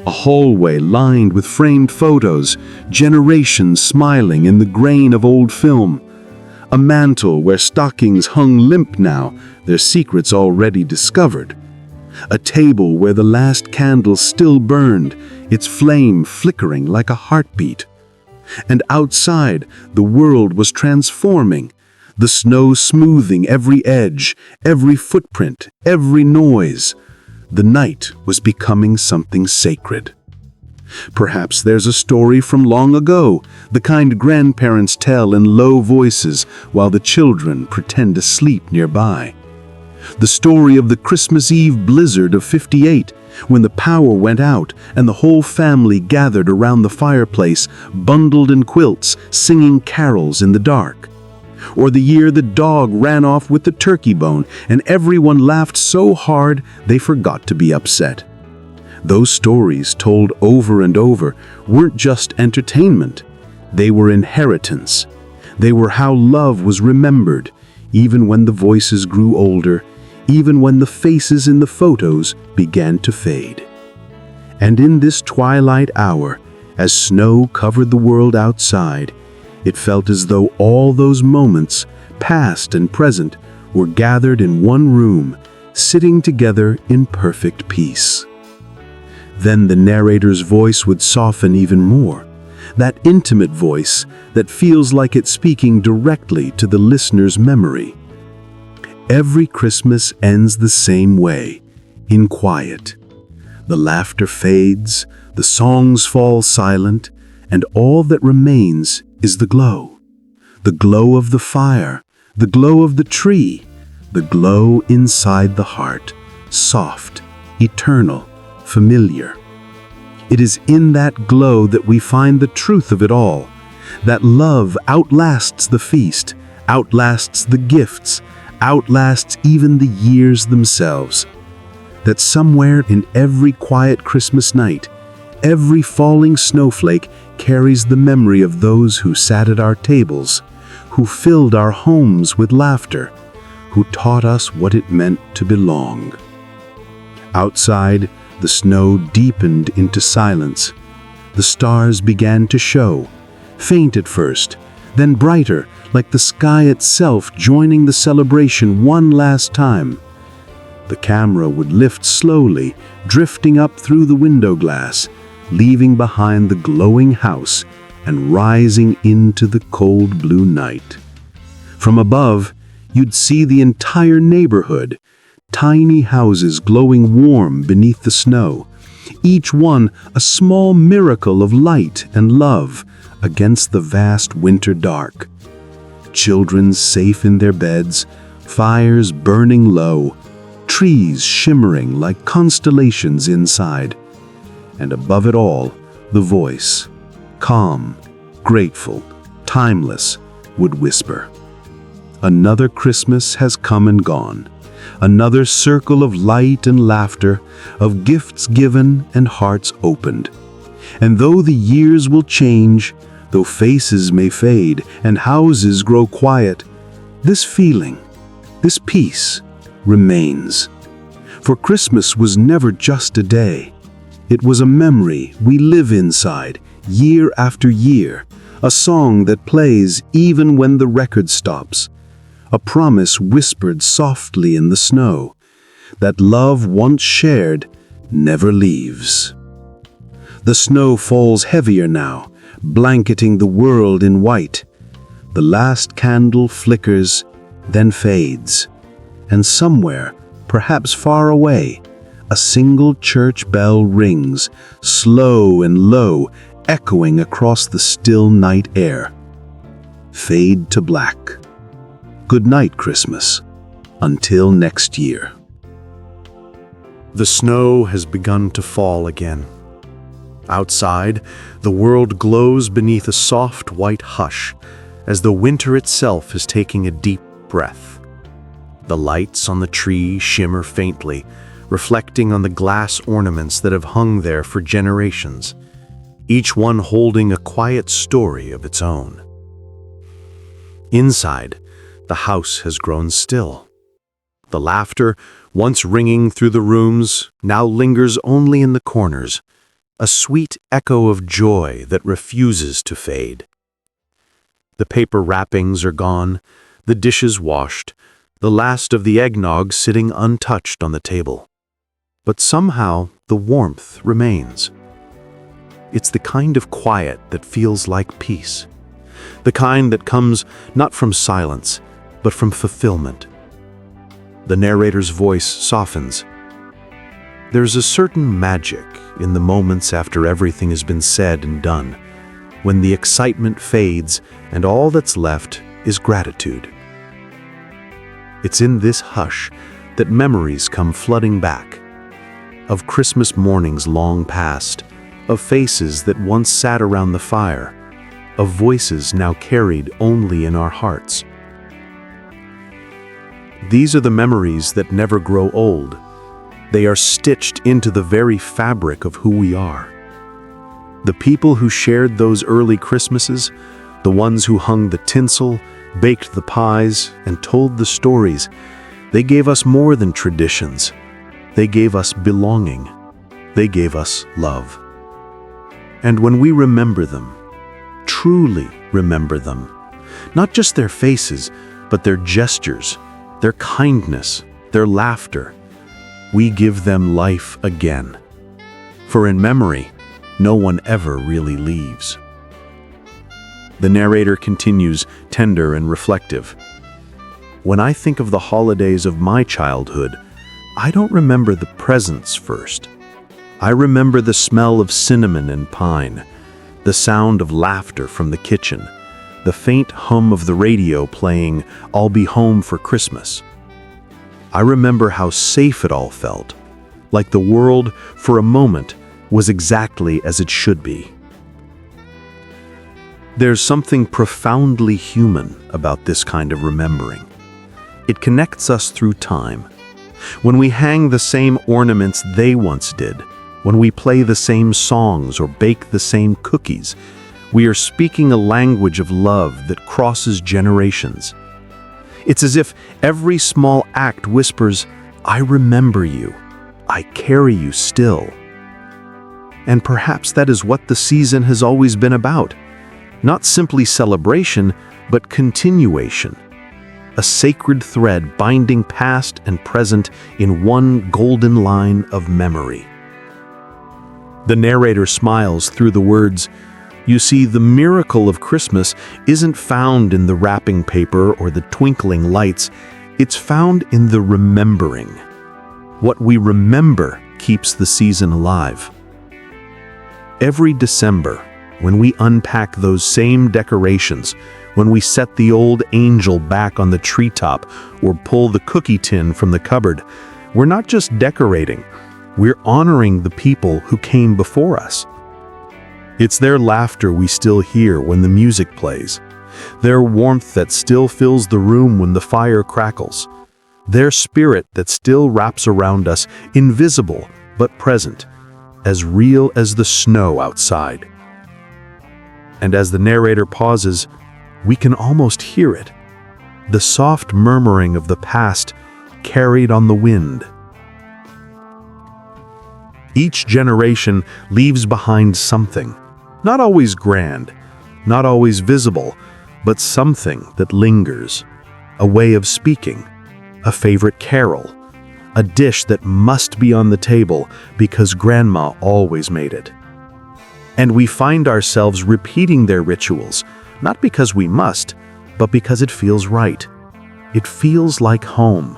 A hallway lined with framed photos, generations smiling in the grain of old film. A mantel where stockings hung limp now, their secrets already discovered. A table where the last candle still burned, its flame flickering like a heartbeat. And outside, the world was transforming, the snow smoothing every edge, every footprint, every noise. The night was becoming something sacred. Perhaps there's a story from long ago, the kind grandparents tell in low voices while the children pretend to sleep nearby. The story of the Christmas Eve blizzard of '58, when the power went out and the whole family gathered around the fireplace, bundled in quilts, singing carols in the dark. Or the year the dog ran off with the turkey bone and everyone laughed so hard they forgot to be upset. Those stories, told over and over, weren't just entertainment. They were inheritance. They were how love was remembered, even when the voices grew older, even when the faces in the photos began to fade. And in this twilight hour, as snow covered the world outside, it felt as though all those moments, past and present, were gathered in one room, sitting together in perfect peace. Then the narrator's voice would soften even more, that intimate voice that feels like it's speaking directly to the listener's memory. Every Christmas ends the same way, in quiet. The laughter fades, the songs fall silent, and all that remains is the glow. The glow of the fire, the glow of the tree, the glow inside the heart, soft, eternal, familiar. It is in that glow that we find the truth of it all, that love outlasts the feast, outlasts the gifts, outlasts even the years themselves. That somewhere in every quiet Christmas night, every falling snowflake carries the memory of those who sat at our tables, who filled our homes with laughter, who taught us what it meant to belong. Outside, the snow deepened into silence. The stars began to show, faint at first, then brighter, like the sky itself joining the celebration one last time. The camera would lift slowly, drifting up through the window glass, leaving behind the glowing house and rising into the cold blue night. From above, you'd see the entire neighborhood, tiny houses glowing warm beneath the snow, each one a small miracle of light and love against the vast winter dark. Children safe in their beds, fires burning low, trees shimmering like constellations inside. And above it all, the voice, calm, grateful, timeless, would whisper, "Another Christmas has come and gone. Another circle of light and laughter, of gifts given and hearts opened. And though the years will change, though faces may fade and houses grow quiet, this feeling, this peace, remains. For Christmas was never just a day. It was a memory we live inside, year after year, a song that plays even when the record stops, a promise whispered softly in the snow, that love once shared never leaves. The snow falls heavier now, blanketing the world in white. The last candle flickers, then fades, and somewhere, perhaps far away, a single church bell rings, slow and low, echoing across the still night air. Fade to black. Good night, Christmas. Until next year. The snow has begun to fall again. Outside, the world glows beneath a soft white hush, as though winter itself is taking a deep breath. The lights on the tree shimmer faintly, reflecting on the glass ornaments that have hung there for generations, each one holding a quiet story of its own. Inside, the house has grown still. The laughter, once ringing through the rooms, now lingers only in the corners, a sweet echo of joy that refuses to fade. The paper wrappings are gone, the dishes washed, the last of the eggnog sitting untouched on the table. But somehow the warmth remains. It's the kind of quiet that feels like peace, the kind that comes not from silence, but from fulfillment. The narrator's voice softens. There's a certain magic in the moments after everything has been said and done, when the excitement fades and all that's left is gratitude. It's in this hush that memories come flooding back, of Christmas mornings long past, of faces that once sat around the fire, of voices now carried only in our hearts. These are the memories that never grow old, They are stitched into the very fabric of who we are. The people who shared those early Christmases, the ones who hung the tinsel, baked the pies, and told the stories, they gave us more than traditions. They gave us belonging. They gave us love. And when we remember them, truly remember them, not just their faces, but their gestures, their kindness, their laughter, we give them life again. For in memory, no one ever really leaves. The narrator continues, tender and reflective. When I think of the holidays of my childhood, I don't remember the presents first. I remember the smell of cinnamon and pine, the sound of laughter from the kitchen, the faint hum of the radio playing "I'll Be Home for Christmas." I remember how safe it all felt, like the world, for a moment, was exactly as it should be. There's something profoundly human about this kind of remembering. It connects us through time. When we hang the same ornaments they once did, when we play the same songs or bake the same cookies, we are speaking a language of love that crosses generations. It's as if every small act whispers, "I remember you. I carry you still." And perhaps that is what the season has always been about. Not simply celebration, but continuation. A sacred thread binding past and present in one golden line of memory. The narrator smiles through the words, "You see, the miracle of Christmas isn't found in the wrapping paper or the twinkling lights. It's found in the remembering. What we remember keeps the season alive." Every December, when we unpack those same decorations, when we set the old angel back on the treetop or pull the cookie tin from the cupboard, we're not just decorating, we're honoring the people who came before us. It's their laughter we still hear when the music plays, their warmth that still fills the room when the fire crackles, their spirit that still wraps around us, invisible but present, as real as the snow outside. And as the narrator pauses, we can almost hear it, the soft murmuring of the past carried on the wind. Each generation leaves behind something, not always grand, not always visible, but something that lingers, a way of speaking, a favorite carol, a dish that must be on the table because grandma always made it. And we find ourselves repeating their rituals, not because we must, but because it feels right. It feels like home.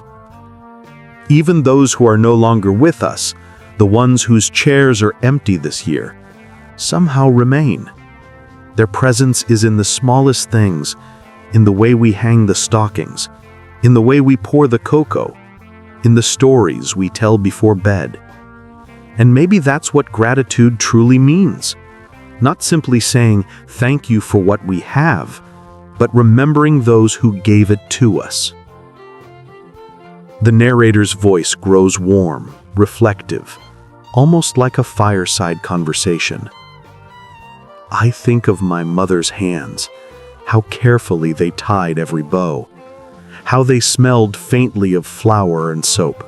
Even those who are no longer with us, the ones whose chairs are empty this year, somehow remain. Their presence is in the smallest things, in the way we hang the stockings, in the way we pour the cocoa, in the stories we tell before bed. And maybe that's what gratitude truly means. Not simply saying thank you for what we have, but remembering those who gave it to us. The narrator's voice grows warm, reflective, almost like a fireside conversation. I think of my mother's hands, how carefully they tied every bow, how they smelled faintly of flour and soap.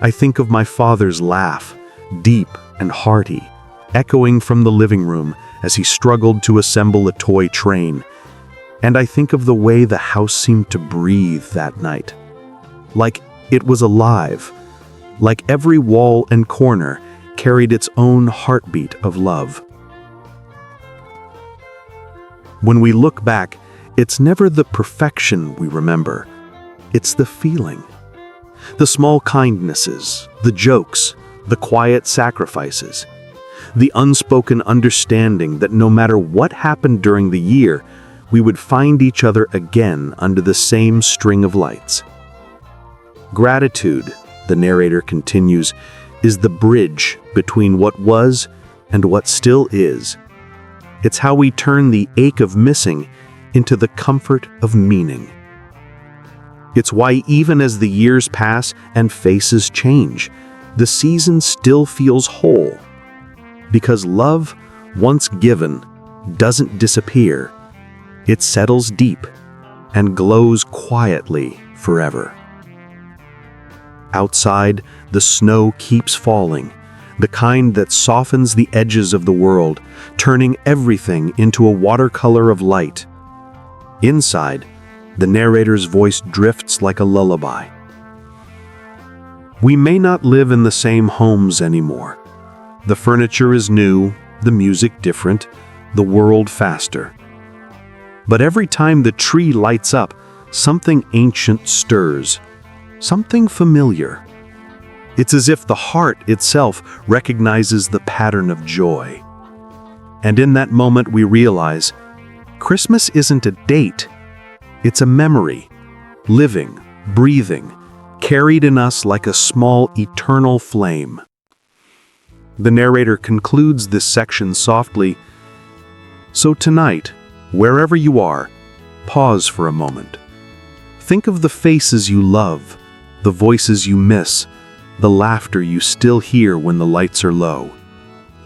I think of my father's laugh, deep and hearty, echoing from the living room as he struggled to assemble a toy train. And I think of the way the house seemed to breathe that night. Like it was alive, like every wall and corner carried its own heartbeat of love. When we look back, it's never the perfection we remember, it's the feeling. The small kindnesses, the jokes, the quiet sacrifices, the unspoken understanding that no matter what happened during the year, we would find each other again under the same string of lights. Gratitude, the narrator continues, is the bridge between what was and what still is. It's how we turn the ache of missing into the comfort of meaning. It's why even as the years pass and faces change, the season still feels whole. Because love, once given, doesn't disappear. It settles deep and glows quietly forever. Outside, the snow keeps falling, the kind that softens the edges of the world, turning everything into a watercolor of light. Inside, the narrator's voice drifts like a lullaby. We may not live in the same homes anymore. The furniture is new, the music different, the world faster. But every time the tree lights up, something ancient stirs, something familiar. It's as if the heart itself recognizes the pattern of joy. And in that moment we realize, Christmas isn't a date, it's a memory, living, breathing, carried in us like a small eternal flame. The narrator concludes this section softly. So tonight, wherever you are, pause for a moment. Think of the faces you love, the voices you miss, the laughter you still hear when the lights are low.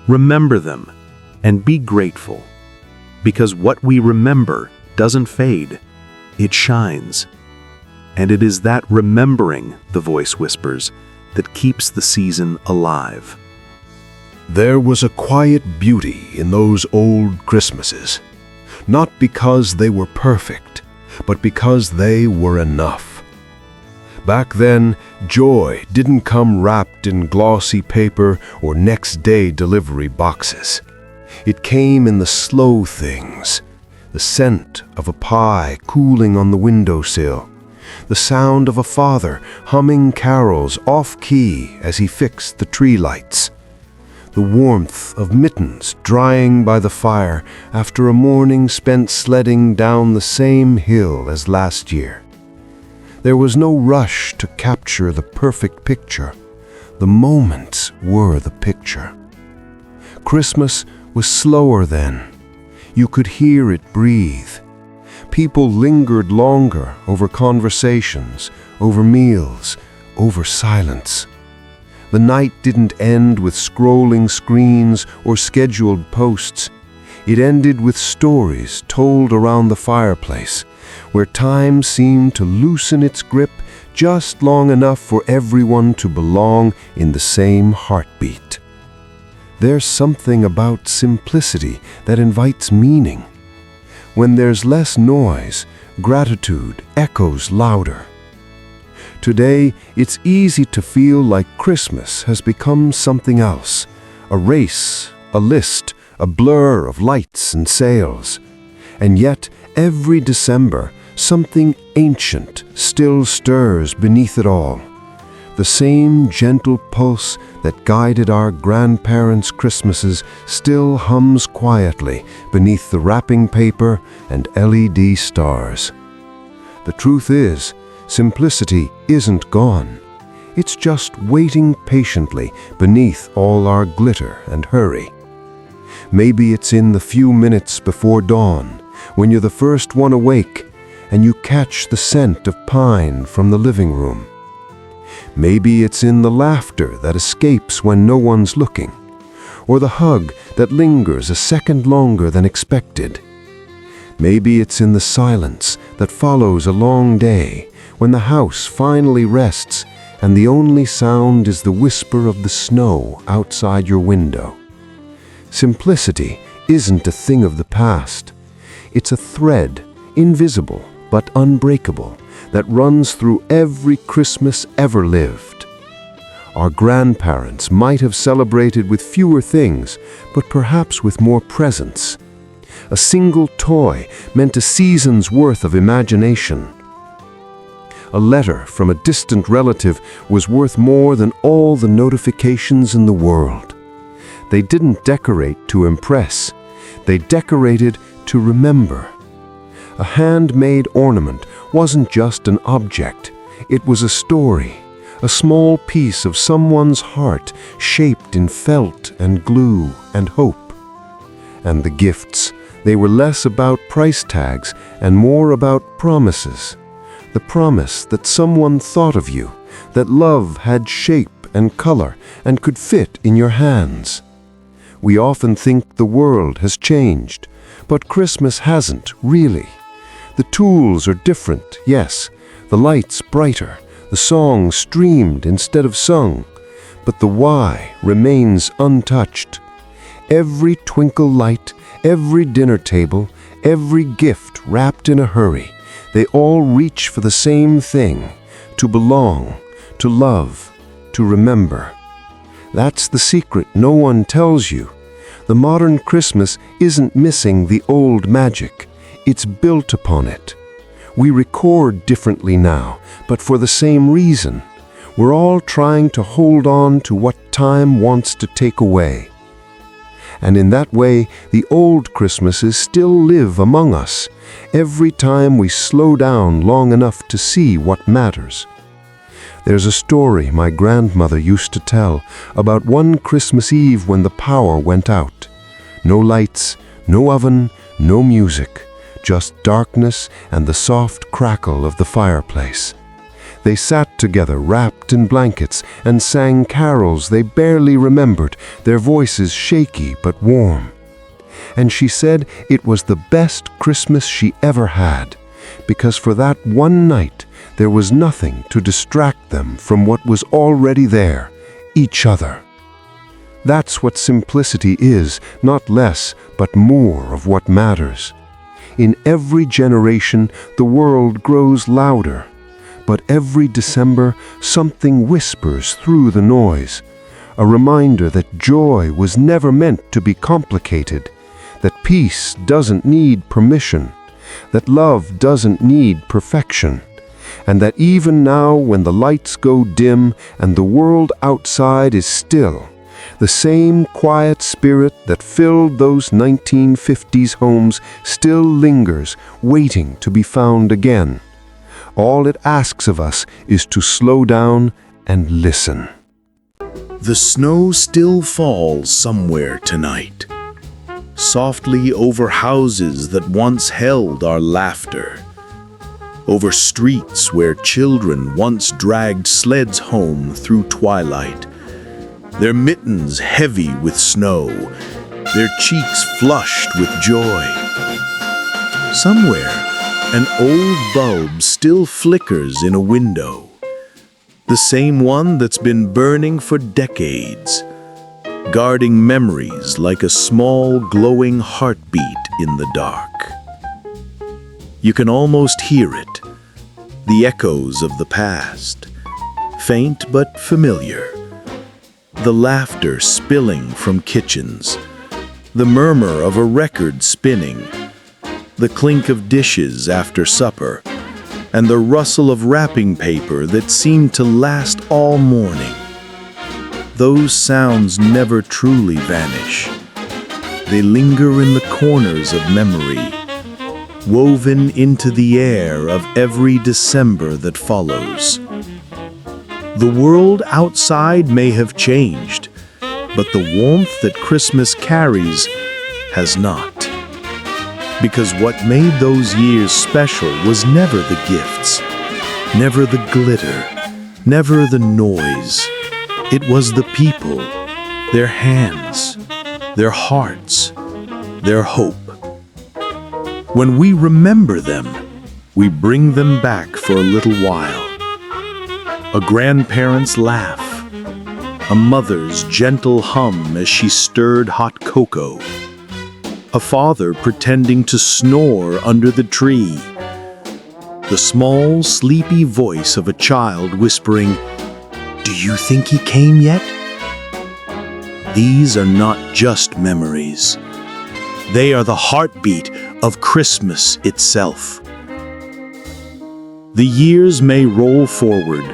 Remember them and be grateful, because what we remember doesn't fade, it shines. And it is that remembering, the voice whispers, that keeps the season alive. There was a quiet beauty in those old Christmases, not because they were perfect, but because they were enough. Back then, joy didn't come wrapped in glossy paper or next-day delivery boxes. It came in the slow things, the scent of a pie cooling on the windowsill, the sound of a father humming carols off-key as he fixed the tree lights, the warmth of mittens drying by the fire after a morning spent sledding down the same hill as last year. There was no rush to capture the perfect picture. The moments were the picture. Christmas was slower then. You could hear it breathe. People lingered longer over conversations, over meals, over silence. The night didn't end with scrolling screens or scheduled posts. It ended with stories told around the fireplace, where time seemed to loosen its grip just long enough for everyone to belong in the same heartbeat. There's something about simplicity that invites meaning. When there's less noise, gratitude echoes louder. Today, it's easy to feel like Christmas has become something else, a race, a list, a blur of lights and sails. And yet, every December, something ancient still stirs beneath it all. The same gentle pulse that guided our grandparents' Christmases still hums quietly beneath the wrapping paper and LED stars. The truth is, simplicity isn't gone. It's just waiting patiently beneath all our glitter and hurry. Maybe it's in the few minutes before dawn, when you're the first one awake, and you catch the scent of pine from the living room. Maybe it's in the laughter that escapes when no one's looking, or the hug that lingers a second longer than expected. Maybe it's in the silence that follows a long day, when the house finally rests and the only sound is the whisper of the snow outside your window. Simplicity isn't a thing of the past. It's a thread, invisible but unbreakable, that runs through every Christmas ever lived. Our grandparents might have celebrated with fewer things, but perhaps with more presence. A single toy meant a season's worth of imagination. A letter from a distant relative was worth more than all the notifications in the world. They didn't decorate to impress. They decorated to remember. A handmade ornament wasn't just an object. It was a story, a small piece of someone's heart shaped in felt and glue and hope. And the gifts, they were less about price tags and more about promises. The promise that someone thought of you, that love had shape and color and could fit in your hands. We often think the world has changed, but Christmas hasn't, really. The tools are different, yes, the lights brighter, the songs streamed instead of sung, but the why remains untouched. Every twinkle light, every dinner table, every gift wrapped in a hurry, they all reach for the same thing: to belong, to love, to remember. That's the secret no one tells you. The modern Christmas isn't missing the old magic. It's built upon it. We record differently now, but for the same reason. We're all trying to hold on to what time wants to take away. And in that way, the old Christmases still live among us, every time we slow down long enough to see what matters. There's a story my grandmother used to tell about one Christmas Eve when the power went out. No lights, no oven, no music, just darkness and the soft crackle of the fireplace. They sat together wrapped in blankets and sang carols they barely remembered, their voices shaky but warm. And she said it was the best Christmas she ever had, because for that one night there was nothing to distract them from what was already there, each other. That's what simplicity is, not less, but more of what matters. In every generation, the world grows louder, but every December, something whispers through the noise, a reminder that joy was never meant to be complicated, that peace doesn't need permission, that love doesn't need perfection, and that even now when the lights go dim and the world outside is still, the same quiet spirit that filled those 1950s homes still lingers, waiting to be found again. All it asks of us is to slow down and listen. The snow still falls somewhere tonight, softly over houses that once held our laughter, over streets where children once dragged sleds home through twilight, their mittens heavy with snow, their cheeks flushed with joy. Somewhere, an old bulb still flickers in a window, the same one that's been burning for decades, guarding memories like a small glowing heartbeat in the dark. You can almost hear it, the echoes of the past, faint but familiar, the laughter spilling from kitchens, the murmur of a record spinning, the clink of dishes after supper, and the rustle of wrapping paper that seemed to last all morning. Those sounds never truly vanish. They linger in the corners of memory, woven into the air of every December that follows. The world outside may have changed, but the warmth that Christmas carries has not. Because what made those years special was never the gifts, never the glitter, never the noise. It was the people, their hands, their hearts, their hope. When we remember them, we bring them back for a little while. A grandparent's laugh, a mother's gentle hum as she stirred hot cocoa, a father pretending to snore under the tree, the small, sleepy voice of a child whispering, "Do you think he came yet?" These are not just memories. They are the heartbeat of Christmas itself. The years may roll forward,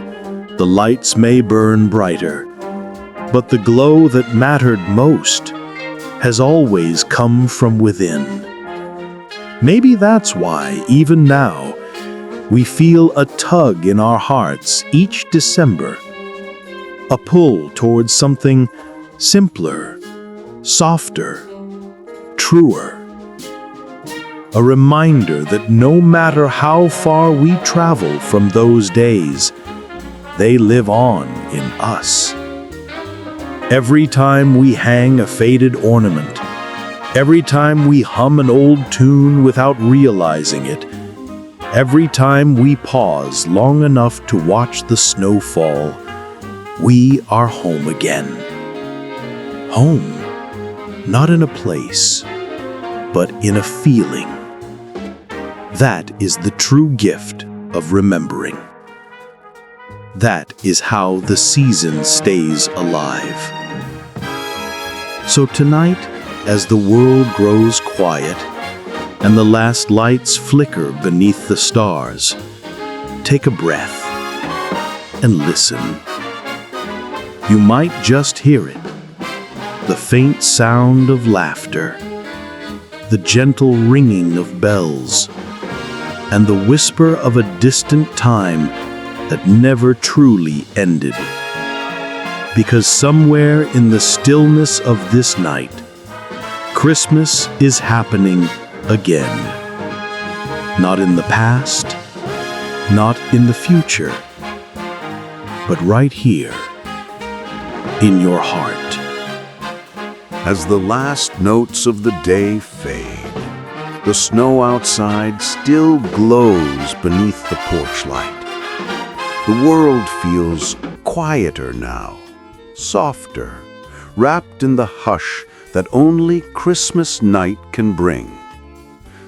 the lights may burn brighter, but the glow that mattered most has always come from within. Maybe that's why, even now, we feel a tug in our hearts each December, a pull towards something simpler, softer, truer. A reminder that no matter how far we travel from those days, they live on in us. Every time we hang a faded ornament, every time we hum an old tune without realizing it, every time we pause long enough to watch the snow fall, we are home again. Home, not in a place, but in a feeling. That is the true gift of remembering. That is how the season stays alive. So tonight, as the world grows quiet and the last lights flicker beneath the stars, take a breath and listen. You might just hear it, the faint sound of laughter, the gentle ringing of bells, and the whisper of a distant time that never truly ended. Because somewhere in the stillness of this night, Christmas is happening again. Not in the past, not in the future, but right here, in your heart. As the last notes of the day fade, the snow outside still glows beneath the porch light. The world feels quieter now, softer, wrapped in the hush that only Christmas night can bring.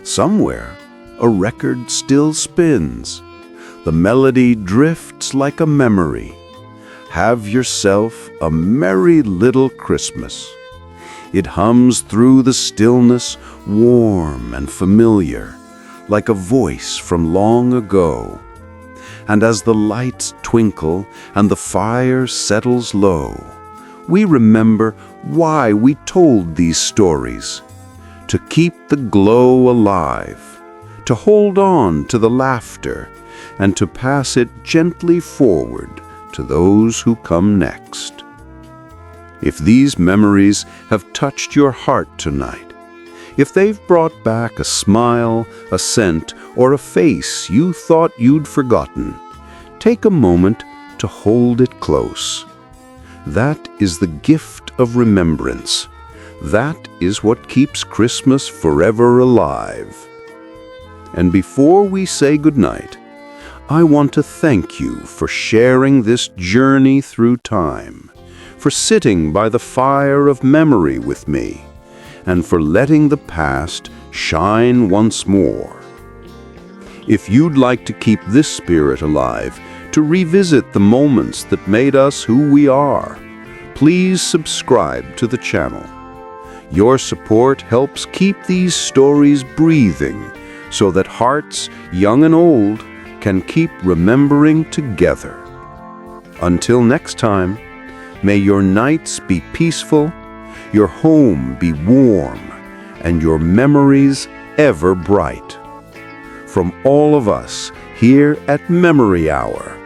Somewhere, a record still spins. The melody drifts like a memory. Have yourself a merry little Christmas. It hums through the stillness, warm and familiar, like a voice from long ago. And as the lights twinkle and the fire settles low, we remember why we told these stories. To keep the glow alive, to hold on to the laughter, and to pass it gently forward to those who come next. If these memories have touched your heart tonight, if they've brought back a smile, a scent, or a face you thought you'd forgotten, take a moment to hold it close. That is the gift of remembrance. That is what keeps Christmas forever alive. And before we say goodnight, I want to thank you for sharing this journey through time, for sitting by the fire of memory with me, and for letting the past shine once more. If you'd like to keep this spirit alive, to revisit the moments that made us who we are, please subscribe to the channel. Your support helps keep these stories breathing so that hearts, young and old, can keep remembering together. Until next time, may your nights be peaceful, your home be warm, and your memories ever bright. From all of us here at Memory Hour,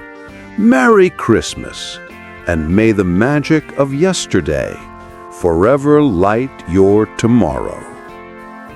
Merry Christmas, and may the magic of yesterday forever light your tomorrow.